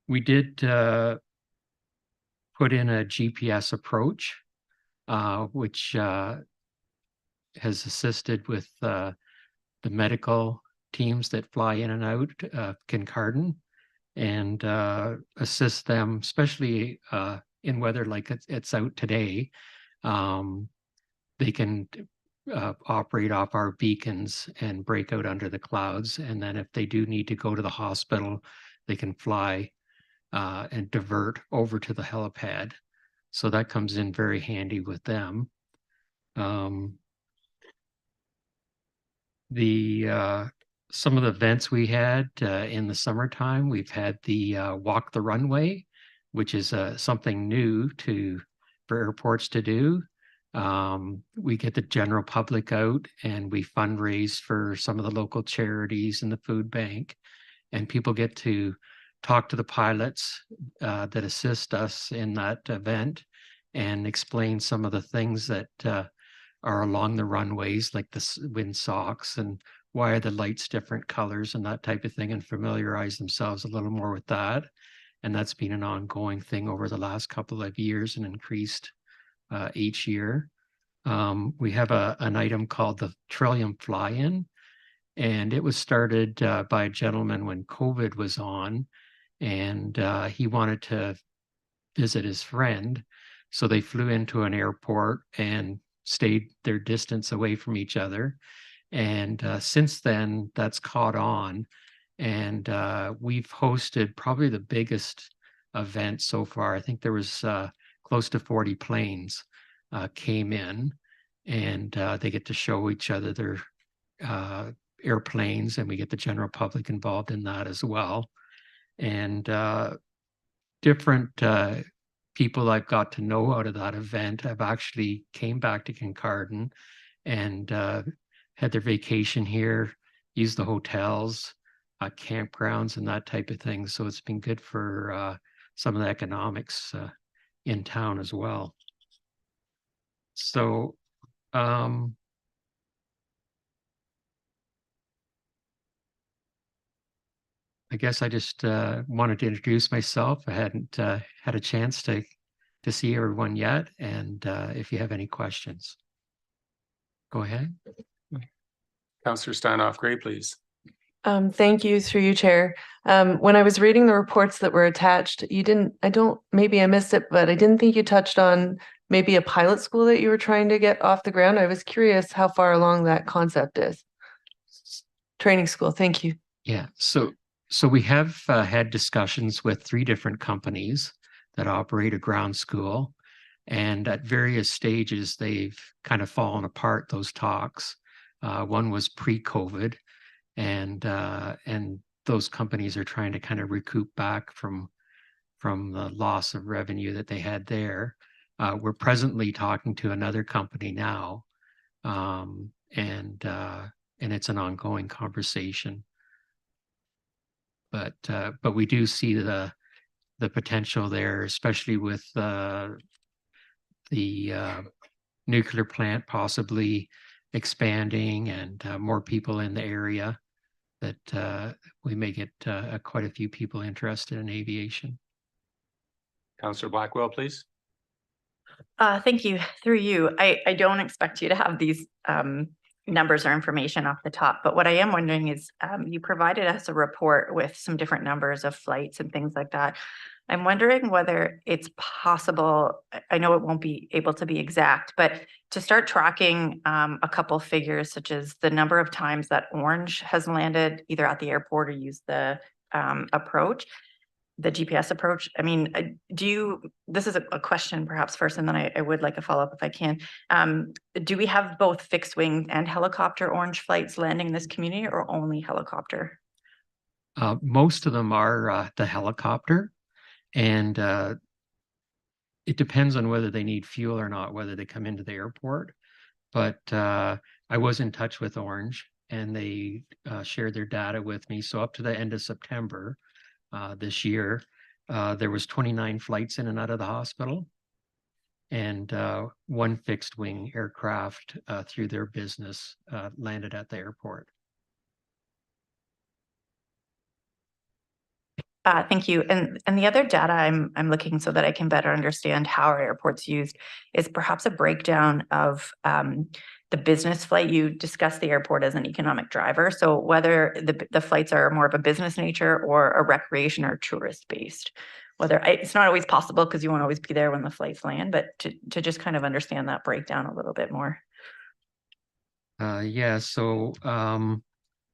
We did put in a GPS approach, which has assisted with the medical teams that fly in and out of Kincardine and assist them, especially in weather like it's out today. They can operate off our beacons and break out under the clouds. And then if they do need to go to the hospital, they can fly and divert over to the helipad. So that comes in very handy with them. Some of the events we had in the summertime, we've had the Walk the Runway, which is something new for airports to do. We get the general public out and we fundraise for some of the local charities and the food bank, and people get to talk to the pilots that assist us in that event and explain some of the things that are along the runways, like the wind socks and why are the lights different colors and that type of thing, and familiarize themselves a little more with that. And that's been an ongoing thing over the last couple of years and increased each year. We have an item called the Trillium Fly-In, and it was started by a gentleman when COVID was on, and he wanted to visit his friend. So they flew into an airport and stayed their distance away from each other. And since then, that's caught on. And we've hosted probably the biggest event so far. I think there was close to 40 planes came in, and they get to show each other their airplanes, and we get the general public involved in that as well. And different people I've got to know out of that event have actually came back to Kincardine and had their vacation here, used the hotels, campgrounds and that type of thing. So it's been good for some of the economics in town as well. So I guess I just wanted to introduce myself. I hadn't had a chance to see everyone yet. And if you have any questions, go ahead.
Councillor Stanoff Gray, please.
Thank you, through you, Chair. When I was reading the reports that were attached, maybe I missed it, but I didn't think you touched on maybe a pilot school that you were trying to get off the ground. I was curious how far along that concept is. Training school, thank you.
Yeah, so we have had discussions with 3 different companies that operate a ground school, and at various stages, they've kind of fallen apart, those talks. One was pre-COVID, and those companies are trying to kind of recoup back from the loss of revenue that they had there. We're presently talking to another company now, and it's an ongoing conversation. But we do see the potential there, especially with the nuclear plant possibly expanding and more people in the area, that we may get quite a few people interested in aviation.
Councillor Blackwell, please.
Thank you. Through you, I don't expect you to have these numbers or information off the top, but what I am wondering is you provided us a report with some different numbers of flights and things like that. I'm wondering whether it's possible, I know it won't be able to be exact, but to start tracking a couple figures, such as the number of times that Orange has landed either at the airport or used the approach, the GPS approach. I mean, this is a question perhaps first, and then I would like a follow-up if I can. Do we have both fixed wing and helicopter Orange flights landing in this community, or only helicopter?
Most of them are the helicopter, and it depends on whether they need fuel or not, whether they come into the airport. But I was in touch with Orange, and they shared their data with me. So up to the end of September this year, there was 29 flights in and out of the hospital, and 1 fixed wing aircraft through their business landed at the airport.
Thank you. And the other data I'm looking so that I can better understand how our airport's used is perhaps a breakdown of the business flight. You discussed the airport as an economic driver. So whether the flights are more of a business nature or a recreation or tourist based, it's not always possible because you won't always be there when the flights land, but to just kind of understand that breakdown a little bit more.
Yeah, so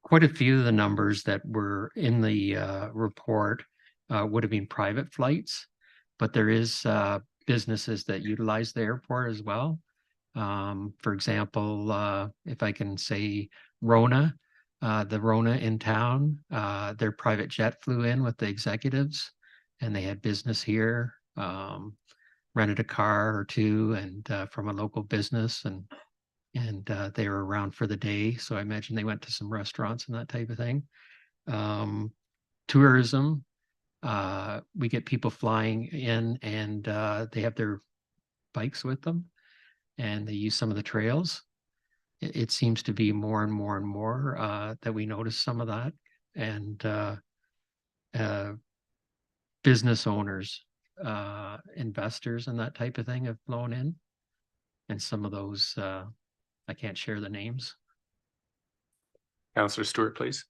quite a few of the numbers that were in the report would have been private flights, but there is businesses that utilize the airport as well. For example, if I can say Rona, the Rona in town, their private jet flew in with the executives, and they had business here, rented a car or 2 and from a local business, and they were around for the day. So I imagine they went to some restaurants and that type of thing. Tourism, we get people flying in, and they have their bikes with them, and they use some of the trails. It seems to be more and more and more that we notice some of that. And business owners, investors and that type of thing have flown in. And some of those, I can't share the names.
Councillor Stewart, please.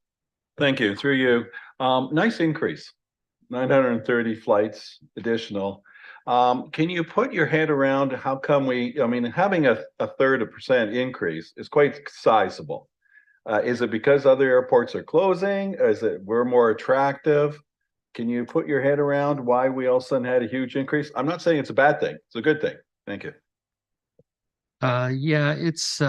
Thank you. Through you. Nice increase, 930 flights additional. Can you put your head around how come I mean, having a third of percent increase is quite sizable. Is it because other airports are closing? Is it we're more attractive? Can you put your head around why we all of a sudden had a huge increase? I'm not saying it's a bad thing. It's a good thing. Thank you.
Yeah, it's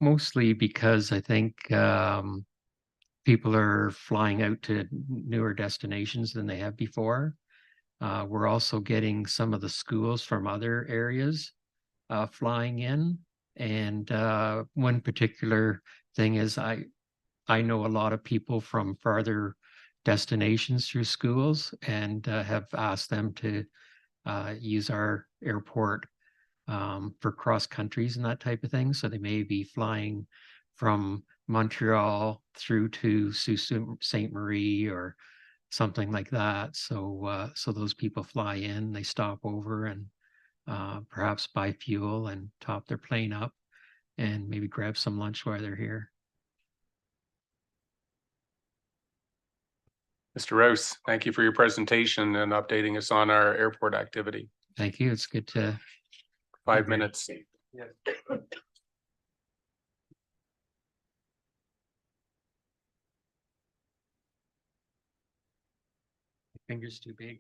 mostly because I think people are flying out to newer destinations than they have before. We're also getting some of the schools from other areas flying in. And one particular thing is I know a lot of people from farther destinations through schools and have asked them to use our airport for cross countries and that type of thing. So they may be flying from Montreal through to Sault Ste. Marie or something like that. So so those people fly in, they stop over and perhaps buy fuel and top their plane up and maybe grab some lunch while they're here.
Mr. Rouse, thank you for your presentation and updating us on our airport activity.
Thank you. It's good to
5 minutes.
fingers too big.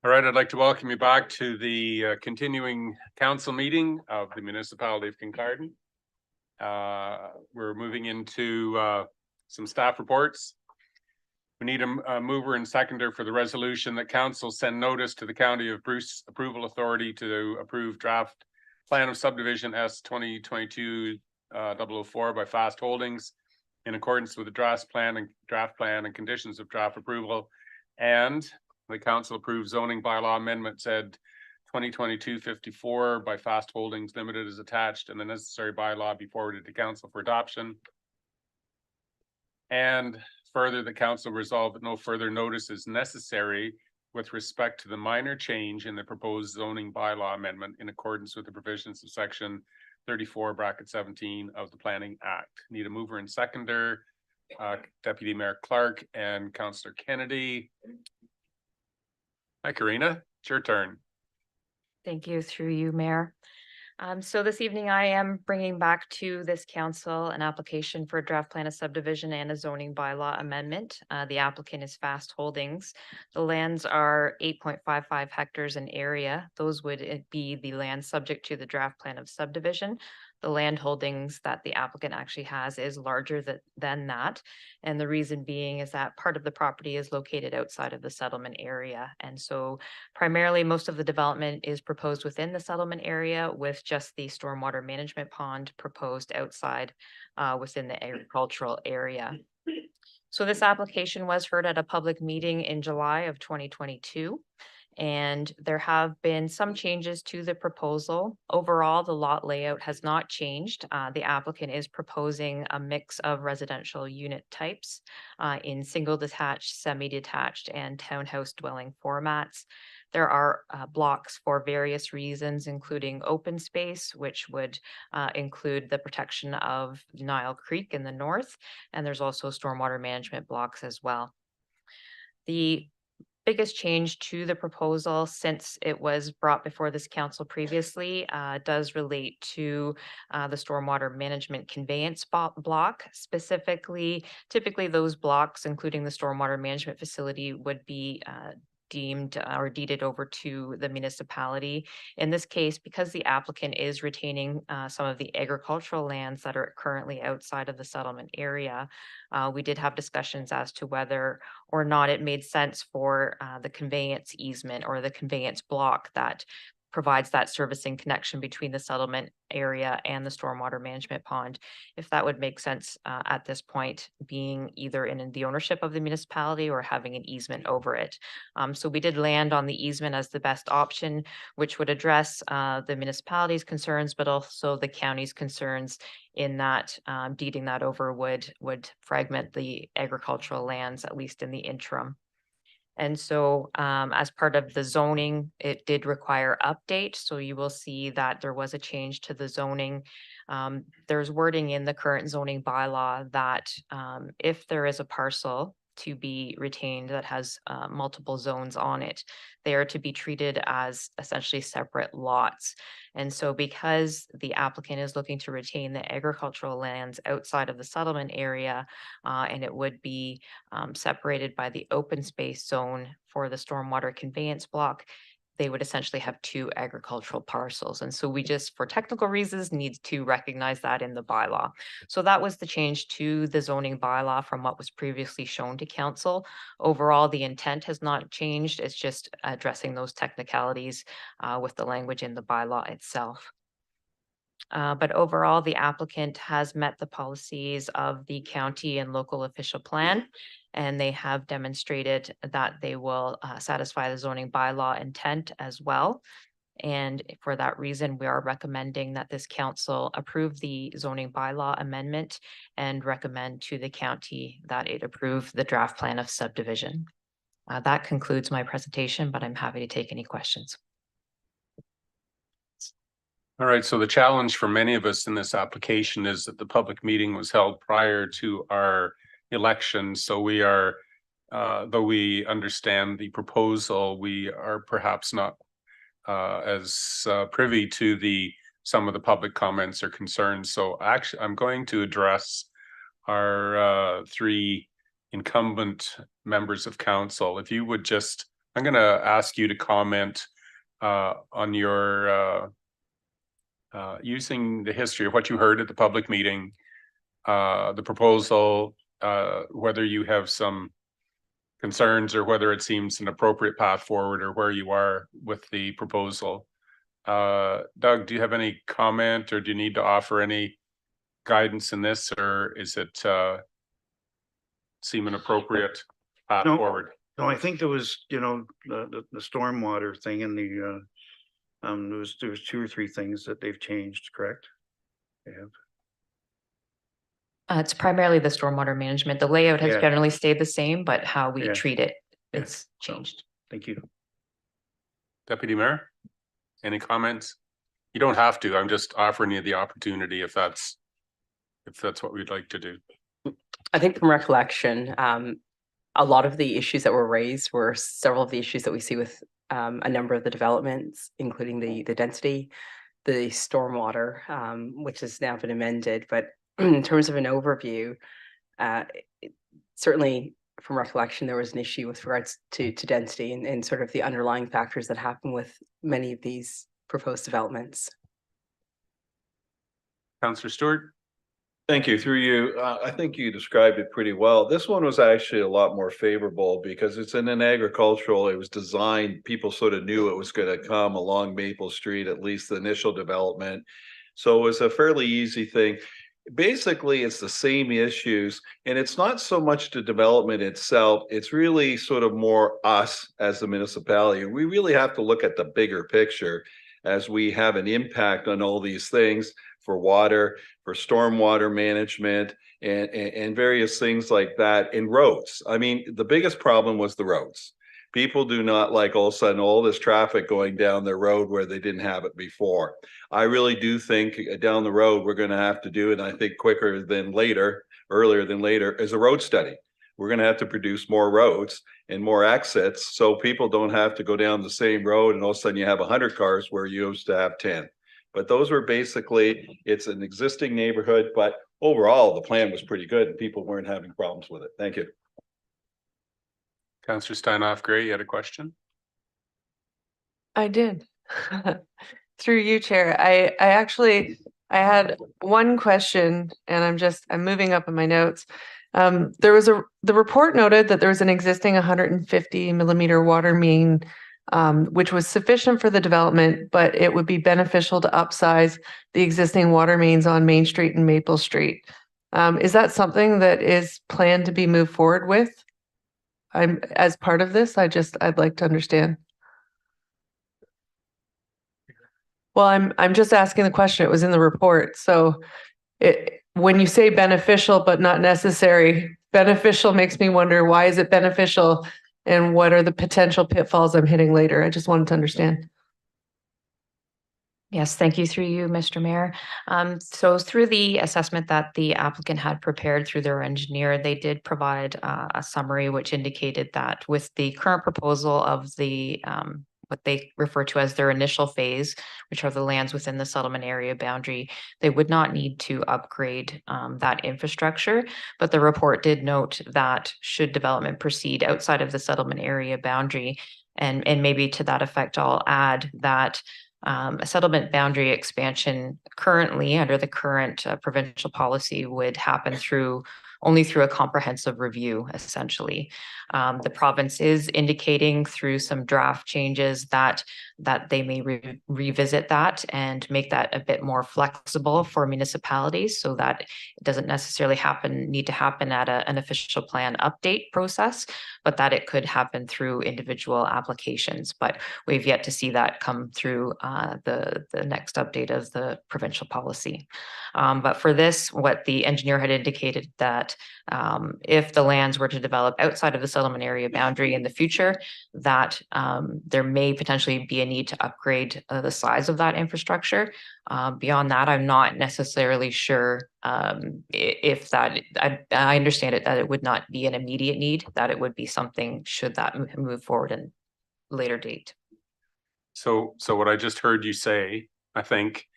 All right, I'd like to welcome you back to the continuing council meeting of the municipality of Kincardine. We're moving into some staff reports. We need a mover and seconder for the resolution that council send notice to the County of Bruce Approval Authority to approve draft plan of subdivision S 2022-004 by Fast Holdings in accordance with the draft plan and conditions of draft approval, and the council approved zoning bylaw amendment said 2022-54 by Fast Holdings Limited is attached, and the necessary bylaw be forwarded to council for adoption. And further, the council resolved that no further notice is necessary with respect to the minor change in the proposed zoning bylaw amendment in accordance with the provisions of section 34(17) of the Planning Act. Need a mover and seconder, Deputy Mayor Clark and Councillor Kennedy. Hi, Karina, it's your turn.
Thank you, through you, Mayor. So this evening I am bringing back to this council an application for a draft plan of subdivision and a zoning bylaw amendment. The applicant is Fast Holdings. The lands are 8.55 hectares in area. Those would be the land subject to the draft plan of subdivision. The land holdings that the applicant actually has is larger than that. And the reason being is that part of the property is located outside of the settlement area. And so primarily most of the development is proposed within the settlement area, with just the stormwater management pond proposed outside within the agricultural area. So this application was heard at a public meeting in July of 2022. And there have been some changes to the proposal. Overall, the lot layout has not changed. The applicant is proposing a mix of residential unit types in single detached, semi-detached, and townhouse dwelling formats. There are blocks for various reasons, including open space, which would include the protection of Nile Creek in the north, and there's also stormwater management blocks as well. The biggest change to the proposal since it was brought before this council previously does relate to the stormwater management conveyance block. Specifically, typically those blocks, including the stormwater management facility, would be deemed or deeded over to the municipality. In this case, because the applicant is retaining some of the agricultural lands that are currently outside of the settlement area, we did have discussions as to whether or not it made sense for the conveyance easement or the conveyance block that provides that servicing connection between the settlement area and the stormwater management pond, if that would make sense at this point, being either in the ownership of the municipality or having an easement over it. So we did land on the easement as the best option, which would address the municipality's concerns, but also the county's concerns in that deeding that over would fragment the agricultural lands, at least in the interim. And so as part of the zoning, it did require update. So you will see that there was a change to the zoning. There's wording in the current zoning bylaw that if there is a parcel to be retained that has multiple zones on it, they are to be treated as essentially separate lots. And so because the applicant is looking to retain the agricultural lands outside of the settlement area, and it would be separated by the open space zone for the stormwater conveyance block, they would essentially have two agricultural parcels. And so we just, for technical reasons, need to recognize that in the bylaw. So that was the change to the zoning bylaw from what was previously shown to council. Overall, the intent has not changed. It's just addressing those technicalities with the language in the bylaw itself. But overall, the applicant has met the policies of the county and local official plan, and they have demonstrated that they will satisfy the zoning bylaw intent as well. And for that reason, we are recommending that this council approve the zoning bylaw amendment and recommend to the county that it approve the draft plan of subdivision. That concludes my presentation, but I'm happy to take any questions.
All right, so the challenge for many of us in this application is that the public meeting was held prior to our election. So we are, though we understand the proposal, we are perhaps not as privy to some of the public comments or concerns. So actually, I'm going to address our three incumbent members of council. If you would just I'm gonna ask you to comment on your using the history of what you heard at the public meeting, the proposal, whether you have some concerns or whether it seems an appropriate path forward or where you are with the proposal. Doug, do you have any comment or do you need to offer any guidance in this, or is it seem an appropriate path forward?
No, I think there was, the stormwater thing and the, there was 2 or 3 things that they've changed, correct? They have.
It's primarily the stormwater management. The layout has
Yeah.
generally stayed the same, but how we
Yeah.
treat it,
Yeah.
it's changed.
Thank you.
Deputy Mayor, any comments? You don't have to. I'm just offering you the opportunity if that's what we'd like to do.
I think from recollection, a lot of the issues that were raised were several of the issues that we see with a number of the developments, including the density, the stormwater, which has now been amended. But in terms of an overview, certainly from recollection, there was an issue with regards to density and sort of the underlying factors that happen with many of these proposed developments.
Councillor Stewart?
Thank you. Through you, I think you described it pretty well. This one was actually a lot more favorable because it's in an agricultural, it was designed, people sort of knew it was going to come along Maple Street, at least the initial development. So it was a fairly easy thing. Basically, it's the same issues, and it's not so much the development itself, it's really sort of more us as the municipality. We really have to look at the bigger picture as we have an impact on all these things for water, for stormwater management, and various things like that, and roads. I mean, the biggest problem was the roads. People do not like all of a sudden all this traffic going down their road where they didn't have it before. I really do think down the road we're going to have to do, and I think quicker than later, earlier than later, is a road study. We're going to have to produce more roads and more exits so people don't have to go down the same road and all of a sudden you have 100 cars where you used to have 10. But those were basically, it's an existing neighborhood, but overall the plan was pretty good and people weren't having problems with it. Thank you.
Councillor Steinhoff Gray, you had a question?
I did. Through you, Chair. I had one question and I'm moving up in my notes. The report noted that there was an existing 150 millimeter water main, which was sufficient for the development, but it would be beneficial to upsize the existing water mains on Main Street and Maple Street. Is that something that is planned to be moved forward with? As part of this, I'd like to understand. Well, I'm just asking the question. It was in the report. So when you say beneficial but not necessary, beneficial makes me wonder, why is it beneficial and what are the potential pitfalls I'm hitting later? I just wanted to understand.
Yes, thank you through you, Mr. Mayor. So through the assessment that the applicant had prepared through their engineer, they did provide a summary which indicated that with the current proposal of the what they refer to as their initial phase, which are the lands within the settlement area boundary, they would not need to upgrade that infrastructure. But the report did note that should development proceed outside of the settlement area boundary, and maybe to that effect, I'll add that a settlement boundary expansion currently under the current provincial policy would happen only through a comprehensive review, essentially. The province is indicating through some draft changes that they may revisit that and make that a bit more flexible for municipalities so that it doesn't necessarily need to happen at an official plan update process, but that it could happen through individual applications. But we've yet to see that come through the next update of the provincial policy. But for this, what the engineer had indicated that if the lands were to develop outside of the settlement area boundary in the future, that there may potentially be a need to upgrade the size of that infrastructure. Beyond that, I'm not necessarily sure if that, I understand it that it would not be an immediate need, that it would be something should that move forward in later date.
So what I just heard you say, I think,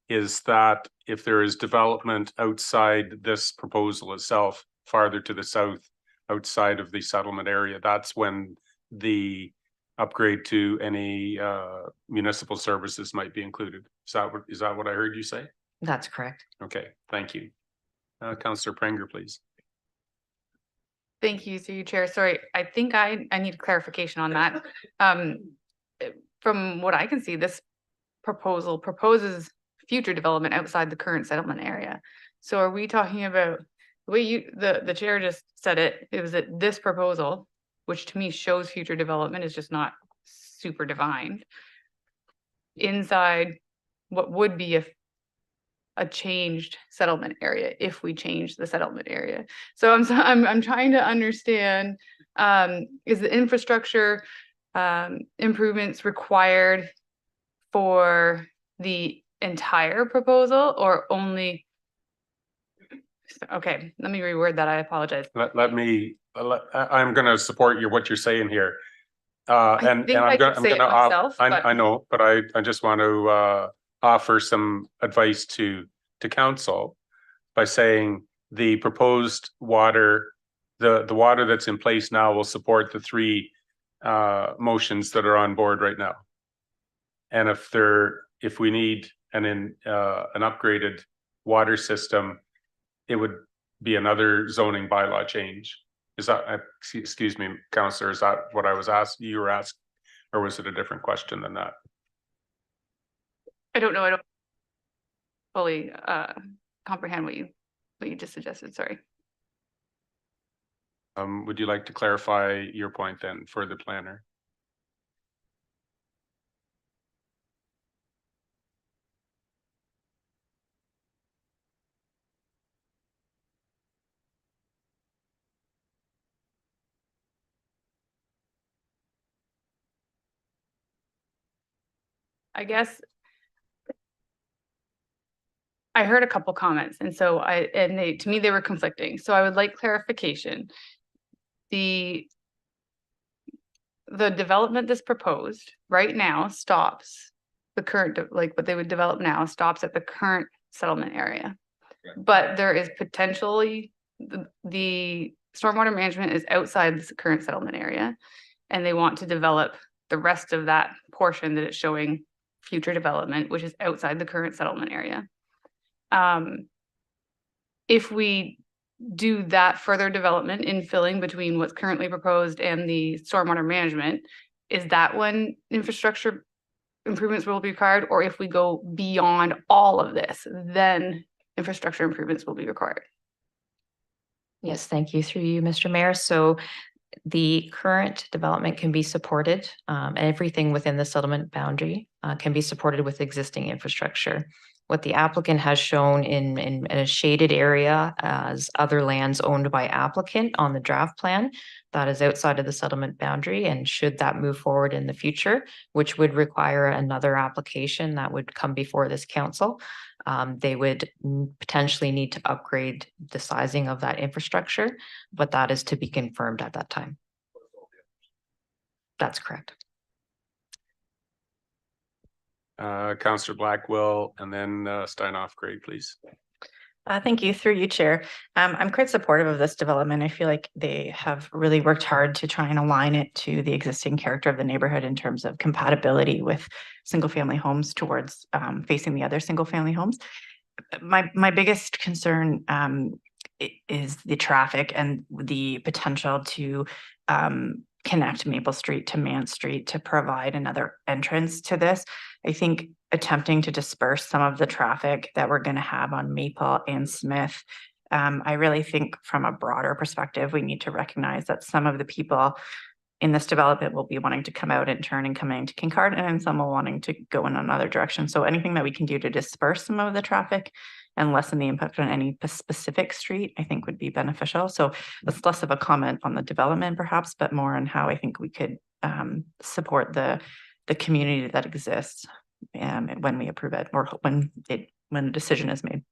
is that if there is development outside this proposal itself, farther to the south, outside of the settlement area, that's when the upgrade to any municipal services might be included. Is that what I heard you say?
That's correct.
Okay, thank you. Councillor Prenger, please.
Thank you, through you, Chair. Sorry, I think I need clarification on that. From what I can see, this proposal proposes future development outside the current settlement area. So are we talking about the way the chair just said it? It was that this proposal, which to me shows future development, is just not super defined inside what would be a changed settlement area if we change the settlement area. So I'm trying to understand, is the infrastructure improvements required for the entire proposal or only? Okay, let me reword that. I apologize.
I'm going to support what you're saying here.
I know,
but I just want to offer some advice to council by saying the proposed water, the water that's in place now will support the three motions that are on board right now. And if we need an upgraded water system, it would be another zoning bylaw change. Is that, excuse me, Councillor, is that what I was asking? You were asked, or was it a different question than that?
I don't know. I don't fully comprehend what you just suggested. Sorry.
Would you like to clarify your point then for the planner?
I guess I heard a couple comments, and so to me they were conflicting. So I would like clarification. The development that's proposed right now stops the current, like what they would develop now stops at the current settlement area. But there is potentially the stormwater management is outside the current settlement area, and they want to develop the rest of that portion that it's showing future development, which is outside the current settlement area. If we do that further development in filling between what's currently proposed and the stormwater management, is that when infrastructure improvements will be required? Or if we go beyond all of this, then infrastructure improvements will be required?
Yes, thank you, through you, Mr. Mayor. So the current development can be supported, everything within the settlement boundary can be supported with existing infrastructure. What the applicant has shown in a shaded area as other lands owned by applicant on the draft plan, that is outside of the settlement boundary. And should that move forward in the future, which would require another application that would come before this council, they would potentially need to upgrade the sizing of that infrastructure, but that is to be confirmed at that time. That's correct.
Councillor Blackwell, and then Steinhoff, great, please.
Thank you, through you, Chair. I'm quite supportive of this development. I feel like they have really worked hard to try and align it to the existing character of the neighborhood in terms of compatibility with single-family homes towards facing the other single-family homes. My biggest concern is the traffic and the potential to connect Maple Street to Mann Street to provide another entrance to this. I think attempting to disperse some of the traffic that we're going to have on Maple and Smith, I really think from a broader perspective, we need to recognize that some of the people in this development will be wanting to come out and turn and come into Kincardine, and some will wanting to go in another direction. So anything that we can do to disperse some of the traffic and lessen the impact on any specific street, I think would be beneficial. So it's less of a comment on the development perhaps, but more on how I think we could support the community that exists when we approve it, or when a decision is made.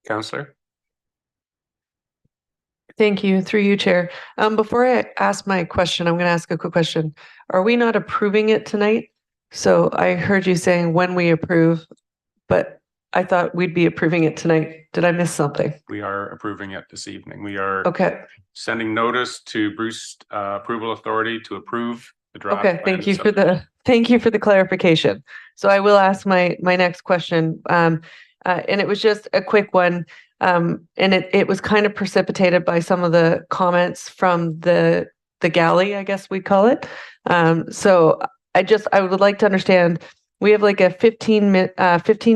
Councillor.
Thank you, through you, Chair. Before I ask my question, I'm going to ask a quick question. Are we not approving it tonight? So I heard you saying when we approve, but I thought we'd be approving it tonight. Did I miss something?
We are approving it this evening. We are
Okay,
sending notice to Bruce Approval Authority to approve the draft.
okay,
plan
thank you for
subdivision.
thank you for the clarification. So I will ask my next question. And it was just a quick one. And it was kind of precipitated by some of the comments from the galley, I guess we call it. So I would like to understand, we have like a 15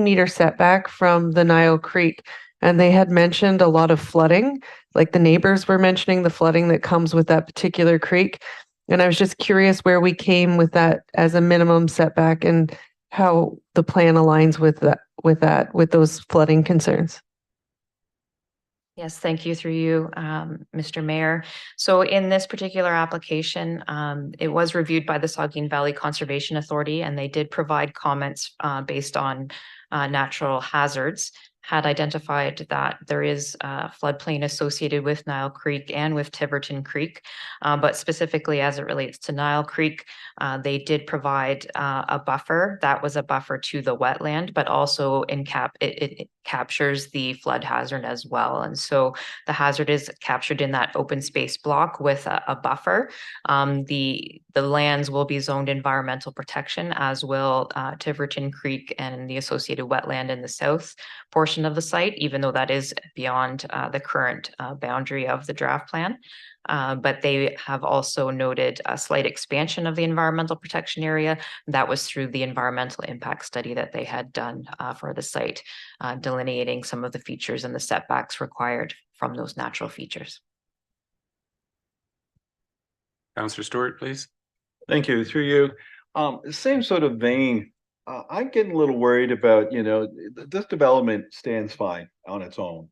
meter setback from the Nile Creek, and they had mentioned a lot of flooding, like the neighbors were mentioning the flooding that comes with that particular creek. And I was just curious where we came with that as a minimum setback and how the plan aligns with with those flooding concerns.
Yes, thank you through you, Mr. Mayor. So in this particular application, it was reviewed by the Saugeen Valley Conservation Authority, and they did provide comments based on natural hazards, had identified that there is floodplain associated with Nile Creek and with Tiverton Creek. But specifically as it relates to Nile Creek, they did provide a buffer that was a buffer to the wetland, but also it captures the flood hazard as well. And so the hazard is captured in that open space block with a buffer. The lands will be zoned environmental protection, as will Tiverton Creek and the associated wetland in the south portion of the site, even though that is beyond the current boundary of the draft plan. But they have also noted a slight expansion of the environmental protection area. That was through the environmental impact study that they had done for the site, delineating some of the features and the setbacks required from those natural features.
Councillor Stewart, please.
Thank you. Through you. Same sort of vein. I'm getting a little worried about, this development stands fine on its own.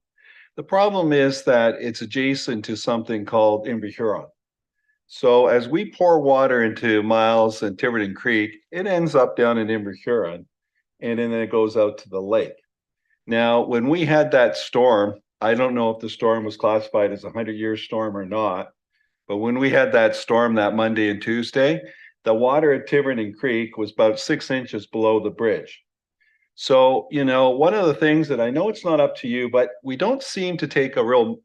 The problem is that it's adjacent to something called Inver Huron. So as we pour water into Miles and Tiverton Creek, it ends up down in Inver Huron, and then it goes out to the lake. Now, when we had that storm, I don't know if the storm was classified as a 100-year storm or not, but when we had that storm that Monday and Tuesday, the water at Tiverton Creek was about 6 inches below the bridge. So, one of the things that I know it's not up to you, but we don't seem to take a real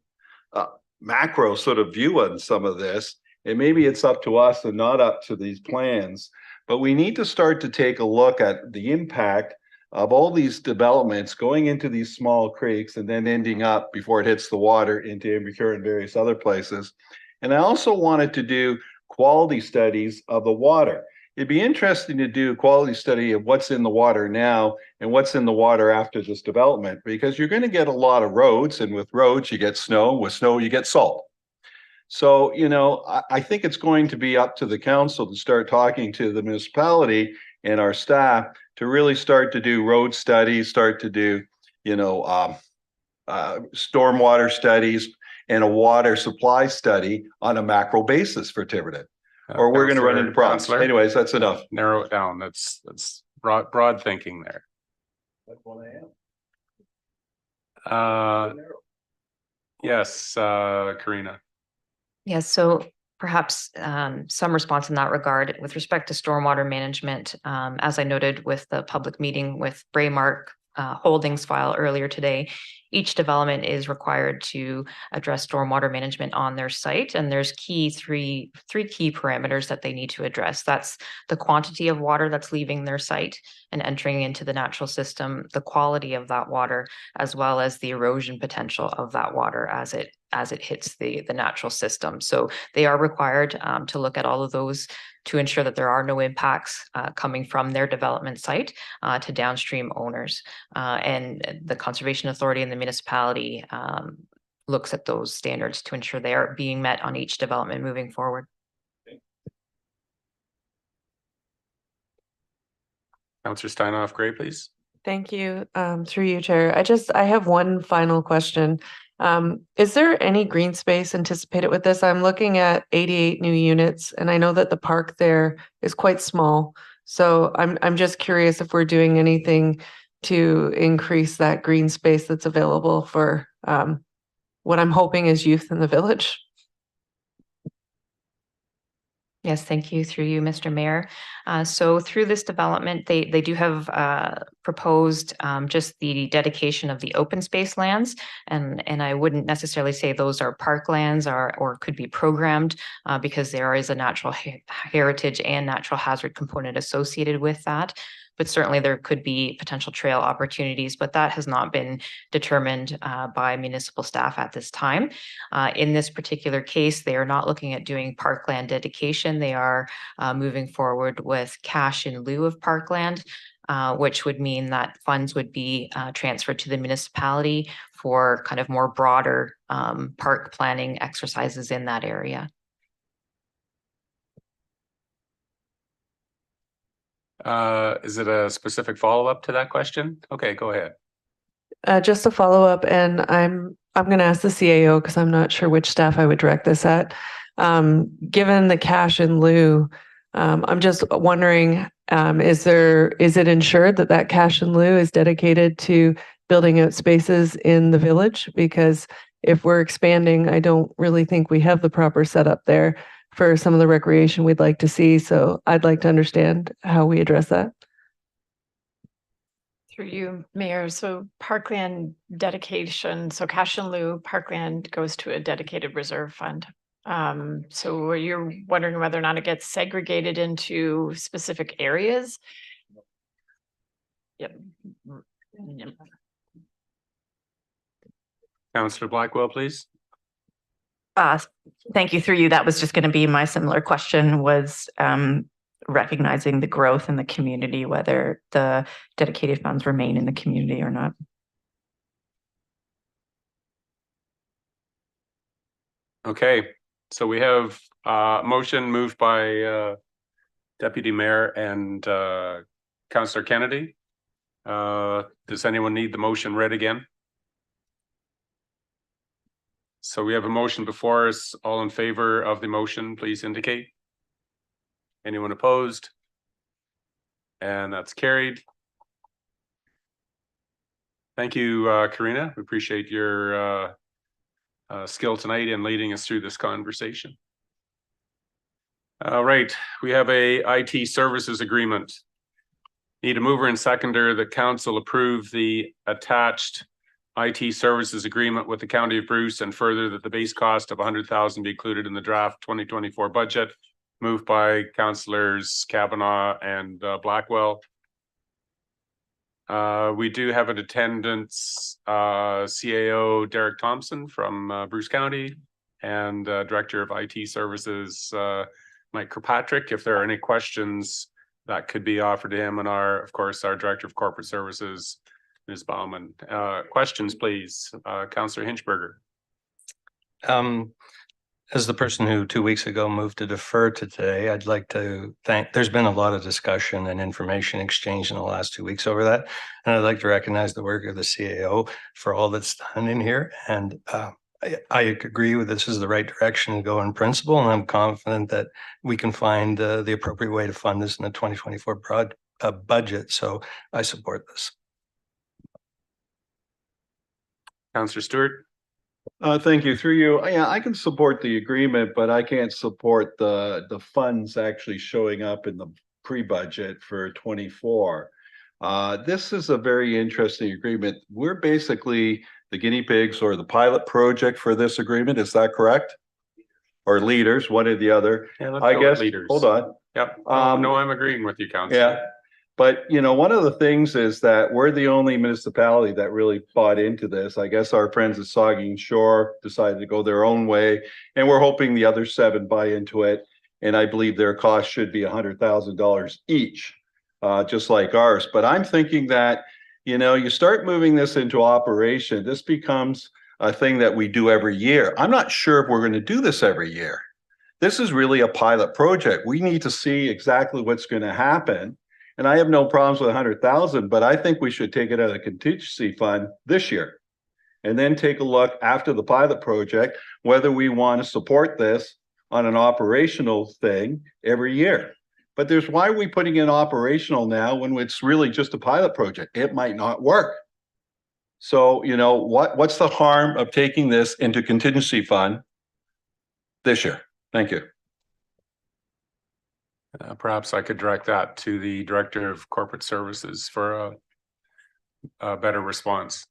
macro sort of view on some of this. And maybe it's up to us and not up to these plans, but we need to start to take a look at the impact of all these developments going into these small creeks and then ending up before it hits the water into Inver Huron and various other places. And I also wanted to do quality studies of the water. It'd be interesting to do a quality study of what's in the water now and what's in the water after this development, because you're going to get a lot of roads, and with roads you get snow, with snow you get salt. So, I think it's going to be up to the council to start talking to the municipality and our staff to really start to do road studies, start to do, stormwater studies and a water supply study on a macro basis for Tiverton. Or we're going to run into problems.
Councillor,
Anyways, that's enough.
Narrow it down. That's broad thinking there. Yes, Karina.
Yes, so perhaps some response in that regard with respect to stormwater management. As I noted with the public meeting with Braymark Holdings file earlier today, each development is required to address stormwater management on their site, and there's three key parameters that they need to address. That's the quantity of water that's leaving their site and entering into the natural system, the quality of that water, as well as the erosion potential of that water as it hits the natural system. So they are required to look at all of those to ensure that there are no impacts coming from their development site to downstream owners. And the Conservation Authority and the municipality looks at those standards to ensure they are being met on each development moving forward.
Councillor Steinoff Gray, please.
Thank you. Through you, Chair. I have one final question. Is there any green space anticipated with this? I'm looking at 88 new units, and I know that the park there is quite small. So I'm just curious if we're doing anything to increase that green space that's available for what I'm hoping is youth in the village.
Yes, thank you. Through you, Mr. Mayor. So through this development, they do have proposed just the dedication of the open space lands. And I wouldn't necessarily say those are parklands or could be programmed because there is a natural heritage and natural hazard component associated with that. But certainly there could be potential trail opportunities, but that has not been determined by municipal staff at this time. In this particular case, they are not looking at doing parkland dedication. They are moving forward with cash in lieu of parkland, which would mean that funds would be transferred to the municipality for kind of more broader park planning exercises in that area.
Is it a specific follow-up to that question? Okay, go ahead.
Just a follow-up, and I'm going to ask the CAO because I'm not sure which staff I would direct this at. Given the cash in lieu, I'm just wondering, is it ensured that that cash in lieu is dedicated to building out spaces in the village? Because if we're expanding, I don't really think we have the proper setup there for some of the recreation we'd like to see. So I'd like to understand how we address that.
Through you, Mayor. So parkland dedication, so cash in lieu, parkland goes to a dedicated reserve fund. So you're wondering whether or not it gets segregated into specific areas? Yep.
Councillor Blackwell, please.
Thank you. Through you, that was just going to be my similar question, was recognizing the growth in the community, whether the dedicated funds remain in the community or not.
Okay, so we have motion moved by Deputy Mayor and Councillor Kennedy. Does anyone need the motion read again? So we have a motion before us. All in favor of the motion, please indicate. Anyone opposed? And that's carried. Thank you, Karina. We appreciate your skill tonight in leading us through this conversation. All right, we have a IT services agreement. Need a mover and seconder that council approve the attached IT services agreement with the County of Bruce, and further that the base cost of $100,000 be included in the draft 2024 budget. Moved by Councillors Kavanaugh and Blackwell. We do have an attendance, CAO Derek Thompson from Bruce County, and Director of IT Services Mike Kirkpatrick. If there are any questions that could be offered to him, and of course, our Director of Corporate Services, Ms. Bauman. Questions, please. Councillor Hinchberger.
As the person who 2 weeks ago moved to defer to today, I'd like to thank, there's been a lot of discussion and information exchange in the last 2 weeks over that. And I'd like to recognize the work of the CAO for all that's done in here. And I agree with this is the right direction to go in principle. And I'm confident that we can find the appropriate way to fund this in the 2024 budget. So I support this.
Councillor Stewart.
Thank you. Through you, yeah, I can support the agreement, but I can't support the funds actually showing up in the pre-budget for 24. This is a very interesting agreement. We're basically the guinea pigs or the pilot project for this agreement. Is that correct? Or leaders, one or the other.
Yeah,
I guess.
Leaders.
Hold on.
Yep. No, I'm agreeing with you, Councillor.
Yeah. But, you know, one of the things is that we're the only municipality that really bought into this. I guess our friends at Saugeen Shore decided to go their own way, and we're hoping the other 7 buy into it. And I believe their cost should be $100,000 each, just like ours. But I'm thinking that, you know, you start moving this into operation, this becomes a thing that we do every year. I'm not sure if we're going to do this every year. This is really a pilot project. We need to see exactly what's going to happen. And I have no problems with 100,000, but I think we should take it out of the contingency fund this year. And then take a look after the pilot project, whether we want to support this on an operational thing every year. But why are we putting in operational now when it's really just a pilot project? It might not work. So, you know, what's the harm of taking this into contingency fund this year? Thank you.
Perhaps I could direct that to the Director of Corporate Services for a better response.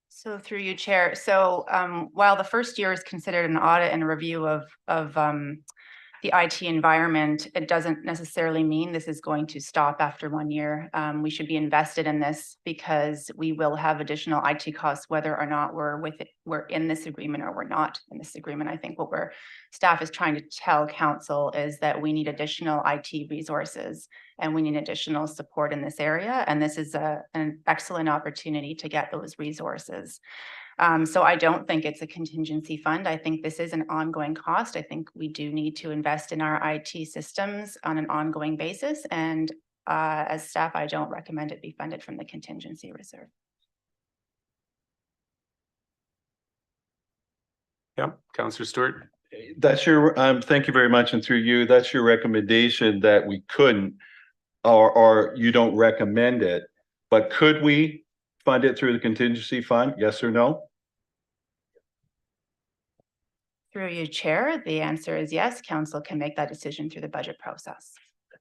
So through you, Chair. So while the first year is considered an audit and a review of the IT environment, it doesn't necessarily mean this is going to stop after 1 year. We should be invested in this because we will have additional IT costs, whether or not we're in this agreement or we're not in this agreement. I think what staff is trying to tell council is that we need additional IT resources and we need additional support in this area. And this is an excellent opportunity to get those resources. So I don't think it's a contingency fund. I think this is an ongoing cost. I think we do need to invest in our IT systems on an ongoing basis. And as staff, I don't recommend it be funded from the contingency reserve.
Yeah, Councillor Stewart.
That's your, thank you very much. And through you, that's your recommendation that we couldn't, or you don't recommend it, but could we fund it through the contingency fund? Yes or no?
Through you, Chair, the answer is yes. Council can make that decision through the budget process.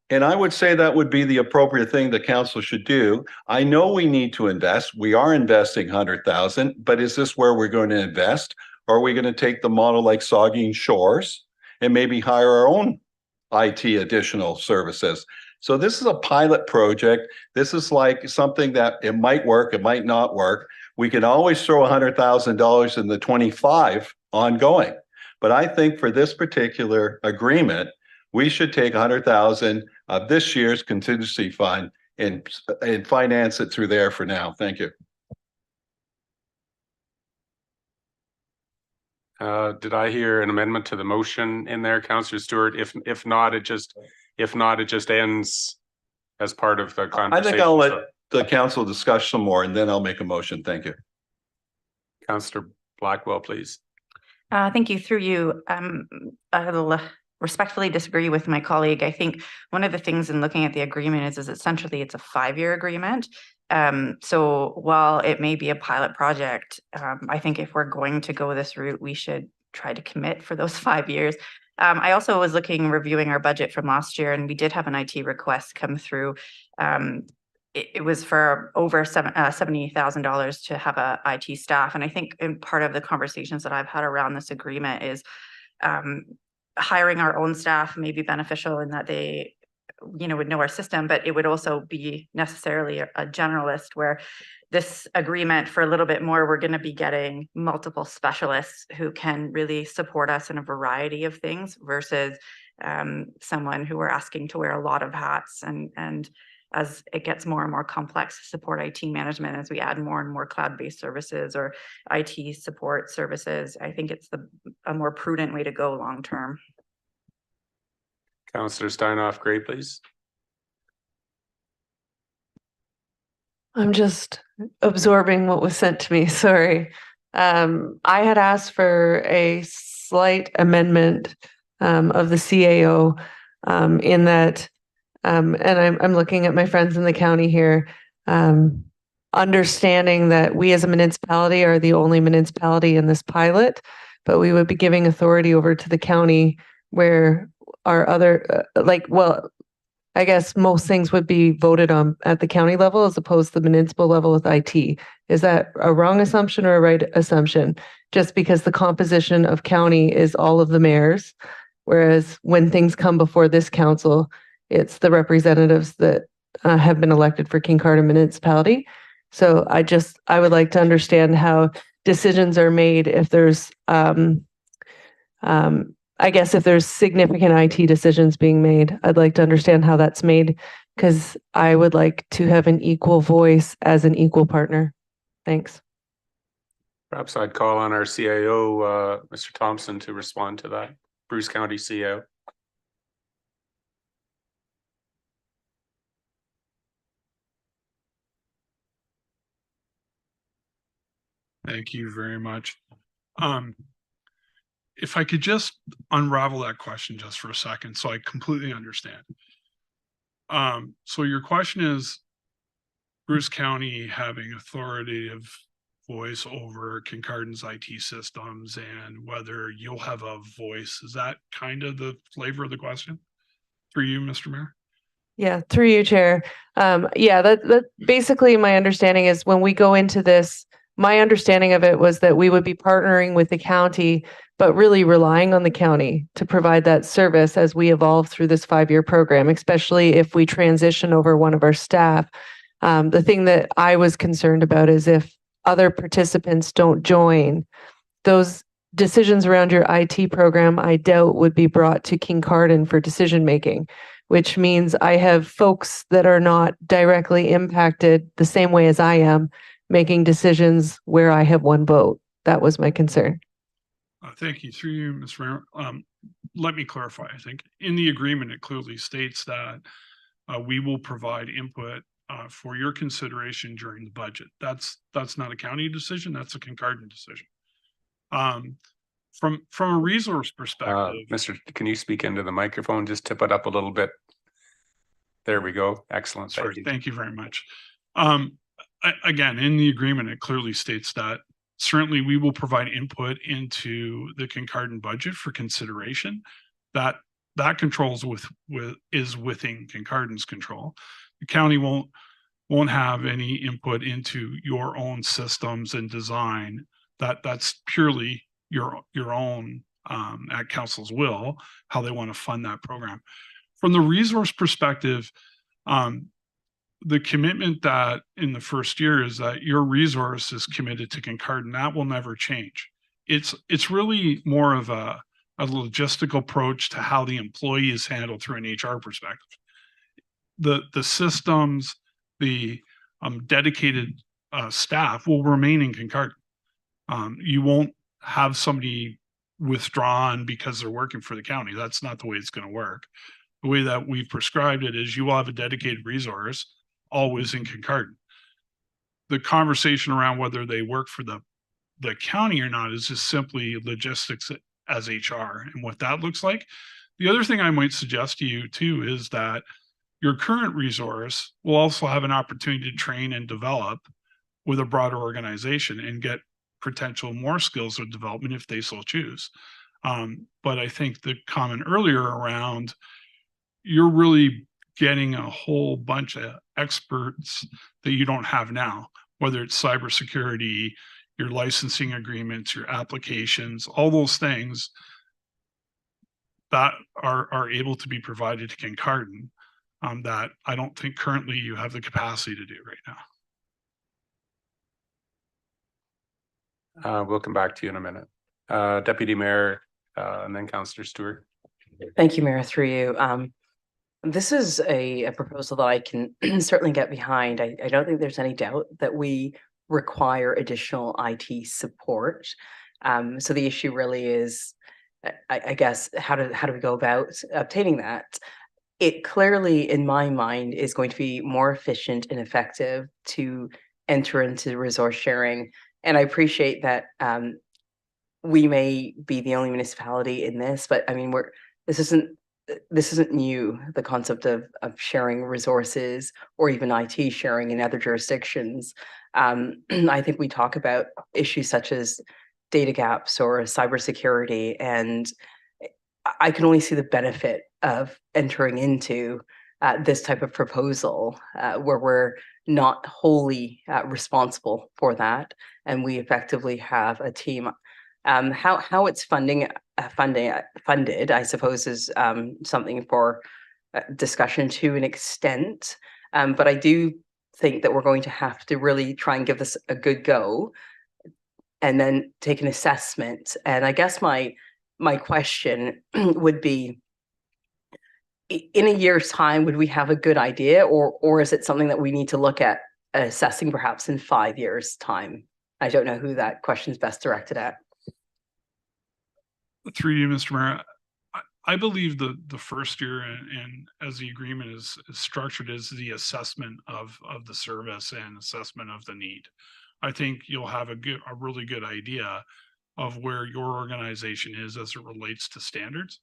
And I would say that would be the appropriate thing the council should do. I know we need to invest. We are investing 100,000, but is this where we're going to invest? Or are we going to take the model like Saugeen Shores and maybe hire our own IT additional services? So this is a pilot project. This is like something that it might work, it might not work. We can always throw $100,000 in the 25 ongoing. But I think for this particular agreement, we should take 100,000 of this year's contingency fund and finance it through there for now. Thank you.
Did I hear an amendment to the motion in there, Councillor Stewart? If not, it just ends as part of the conversation.
I think I'll let the council discuss some more and then I'll make a motion. Thank you.
Councillor Blackwell, please.
Thank you. Through you, I'll respectfully disagree with my colleague. I think one of the things in looking at the agreement is essentially it's a 5-year agreement. So while it may be a pilot project, I think if we're going to go this route, we should try to commit for those 5 years. I also was reviewing our budget from last year, and we did have an IT request come through. It was for over $70,000 to have a IT staff. And I think in part of the conversations that I've had around this agreement is hiring our own staff may be beneficial in that they would know our system, but it would also be necessarily a generalist where this agreement for a little bit more, we're going to be getting multiple specialists who can really support us in a variety of things versus someone who we're asking to wear a lot of hats. And as it gets more and more complex to support IT management, as we add more and more cloud-based services or IT support services, I think it's a more prudent way to go long-term.
Councillor Steinhoff, Gray, please.
I'm just absorbing what was sent to me. Sorry. I had asked for a slight amendment of the CAO in that, and I'm looking at my friends in the county here, understanding that we as a municipality are the only municipality in this pilot, but we would be giving authority over to the county where our other, I guess most things would be voted on at the county level as opposed to the municipal level with IT. Is that a wrong assumption or a right assumption? Just because the composition of county is all of the mayors, whereas when things come before this council, it's the representatives that have been elected for Kincardine municipality. So I would like to understand how decisions are made if there's I guess if there's significant IT decisions being made, I'd like to understand how that's made because I would like to have an equal voice as an equal partner. Thanks.
Perhaps I'd call on our CAO, Mr. Thompson, to respond to that. Bruce County CAO.
Thank you very much. If I could just unravel that question just for a second, so I completely understand. So your question is Bruce County having authoritative voice over Kincardine's IT systems and whether you'll have a voice. Is that kind of the flavor of the question? Through you, Mr. Mayor.
Yeah, through you, Chair. Yeah, that basically my understanding is when we go into this, my understanding of it was that we would be partnering with the county, but really relying on the county to provide that service as we evolve through this 5-year program, especially if we transition over one of our staff. The thing that I was concerned about is if other participants don't join, those decisions around your IT program, I doubt would be brought to Kincardine for decision making, which means I have folks that are not directly impacted the same way as I am making decisions where I have one vote. That was my concern.
Thank you. Through you, Mr. Mayor. Let me clarify. I think in the agreement, it clearly states that we will provide input for your consideration during the budget. That's not a county decision. That's a Kincardine decision. From a resource perspective,
Mr. Can you speak into the microphone? Just tip it up a little bit. There we go. Excellent.
Sorry, thank you very much. Again, in the agreement, it clearly states that certainly we will provide input into the Kincardine budget for consideration. That controls is within Kincardine's control. The county won't have any input into your own systems and design. That's purely your own at council's will, how they want to fund that program. From the resource perspective, the commitment that in the first year is that your resource is committed to Kincardine. That will never change. It's really more of a logistical approach to how the employee is handled through an HR perspective. The systems, the dedicated staff will remain in Kincardine. You won't have somebody withdrawn because they're working for the county. That's not the way it's going to work. The way that we've prescribed it is you will have a dedicated resource always in Kincardine. The conversation around whether they work for the county or not is just simply logistics as HR and what that looks like. The other thing I might suggest to you too is that your current resource will also have an opportunity to train and develop with a broader organization and get potential more skills of development if they so choose. But I think the comment earlier around you're really getting a whole bunch of experts that you don't have now, whether it's cybersecurity, your licensing agreements, your applications, all those things that are able to be provided to Kincardine that I don't think currently you have the capacity to do right
now. We'll come back to you in a minute. Deputy Mayor and then Councillor Stewart.
Thank you, Mayor, through you. This is a proposal that I can certainly get behind. I don't think there's any doubt that we require additional IT support. So the issue really is, I guess, how do we go about obtaining that? It clearly, in my mind, is going to be more efficient and effective to enter into resource sharing. And I appreciate that we may be the only municipality in this, but I mean, this isn't new, the concept of sharing resources or even IT sharing in other jurisdictions. I think we talk about issues such as data gaps or cybersecurity, and I can only see the benefit of entering into this type of proposal where we're not wholly responsible for that, and we effectively have a team. How it's funded, I suppose, is something for discussion to an extent. But I do think that we're going to have to really try and give this a good go and then take an assessment. And I guess my question would be, in a year's time, would we have a good idea, or is it something that we need to look at assessing perhaps in 5 years' time? I don't know who that question is best directed at.
Through you, Mr. Mayor, I believe the first year and as the agreement is structured is the assessment of the service and assessment of the need. I think you'll have a really good idea of where your organization is as it relates to standards,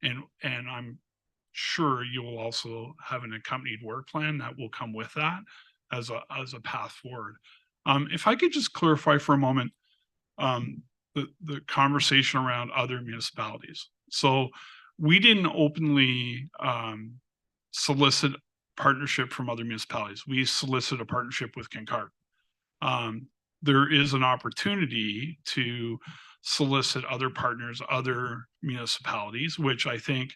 and I'm sure you will also have an accompanied work plan that will come with that as a path forward. If I could just clarify for a moment the conversation around other municipalities. So we didn't openly solicit partnership from other municipalities. We solicit a partnership with Kincardine. There is an opportunity to solicit other partners, other municipalities, which I think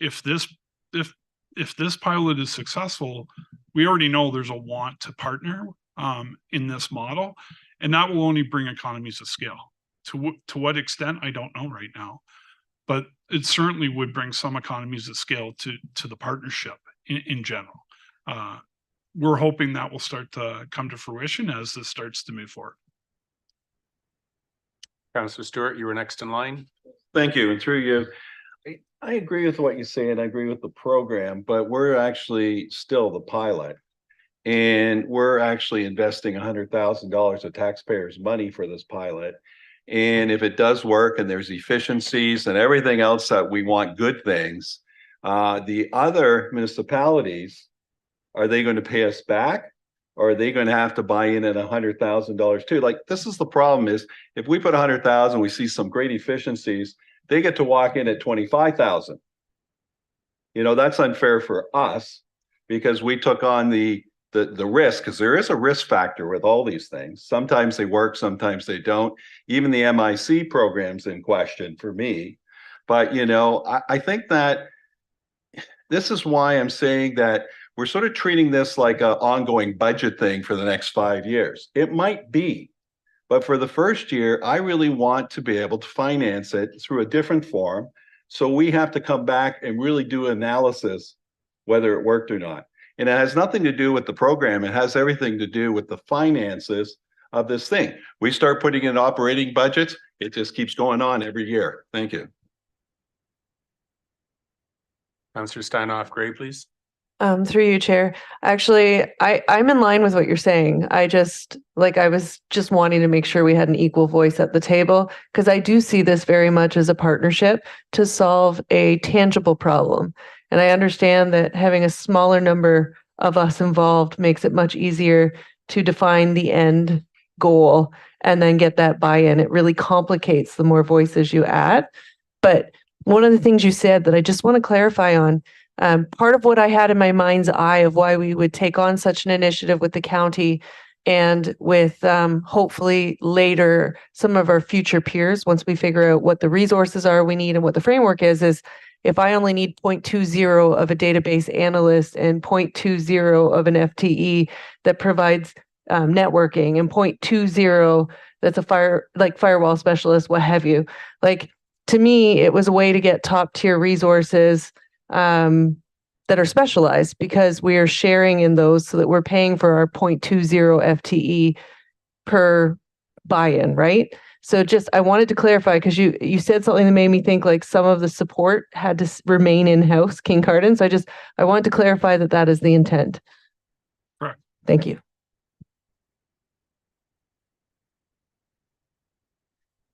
if this pilot is successful, we already know there's a want to partner in this model, and that will only bring economies of scale. To what extent, I don't know right now, but it certainly would bring some economies of scale to the partnership in general. We're hoping that will start to come to fruition as this starts to move forward.
Councillor Stewart, you were next in line.
Thank you. And through you, I agree with what you say and I agree with the program, but we're actually still the pilot. And we're actually investing $100,000 of taxpayers' money for this pilot. And if it does work and there's efficiencies and everything else that we want good things, the other municipalities, are they going to pay us back? Or are they going to have to buy in at $100,000 too? Like, this is the problem is if we put 100,000, we see some great efficiencies, they get to walk in at 25,000. You know, that's unfair for us because we took on the risk, because there is a risk factor with all these things. Sometimes they work, sometimes they don't. Even the MIC program's in question for me. But, you know, I think that this is why I'm saying that we're sort of treating this like an ongoing budget thing for the next 5 years. It might be, but for the first year, I really want to be able to finance it through a different form. So we have to come back and really do analysis whether it worked or not. And it has nothing to do with the program. It has everything to do with the finances of this thing. We start putting in operating budgets, it just keeps going on every year. Thank you.
Councillor Steinhoff Gray, please.
Through you, Chair. Actually, I'm in line with what you're saying. I was just wanting to make sure we had an equal voice at the table because I do see this very much as a partnership to solve a tangible problem. And I understand that having a smaller number of us involved makes it much easier to define the end goal and then get that buy-in. It really complicates the more voices you add. But one of the things you said that I just want to clarify on, part of what I had in my mind's eye of why we would take on such an initiative with the county and with hopefully later some of our future peers, once we figure out what the resources are we need and what the framework is if I only need 0.20 of a database analyst and 0.20 of an FTE that provides networking and 0.20 that's a firewall specialist, what have you. Like, to me, it was a way to get top tier resources that are specialized because we are sharing in those so that we're paying for our 0.20 FTE per buy-in, right? So just, I wanted to clarify because you said something that made me think like some of the support had to remain in-house, Kincardine. So I wanted to clarify that that is the intent.
Correct.
Thank you.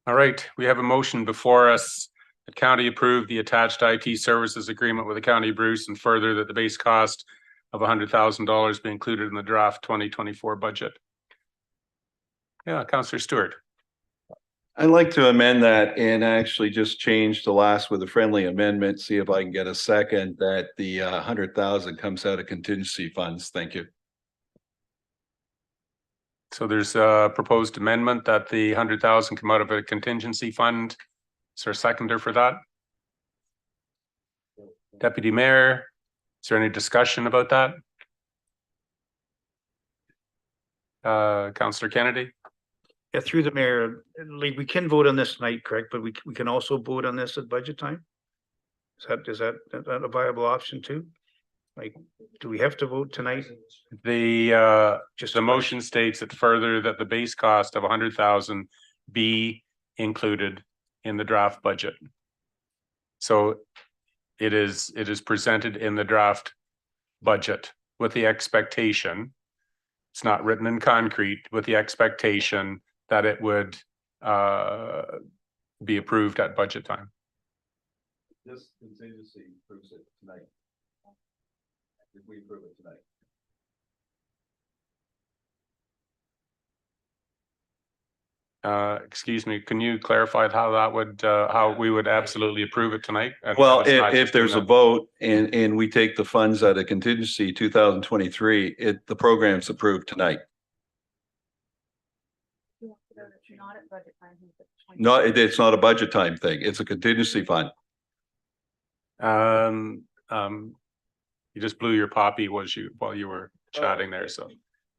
All right, we have a motion before us. The county approved the attached IT services agreement with the County of Bruce and further that the base cost of $100,000 be included in the draft 2024 budget. Yeah, Councillor Stewart.
I'd like to amend that and actually just change the last with a friendly amendment, see if I can get a second, that the 100,000 comes out of contingency funds. Thank you.
So there's a proposed amendment that the 100,000 come out of a contingency fund. Is there a seconder for that? Deputy Mayor, is there any discussion about that? Councillor Kennedy?
Yeah, through the mayor, like, we can vote on this tonight, correct? But we can also vote on this at budget time? Is that a viable option too? Like, do we have to vote tonight?
The motion states it further that the base cost of 100,000 be included in the draft budget. So it is presented in the draft budget with the expectation, it's not written in concrete, with the expectation that it would be approved at budget time.
This contingency approves it tonight. If we approve it tonight.
Excuse me, can you clarify how that would, how we would absolutely approve it tonight? And
Well,
it's not
if
just
there's a
enough-
vote and we take the funds out of contingency 2023, the program's approved tonight. No, it's not a budget time thing. It's a contingency fund.
You just blew your poppy while you were chatting there, so.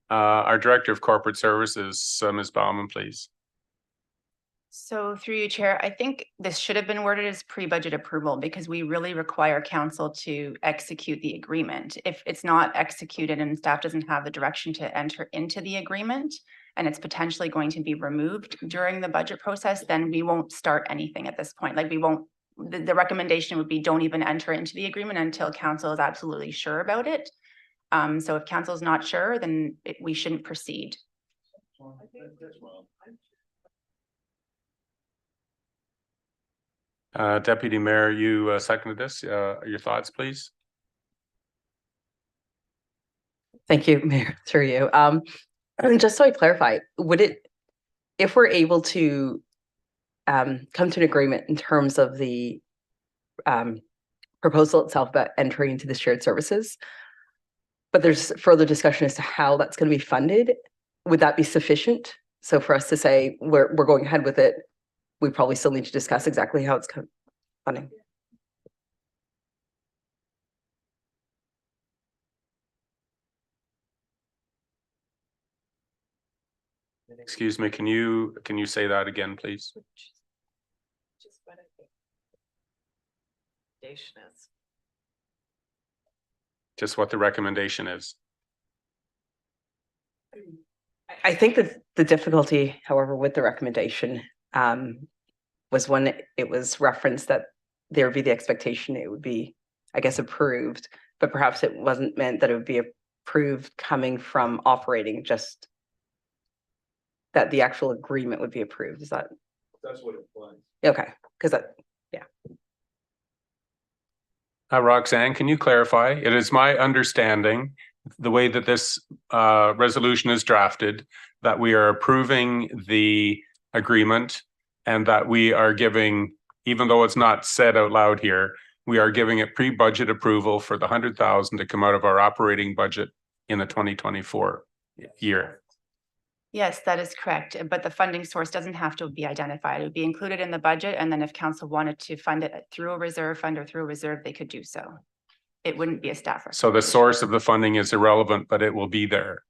Our Director of Corporate Services, Ms. Bauman, please.
So through you, Chair, I think this should have been worded as pre-budget approval because we really require council to execute the agreement. If it's not executed and staff doesn't have the direction to enter into the agreement and it's potentially going to be removed during the budget process, then we won't start anything at this point. Like we won't, the recommendation would be don't even enter into the agreement until council is absolutely sure about it. So if council is not sure, then we shouldn't proceed.
Deputy Mayor, you seconded this. Your thoughts, please?
Thank you, Mayor, through you. And just so I clarify, would it, if we're able to come to an agreement in terms of the proposal itself about entering into the shared services, but there's further discussion as to how that's going to be funded, would that be sufficient? So for us to say we're going ahead with it, we probably still need to discuss exactly how it's funding.
Excuse me, can you say that again, please?
Just what I think. Is.
Just what the recommendation is.
I think that the difficulty, however, with the recommendation was when it was referenced that there would be the expectation it would be, I guess, approved, but perhaps it wasn't meant that it would be approved coming from operating, just that the actual agreement would be approved. Is that?
That's what it implies.
Okay, because that, yeah.
Roxanne, can you clarify? It is my understanding, the way that this resolution is drafted, that we are approving the agreement and that we are giving, even though it's not said out loud here, we are giving it pre-budget approval for the 100,000 to come out of our operating budget in the 2024 year.
Yes, that is correct. But the funding source doesn't have to be identified. It would be included in the budget. And then if council wanted to fund it through a reserve fund or through a reserve, they could do so. It wouldn't be a staff.
So the source of the funding is irrelevant, but it will be there.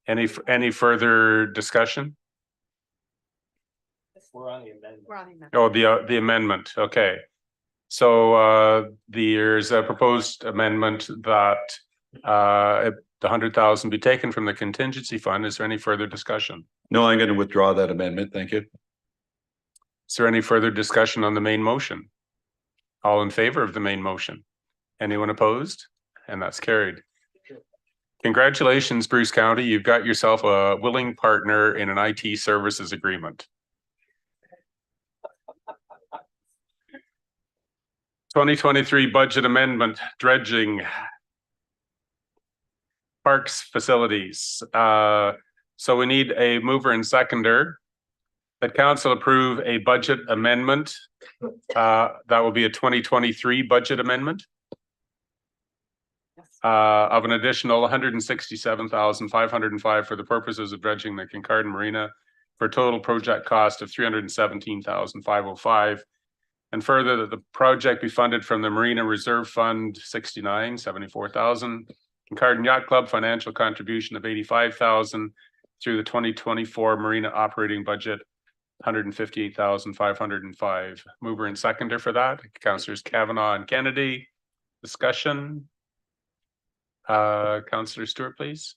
Any further discussion?
We're on the amendment.
Oh, the amendment. Okay. So there's a proposed amendment that the 100,000 be taken from the contingency fund. Is there any further discussion?
No, I'm going to withdraw that amendment. Thank you.
Is there any further discussion on the main motion? All in favor of the main motion? Anyone opposed? And that's carried. Congratulations, Bruce County. You've got yourself a willing partner in an IT services agreement. 2023 budget amendment, dredging, parks facilities. So we need a mover and seconder. That council approve a budget amendment. That will be a 2023 budget amendment. Of an additional 167,505 for the purposes of dredging the Kincardine Marina for a total project cost of 317,505. And further, that the project be funded from the Marina Reserve Fund 69, 74,000. Kincardine Yacht Club financial contribution of 85,000 through the 2024 Marina operating budget 158,505. Mover and seconder for that, Councillors Kavanagh and Kennedy. Discussion. Councillor Stewart, please.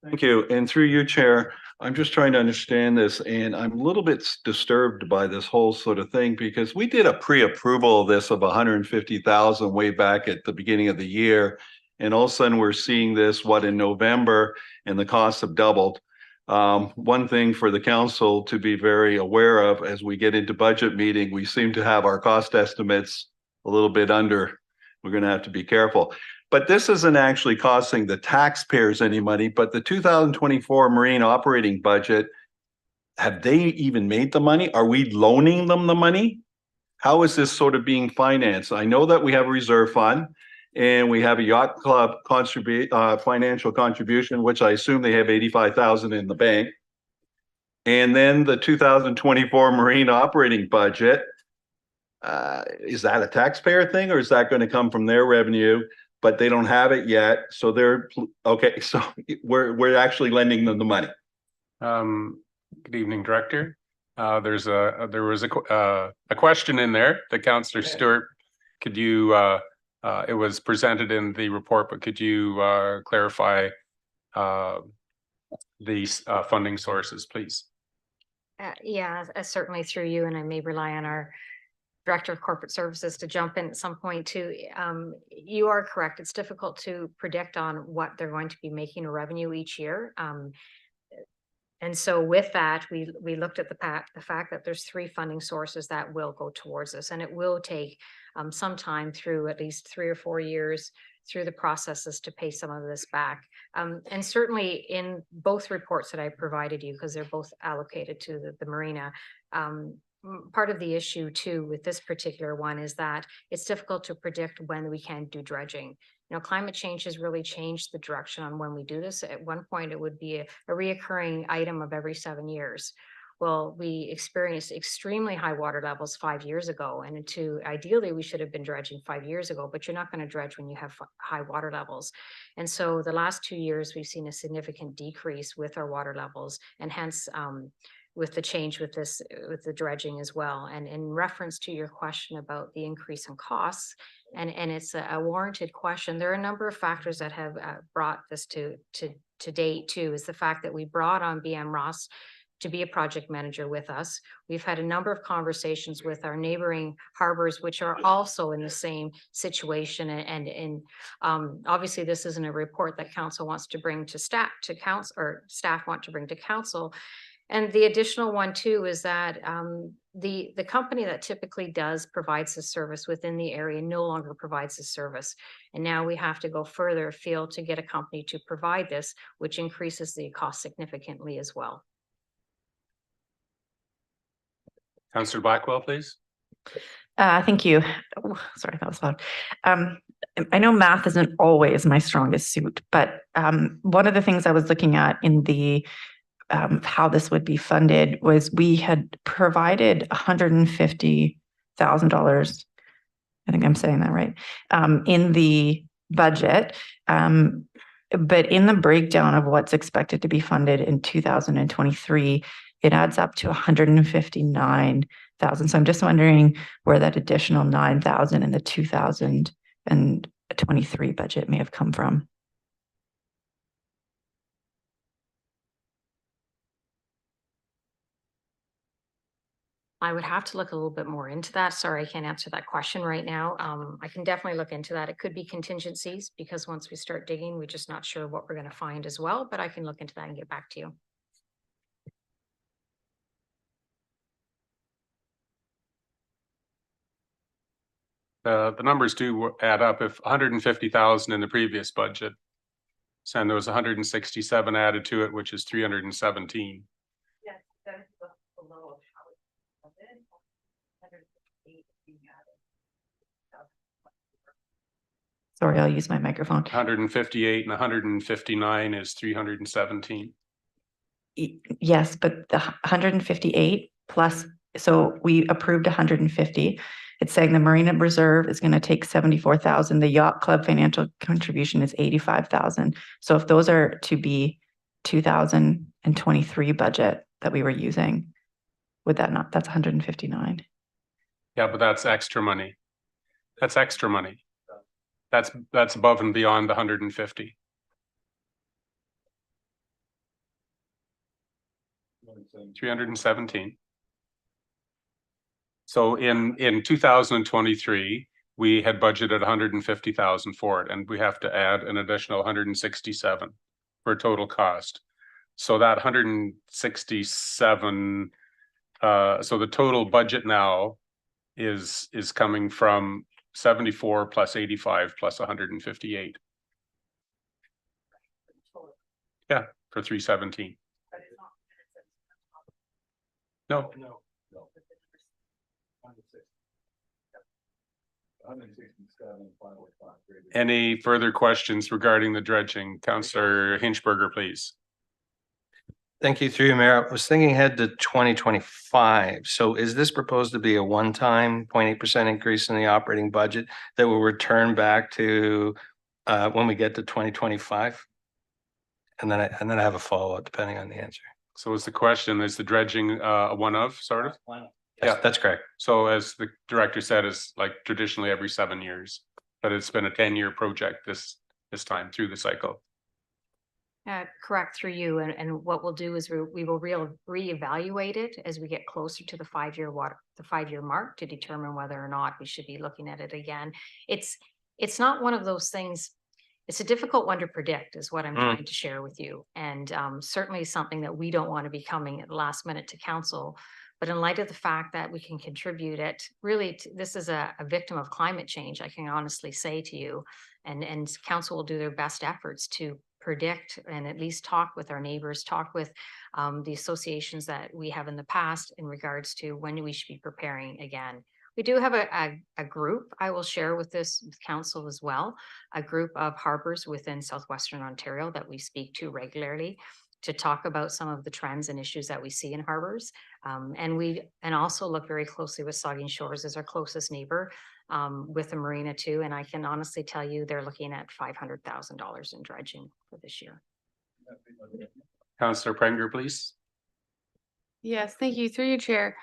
Thank you. And through you, Chair, I'm just trying to understand this, and I'm a little bit disturbed by this whole sort of thing because we did a pre-approval of this of 150,000 way back at the beginning of the year. And all of a sudden we're seeing this, in November, and the costs have doubled. One thing for the council to be very aware of as we get into budget meeting, we seem to have our cost estimates a little bit under. We're going to have to be careful. but this isn't actually costing the taxpayers any money, but the 2024 marine operating budget, have they even made the money? Are we loaning them the money? How is this sort of being financed? I know that we have a reserve fund and we have a yacht club financial contribution, which I assume they have 85,000 in the bank. And then the 2024 marine operating budget, is that a taxpayer thing or is that going to come from their revenue? But they don't have it yet. So they're okay. So we're actually lending them the money.
Good evening, Director. There was a question in there that Councillor Stewart, could you, it was presented in the report, but could you clarify these funding sources, please?
Yeah, certainly through you, and I may rely on our Director of Corporate Services to jump in at some point too. You are correct. It's difficult to predict on what they're going to be making a revenue each year. And so with that, we looked at the fact that there's 3 funding sources that will go towards this, and it will take some time through at least 3 or 4 years through the processes to pay some of this back. And certainly in both reports that I provided you, because they're both allocated to the marina, part of the issue too with this particular one is that it's difficult to predict when we can do dredging. You know, climate change has really changed the direction on when we do this. At one point, it would be a reoccurring item of every 7 years. Well, we experienced extremely high water levels 5 years ago, and ideally we should have been dredging 5 years ago, but you're not going to dredge when you have high water levels. And so the last 2 years, we've seen a significant decrease with our water levels, and hence with the change with the dredging as well. And in reference to your question about the increase in costs, and it's a warranted question, there are a number of factors that have brought this to date too, is the fact that we brought on BM Ross to be a project manager with us. We've had a number of conversations with our neighboring harbors, which are also in the same situation. And obviously this isn't a report that council wants to bring to staff, or staff want to bring to council. And the additional one too is that the company that typically provides the service within the area no longer provides the service. And now we have to go further afield to get a company to provide this, which increases the cost significantly as well.
Councillor Blackwell, please.
Thank you. Oh, sorry, that was loud. I know math isn't always my strongest suit, but one of the things I was looking at in the how this would be funded was we had provided $150,000. I think I'm saying that right, in the budget. But in the breakdown of what's expected to be funded in 2023, it adds up to $159,000. So I'm just wondering where that additional $9,000 in the 2023 budget may have come from.
I would have to look a little bit more into that. Sorry, I can't answer that question right now. I can definitely look into that. It could be contingencies, because once we start digging, we're just not sure what we're going to find as well, but I can look into that and get back to you.
The numbers do add up. If 150,000 in the previous budget, and there was 167 added to it, which is 317.
Yes, that is below how it's funded. 158
Sorry, I'll use my microphone.
158 and 159 is 317.
Yes, but the 158 plus, so we approved 150. It's saying the Marina Reserve is going to take 74,000. The Yacht Club financial contribution is 85,000. So if those are to be 2023 budget that we were using, would that not, that's 159.
Yeah, but that's extra money. That's extra money. That's above and beyond the 150. $317. So in 2023, we had budgeted 150,000 for it, and we have to add an additional 167 for a total cost. So that 167, so the total budget now is coming from 74 plus 85 plus 158. Yeah, for 317. No. Any further questions regarding the dredging? Councillor Hinchberger, please.
Thank you, through you, Mayor. I was thinking ahead to 2025. So is this proposed to be a one-time 0.8% increase in the operating budget that will return back to when we get to 2025? And then I have a follow-up depending on the answer.
So is the question, is the dredging a one-of sort of?
Yeah, that's correct.
So as the director said, it's like traditionally every 7 years, but it's been a 10-year project this time through the cycle.
Correct, through you. And what we'll do is we will reevaluate it as we get closer to the 5-year mark to determine whether or not we should be looking at it again. It's not one of those things. It's a difficult one to predict, is what I'm trying to share with you. And certainly something that we don't want to be coming at the last minute to council. But in light of the fact that we can contribute it, really, this is a victim of climate change, I can honestly say to you, and council will do their best efforts to predict and at least talk with our neighbors, talk with the associations that we have in the past in regards to when we should be preparing again. We do have a group I will share with this council as well, a group of harbors within Southwestern Ontario that we speak to regularly to talk about some of the trends and issues that we see in harbors. And also look very closely with Saugeen Shores as our closest neighbor with the marina too. And I can honestly tell you they're looking at $500,000 in dredging for this year.
Councillor Prenger, please.
Yes, thank you. Through you, Chair.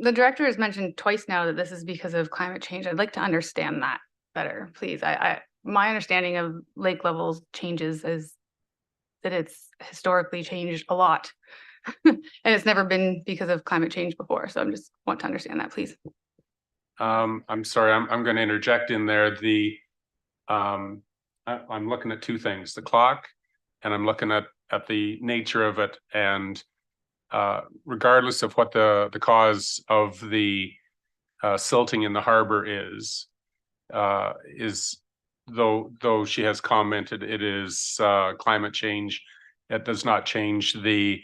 The director has mentioned twice now that this is because of climate change. I'd like to understand that better, please. My understanding of lake levels changes is that it's historically changed a lot. And it's never been because of climate change before. So I'm just want to understand that, please.
I'm sorry, I'm going to interject in there. I'm looking at two things, the clock, and I'm looking at the nature of it. And regardless of what the cause of the silting in the harbor is though she has commented it is climate change, it does not change the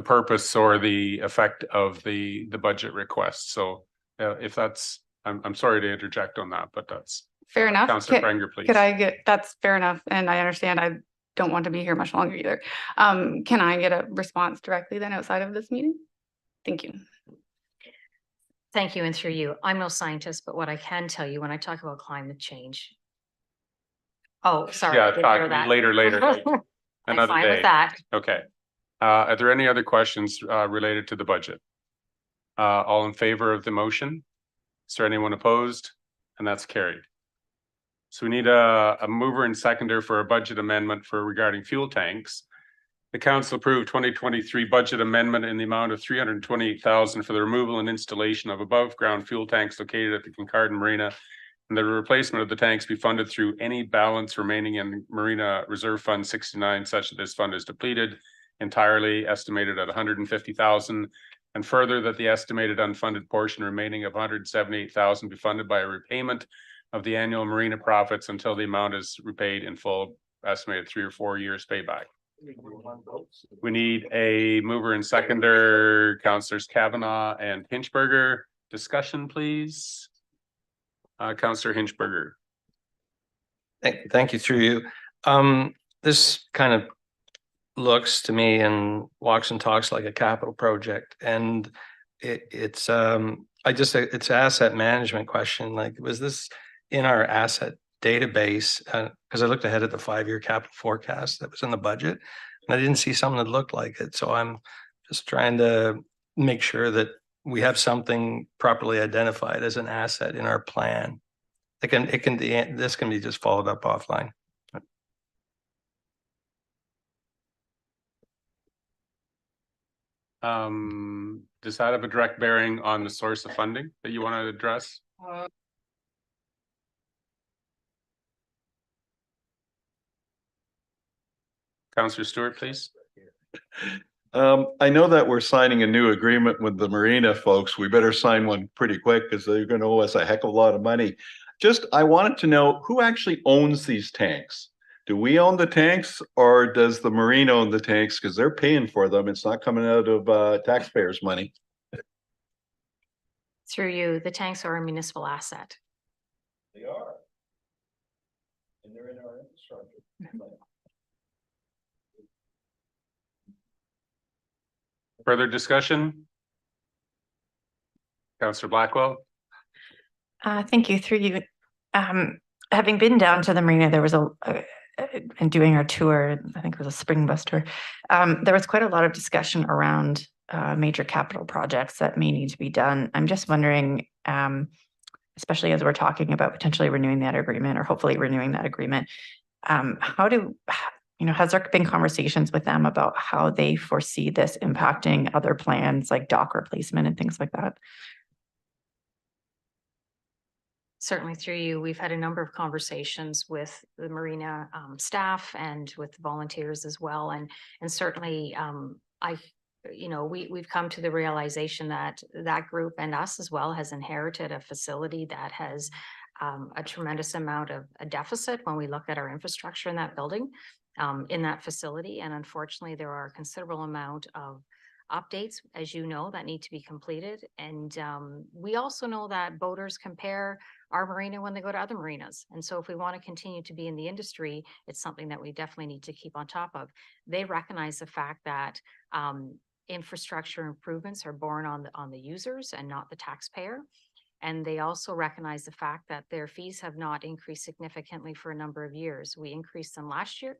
purpose or the effect of the budget request. So if that's, I'm sorry to interject on that, but that's
fair enough.
Councillor Prenger, please.
That's fair enough. And I understand I don't want to be here much longer either. Can I get a response directly then outside of this meeting? Thank you.
Thank you. And through you, I'm no scientist, but what I can tell you when I talk about climate change. Oh, sorry.
Yeah, talk later.
I'm fine with that.
Okay. Are there any other questions related to the budget? All in favor of the motion? Is there anyone opposed? And that's carried. So we need a mover and seconder for a budget amendment for regarding fuel tanks. The council approved 2023 budget amendment in the amount of $328,000 for the removal and installation of above ground fuel tanks located at the Kincardine Marina, and the replacement of the tanks be funded through any balance remaining in Marina Reserve Fund 69, such that this fund is depleted entirely, estimated at $150,000, and further that the estimated unfunded portion remaining of $178,000 be funded by a repayment of the annual marina profits until the amount is repaid in full, estimated 3 or 4 years payback. We need a mover and seconder, Councillors Kavanagh and Hinchberger. Discussion, please. Councillor Hinchberger.
Thank you, through you. This kind of looks to me and walks and talks like a capital project, and it's it's asset management question. Like, was this in our asset database? Because I looked ahead at the 5-year capital forecast that was in the budget, and I didn't see something that looked like it. So I'm just trying to make sure that we have something properly identified as an asset in our plan. This can be just followed up offline.
Does that have a direct bearing on the source of funding that you want to address? Councillor Stewart, please.
I know that we're signing a new agreement with the Marina folks. We better sign one pretty quick because they're going to owe us a heck of a lot of money. I wanted to know who actually owns these tanks. Do we own the tanks or does the Marine own the tanks? Because they're paying for them. It's not coming out of taxpayers' money.
Through you, the tanks are a municipal asset.
They are. And they're in our infrastructure.
Further discussion? Councillor Blackwell?
Thank you. Through you, having been down to the marina, there was and doing our tour, I think it was a spring bus tour, there was quite a lot of discussion around major capital projects that may need to be done. I'm just wondering, especially as we're talking about potentially renewing that agreement or hopefully renewing that agreement, has there been conversations with them about how they foresee this impacting other plans like dock replacement and things like that?
Certainly through you, we've had a number of conversations with the marina staff and with volunteers as well. And certainly we've come to the realization that that group and us as well has inherited a facility that has a tremendous amount of a deficit when we look at our infrastructure in that building, in that facility. And unfortunately, there are a considerable amount of updates, as you know, that need to be completed. And we also know that boaters compare our marina when they go to other marinas. And so if we want to continue to be in the industry, it's something that we definitely need to keep on top of. They recognize the fact that infrastructure improvements are borne on the users and not the taxpayer. And they also recognize the fact that their fees have not increased significantly for a number of years. We increased them last year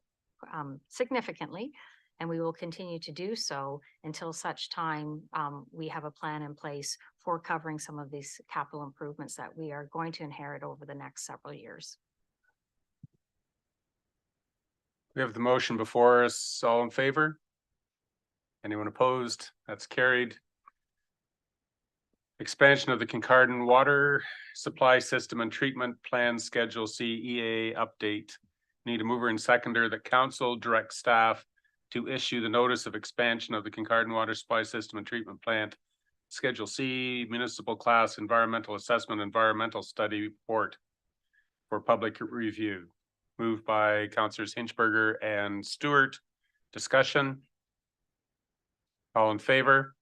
significantly, and we will continue to do so until such time we have a plan in place for covering some of these capital improvements that we are going to inherit over the next several years.
We have the motion before us. All in favor? Anyone opposed? That's carried. Expansion of the Kincardine Water Supply System and Treatment Plan Schedule C EA update. Need a mover and seconder that council direct staff to issue the notice of expansion of the Kincardine Water Supply System and Treatment Plant Schedule C Municipal Class Environmental Assessment Environmental Study Report for public review. Moved by Councillors Hinchberger and Stewart. Discussion? All in favor?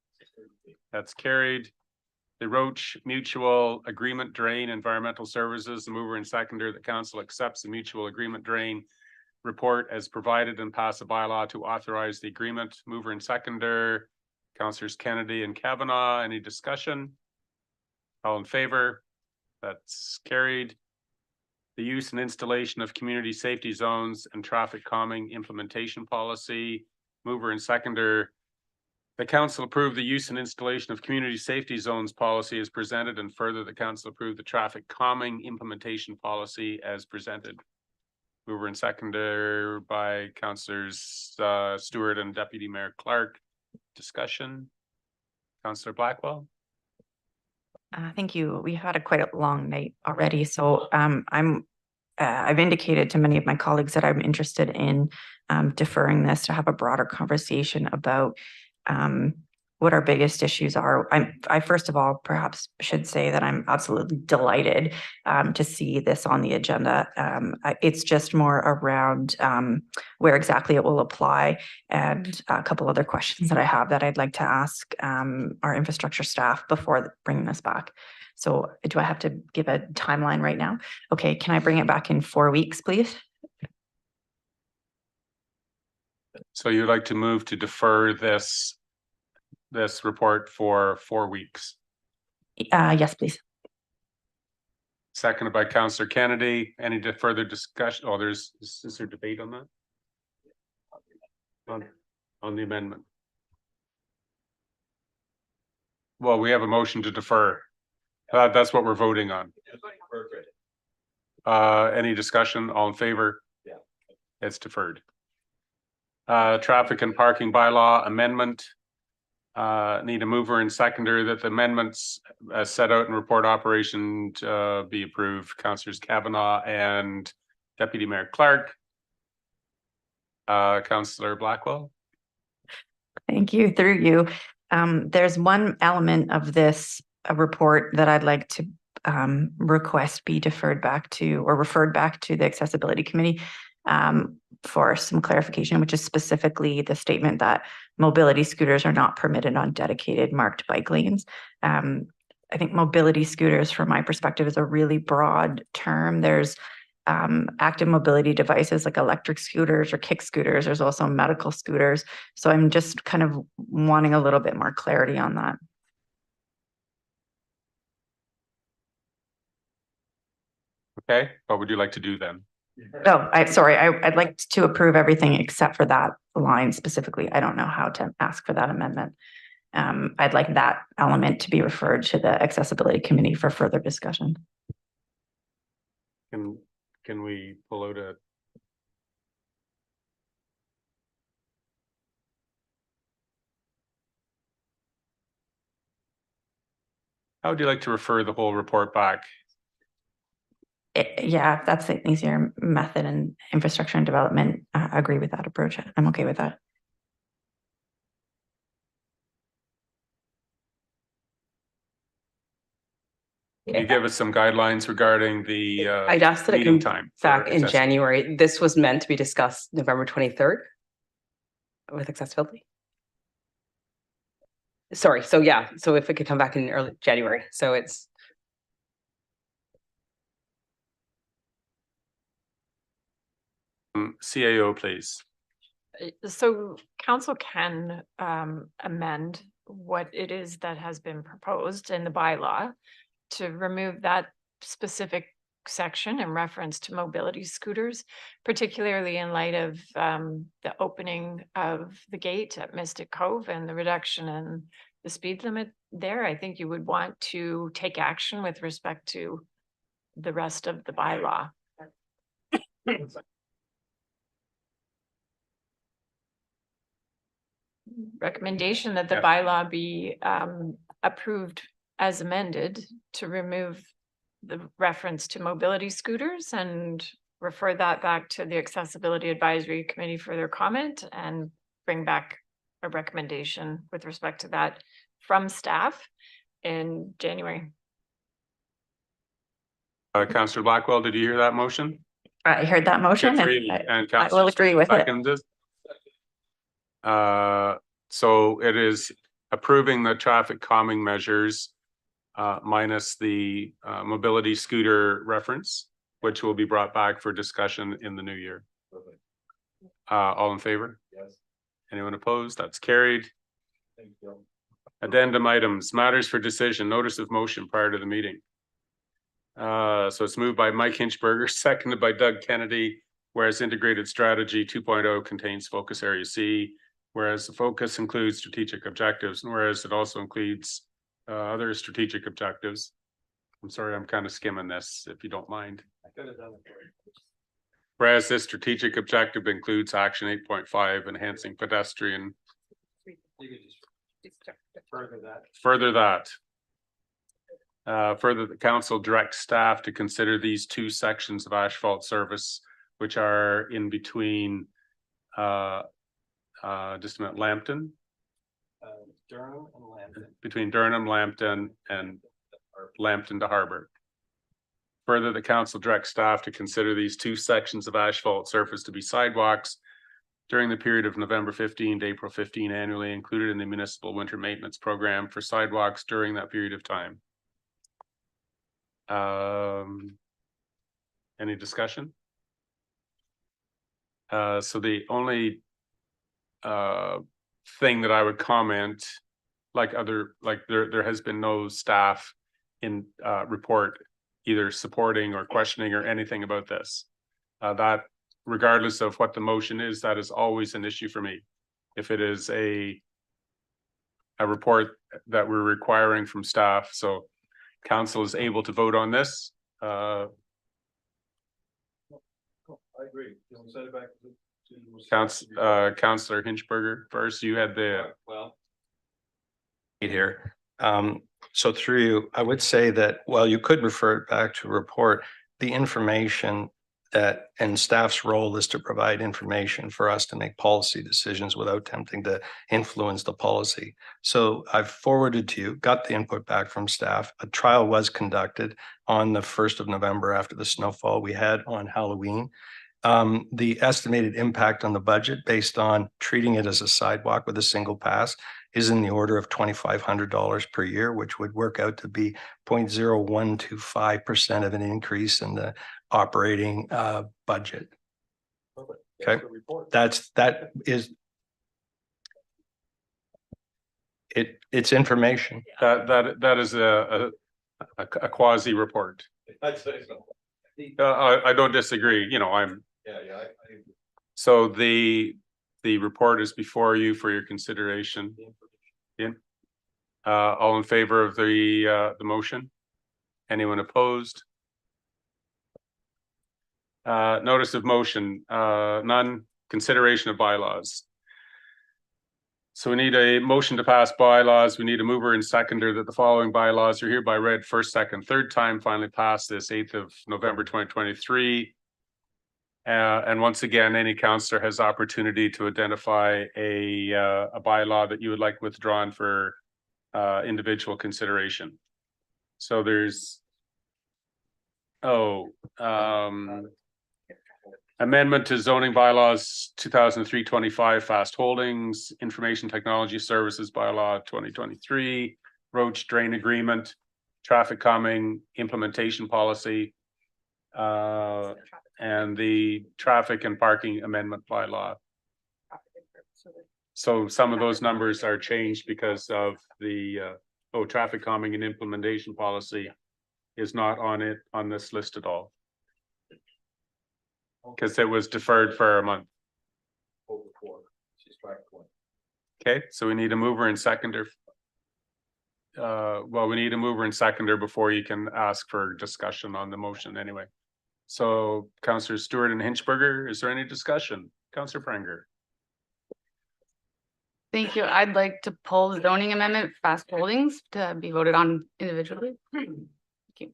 That's carried. The Roach Mutual Agreement Drain Environmental Services, the mover and seconder that council accepts the mutual agreement drain report as provided and pass a bylaw to authorize the agreement. Mover and seconder, Councillors Kennedy and Kavanaugh. Any discussion? All in favor? That's carried. The use and installation of community safety zones and traffic calming implementation policy. Mover and seconder, the council approve the use and installation of community safety zones policy as presented, and further the council approve the traffic calming implementation policy as presented. Mover and seconder by Councillors Stewart and Deputy Mayor Clark. Discussion? Councillor Blackwell?
Thank you. We've had quite a long night already. So I've indicated to many of my colleagues that I'm interested in deferring this to have a broader conversation about what our biggest issues are. I first of all, perhaps should say that I'm absolutely delighted to see this on the agenda. It's just more around where exactly it will apply, and a couple other questions that I have that I'd like to ask our infrastructure staff before bringing this back. So do I have to give a timeline right now? Okay, can I bring it back in 4 weeks, please?
So you'd like to move to defer this report for 4 weeks?
Yes, please.
Seconded by Councillor Kennedy. Any further discussion? Oh, is there debate on that? On the amendment? Well, we have a motion to defer. That's what we're voting on.
Perfect.
Any discussion? All in favor?
Yeah.
It's deferred. Traffic and parking bylaw amendment. Need a mover and seconder that the amendments as set out in report operation be approved. Councillors Kavanaugh and Deputy Mayor Clark. Councillor Blackwell.
Thank you. Through you. There's one element of this report that I'd like to request be deferred back to or referred back to the Accessibility Committee. for some clarification, which is specifically the statement that mobility scooters are not permitted on dedicated marked bike lanes. I think mobility scooters, from my perspective, is a really broad term. There's active mobility devices like electric scooters or kick scooters. There's also medical scooters. So I'm just kind of wanting a little bit more clarity on that.
Okay, what would you like to do then?
Oh, I'd like to approve everything except for that line specifically. I don't know how to ask for that amendment. I'd like that element to be referred to the accessibility committee for further discussion.
Can we pull out a? How would you like to refer the whole report back?
Yeah, if that's an easier method and infrastructure and development, I agree with that approach. I'm okay with that.
Can you give us some guidelines regarding the
I'd ask that it
meeting
come
time?
back
for
in
accessibility?
January. This was meant to be discussed November 23rd with accessibility. Sorry, so yeah, so if it could come back in early January, so it's.
CAO, please.
So council can amend what it is that has been proposed in the bylaw to remove that specific section in reference to mobility scooters, particularly in light of the opening of the gate at Mystic Cove and the reduction in the speed limit there. I think you would want to take action with respect to the rest of the bylaw. Recommendation that the
Yeah.
bylaw be approved as amended to remove the reference to mobility scooters and refer that back to the Accessibility Advisory Committee for their comment and bring back a recommendation with respect to that from staff in January.
Councillor Blackwell, did you hear that motion?
I heard that motion
Three,
and
and
I will agree with it.
seconded. So it is approving the traffic calming measures minus the mobility scooter reference, which will be brought back for discussion in the new year. All in favor?
Yes.
Anyone opposed? That's carried.
Thank you.
Addendum items, matters for decision, notice of motion prior to the meeting. So it's moved by Mike Hinchberger, seconded by Doug Kennedy, whereas integrated strategy 2.0 contains focus area C, whereas the focus includes strategic objectives, and whereas it also includes other strategic objectives. I'm sorry, I'm kind of skimming this, if you don't mind.
I could have done it for you.
Whereas this strategic objective includes action 8.5, enhancing pedestrian.
Further that.
Further that. Further, the council directs staff to consider these two sections of asphalt service, which are in between just a minute, Lambton.
Durham and Lambton.
Between Durham, Lambton, and Lambton to Harbor. Further, the council directs staff to consider these two sections of asphalt surface to be sidewalks during the period of November 15 to April 15 annually, included in the municipal winter maintenance program for sidewalks during that period of time. Any discussion? So the only thing that I would comment, there has been no staff in report either supporting or questioning or anything about this. That regardless of what the motion is, that is always an issue for me. If it is a report that we're requiring from staff, so council is able to vote on this.
I agree. You want to send it back to
Councillor Hinchberger first, you had the
here. So through you, I would say that while you could refer it back to a report, the information that and staff's role is to provide information for us to make policy decisions without attempting to influence the policy. So I've forwarded to you, got the input back from staff. A trial was conducted on the 1st of November after the snowfall we had on Halloween. The estimated impact on the budget based on treating it as a sidewalk with a single pass is in the order of $2,500 per year, which would work out to be 0.0125% of an increase in the operating budget. Okay, that is it's information.
That is a quasi report.
I'd say so.
I don't disagree, you know, so the report is before you for your consideration. Yeah. All in favor of the motion? Anyone opposed? Notice of motion, none. Consideration of bylaws. So we need a motion to pass bylaws. We need a mover and seconder that the following bylaws are hereby read first, second, third time, finally passed this 8th of November 2023. And once again, any councillor has opportunity to identify a bylaw that you would like withdrawn for individual consideration. So there's amendment to zoning bylaws 2003-25 fast holdings, information technology services bylaw 2023, roach drain agreement, traffic calming implementation policy, and the traffic and parking amendment bylaw. So some of those numbers are changed because of the traffic calming and implementation policy is not on this list at all. Because it was deferred for a month. Okay, so we need a mover and seconder. Well, we need a mover and seconder before you can ask for discussion on the motion anyway. So Councillor Stewart and Hinchberger, is there any discussion? Councillor Pranger.
Thank you. I'd like to pull the zoning amendment fast holdings to be voted on individually. Thank you.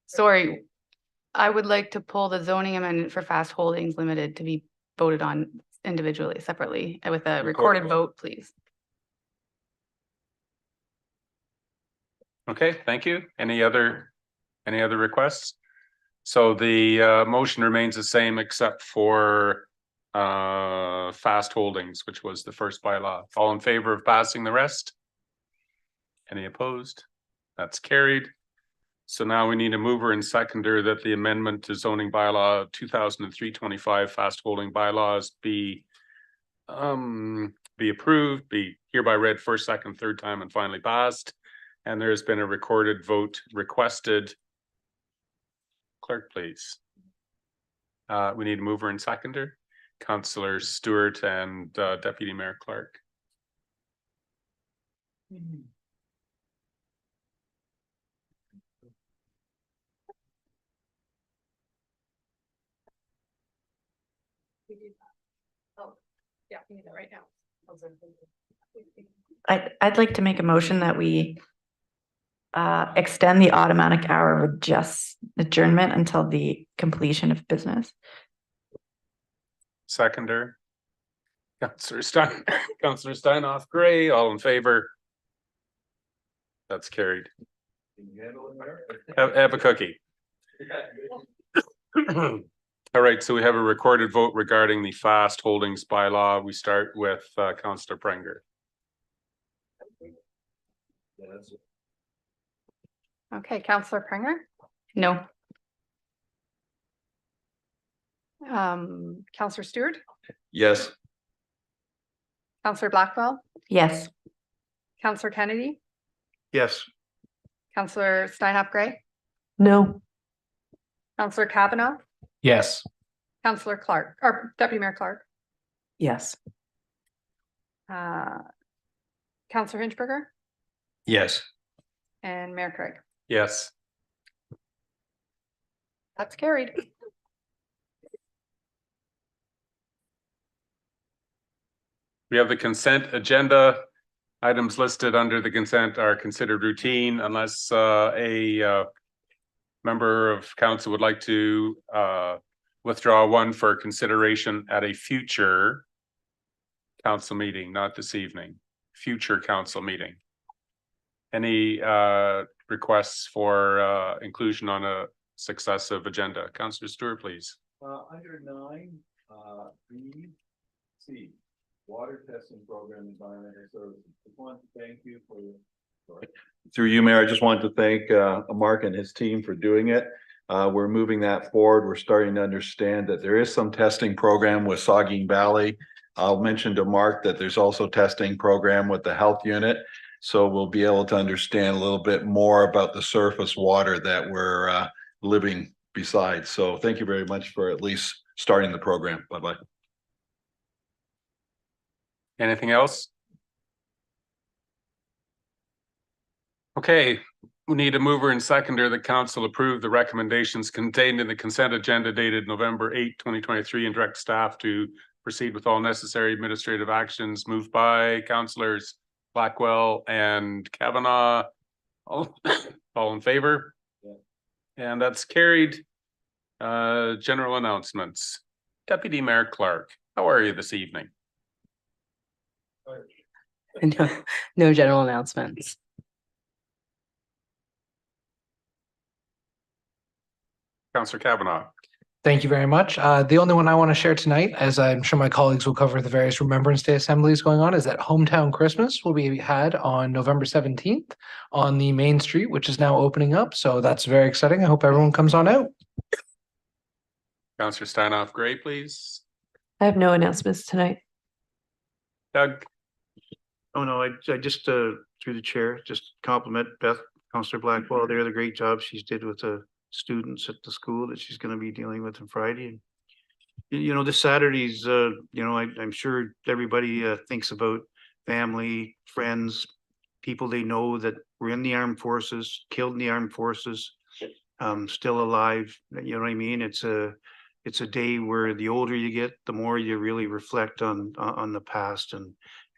Sorry. I would like to pull the zoning amendment for fast holdings limited to be voted on individually, separately, and with a recorded vote, please.
Okay, thank you. Any other requests? So the motion remains the same except for fast holdings, which was the first bylaw. All in favor of passing the rest? Any opposed? That's carried. So now we need a mover and seconder that the amendment to zoning bylaw 2003-25 fast holding bylaws be approved, be hereby read first, second, third time, and finally passed. And there has been a recorded vote requested. Clerk, please. We need a mover and seconder. Councillor Stewart and Deputy Mayor Clark.
Yeah, we need that right now.
I'd like to make a motion that we extend the automatic hour of adjournment until the completion of business.
Seconder. Councillor Steinhoff, Gray, all in favor? That's carried. Have a cookie. All right, so we have a recorded vote regarding the fast holdings bylaw. We start with Councillor Pranger.
Okay, Councillor Pranger? No. Councillor Stewart?
Yes.
Councillor Blackwell?
Yes.
Councillor Kennedy?
Yes.
Councillor Steinhoff Gray?
No.
Councillor Kavanaugh?
Yes.
Councillor Clark, or Deputy Mayor Clark?
Yes.
Councillor Hinchberger?
Yes.
And Mayor Craig?
Yes.
That's carried.
We have the consent agenda. Items listed under the consent are considered routine unless a member of council would like to withdraw one for consideration at a future council meeting, not this evening, future council meeting. Any requests for inclusion on successive agenda. Councillor Stewart, please.
Under 9, B, C, water testing program, environmental services. Just want to thank you for through you, Mayor. I just wanted to thank Mark and his team for doing it. We're moving that forward. We're starting to understand that there is some testing program with Saugeen Valley. I'll mention to Mark that there's also testing program with the health unit. So we'll be able to understand a little bit more about the surface water that we're living beside. So thank you very much for at least starting the program. Bye-bye.
Anything else? Okay, we need a mover and seconder. The council approve the recommendations contained in the consent agenda dated November 8, 2023, and direct staff to proceed with all necessary administrative actions. Moved by councillors Blackwell and Kavanaugh. All in favor? Yeah. And that's carried. General announcements. Deputy Mayor Clark, how are you this evening?
No general announcements.
Councillor Kavanaugh.
Thank you very much. The only one I want to share tonight, as I'm sure my colleagues will cover the various Remembrance Day assemblies going on, is that Hometown Christmas will be had on November 17th on the main street, which is now opening up. So that's very exciting. I hope everyone comes on out.
Councillor Steinhoff Gray, please.
I have no announcements tonight.
Doug.
Oh, no, I just, through the chair, just compliment Beth, Councillor Blackwell there, the great job she's did with the students at the school that she's going to be dealing with on Friday. And, you know, this Saturday's, you know, I'm sure everybody thinks about family, friends, people they know that were in the armed forces, killed in the armed forces, still alive. You know what I mean? It's a day where the older you get, the more you really reflect on the past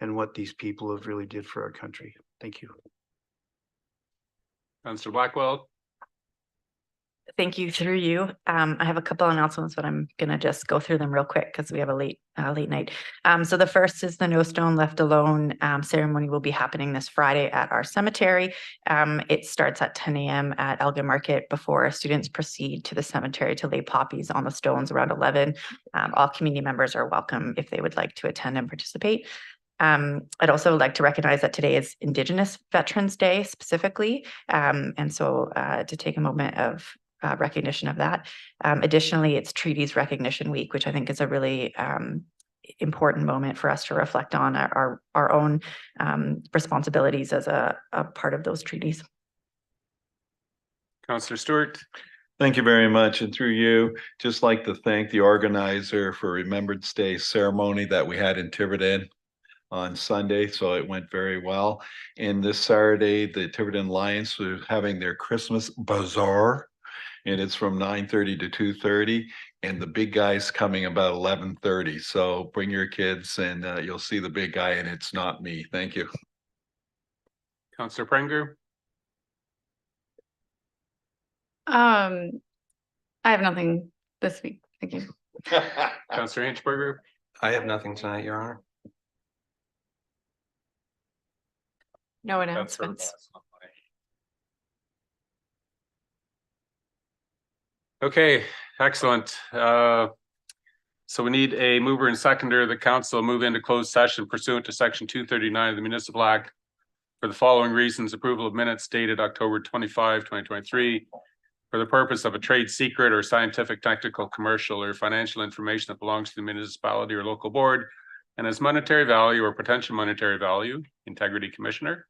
and what these people have really did for our country. Thank you.
Councillor Blackwell.
Thank you. Through you. I have a couple of announcements, but I'm going to just go through them real quick because we have a late night. So the first is the No Stone Left Alone ceremony will be happening this Friday at our cemetery. It starts at 10 a.m. at Elgin Market before students proceed to the cemetery to lay poppies on the stones around 11. All community members are welcome if they would like to attend and participate. I'd also like to recognize that today is Indigenous Veterans Day specifically. And so to take a moment of recognition of that. Additionally, it's Treaties Recognition Week, which I think is a really important moment for us to reflect on our own responsibilities as a part of those treaties.
Councillor Stewart.
Thank you very much. And through you, just like to thank the organizer for Remembrance Day ceremony that we had in Tiverton on Sunday. So it went very well. And this Saturday, the Tiverton Lions are having their Christmas bazaar. And it's from 9:30 to 2:30, and the big guy's coming about 11:30. So bring your kids and you'll see the big guy, and it's not me. Thank you.
Councillor Prenger.
I have nothing this week. Thank you.
Councillor Inchberger.
I have nothing tonight, Your Honor.
No announcements.
Okay, excellent. So we need a mover and seconder. The council move into closed session pursuant to section 239 of the Municipal Act for the following reasons: approval of minutes dated October 25, 2023, for the purpose of a trade secret or scientific, technical, commercial, or financial information that belongs to the municipality or local board and has monetary value or potential monetary value, Integrity Commissioner.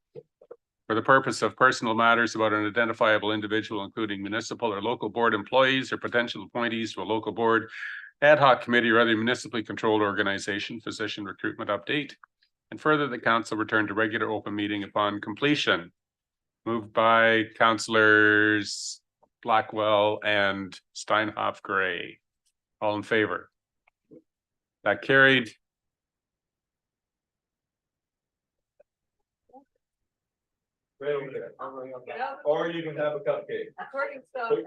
For the purpose of personal matters about an identifiable individual, including municipal or local board employees or potential appointees to a local board, ad hoc committee, or other municipally controlled organization, physician recruitment update. And further, the council return to regular open meeting upon completion. Moved by councillors Blackwell and Steinhoff Gray. All in favor? That carried.
Right over there. Or you can have a cupcake. Put your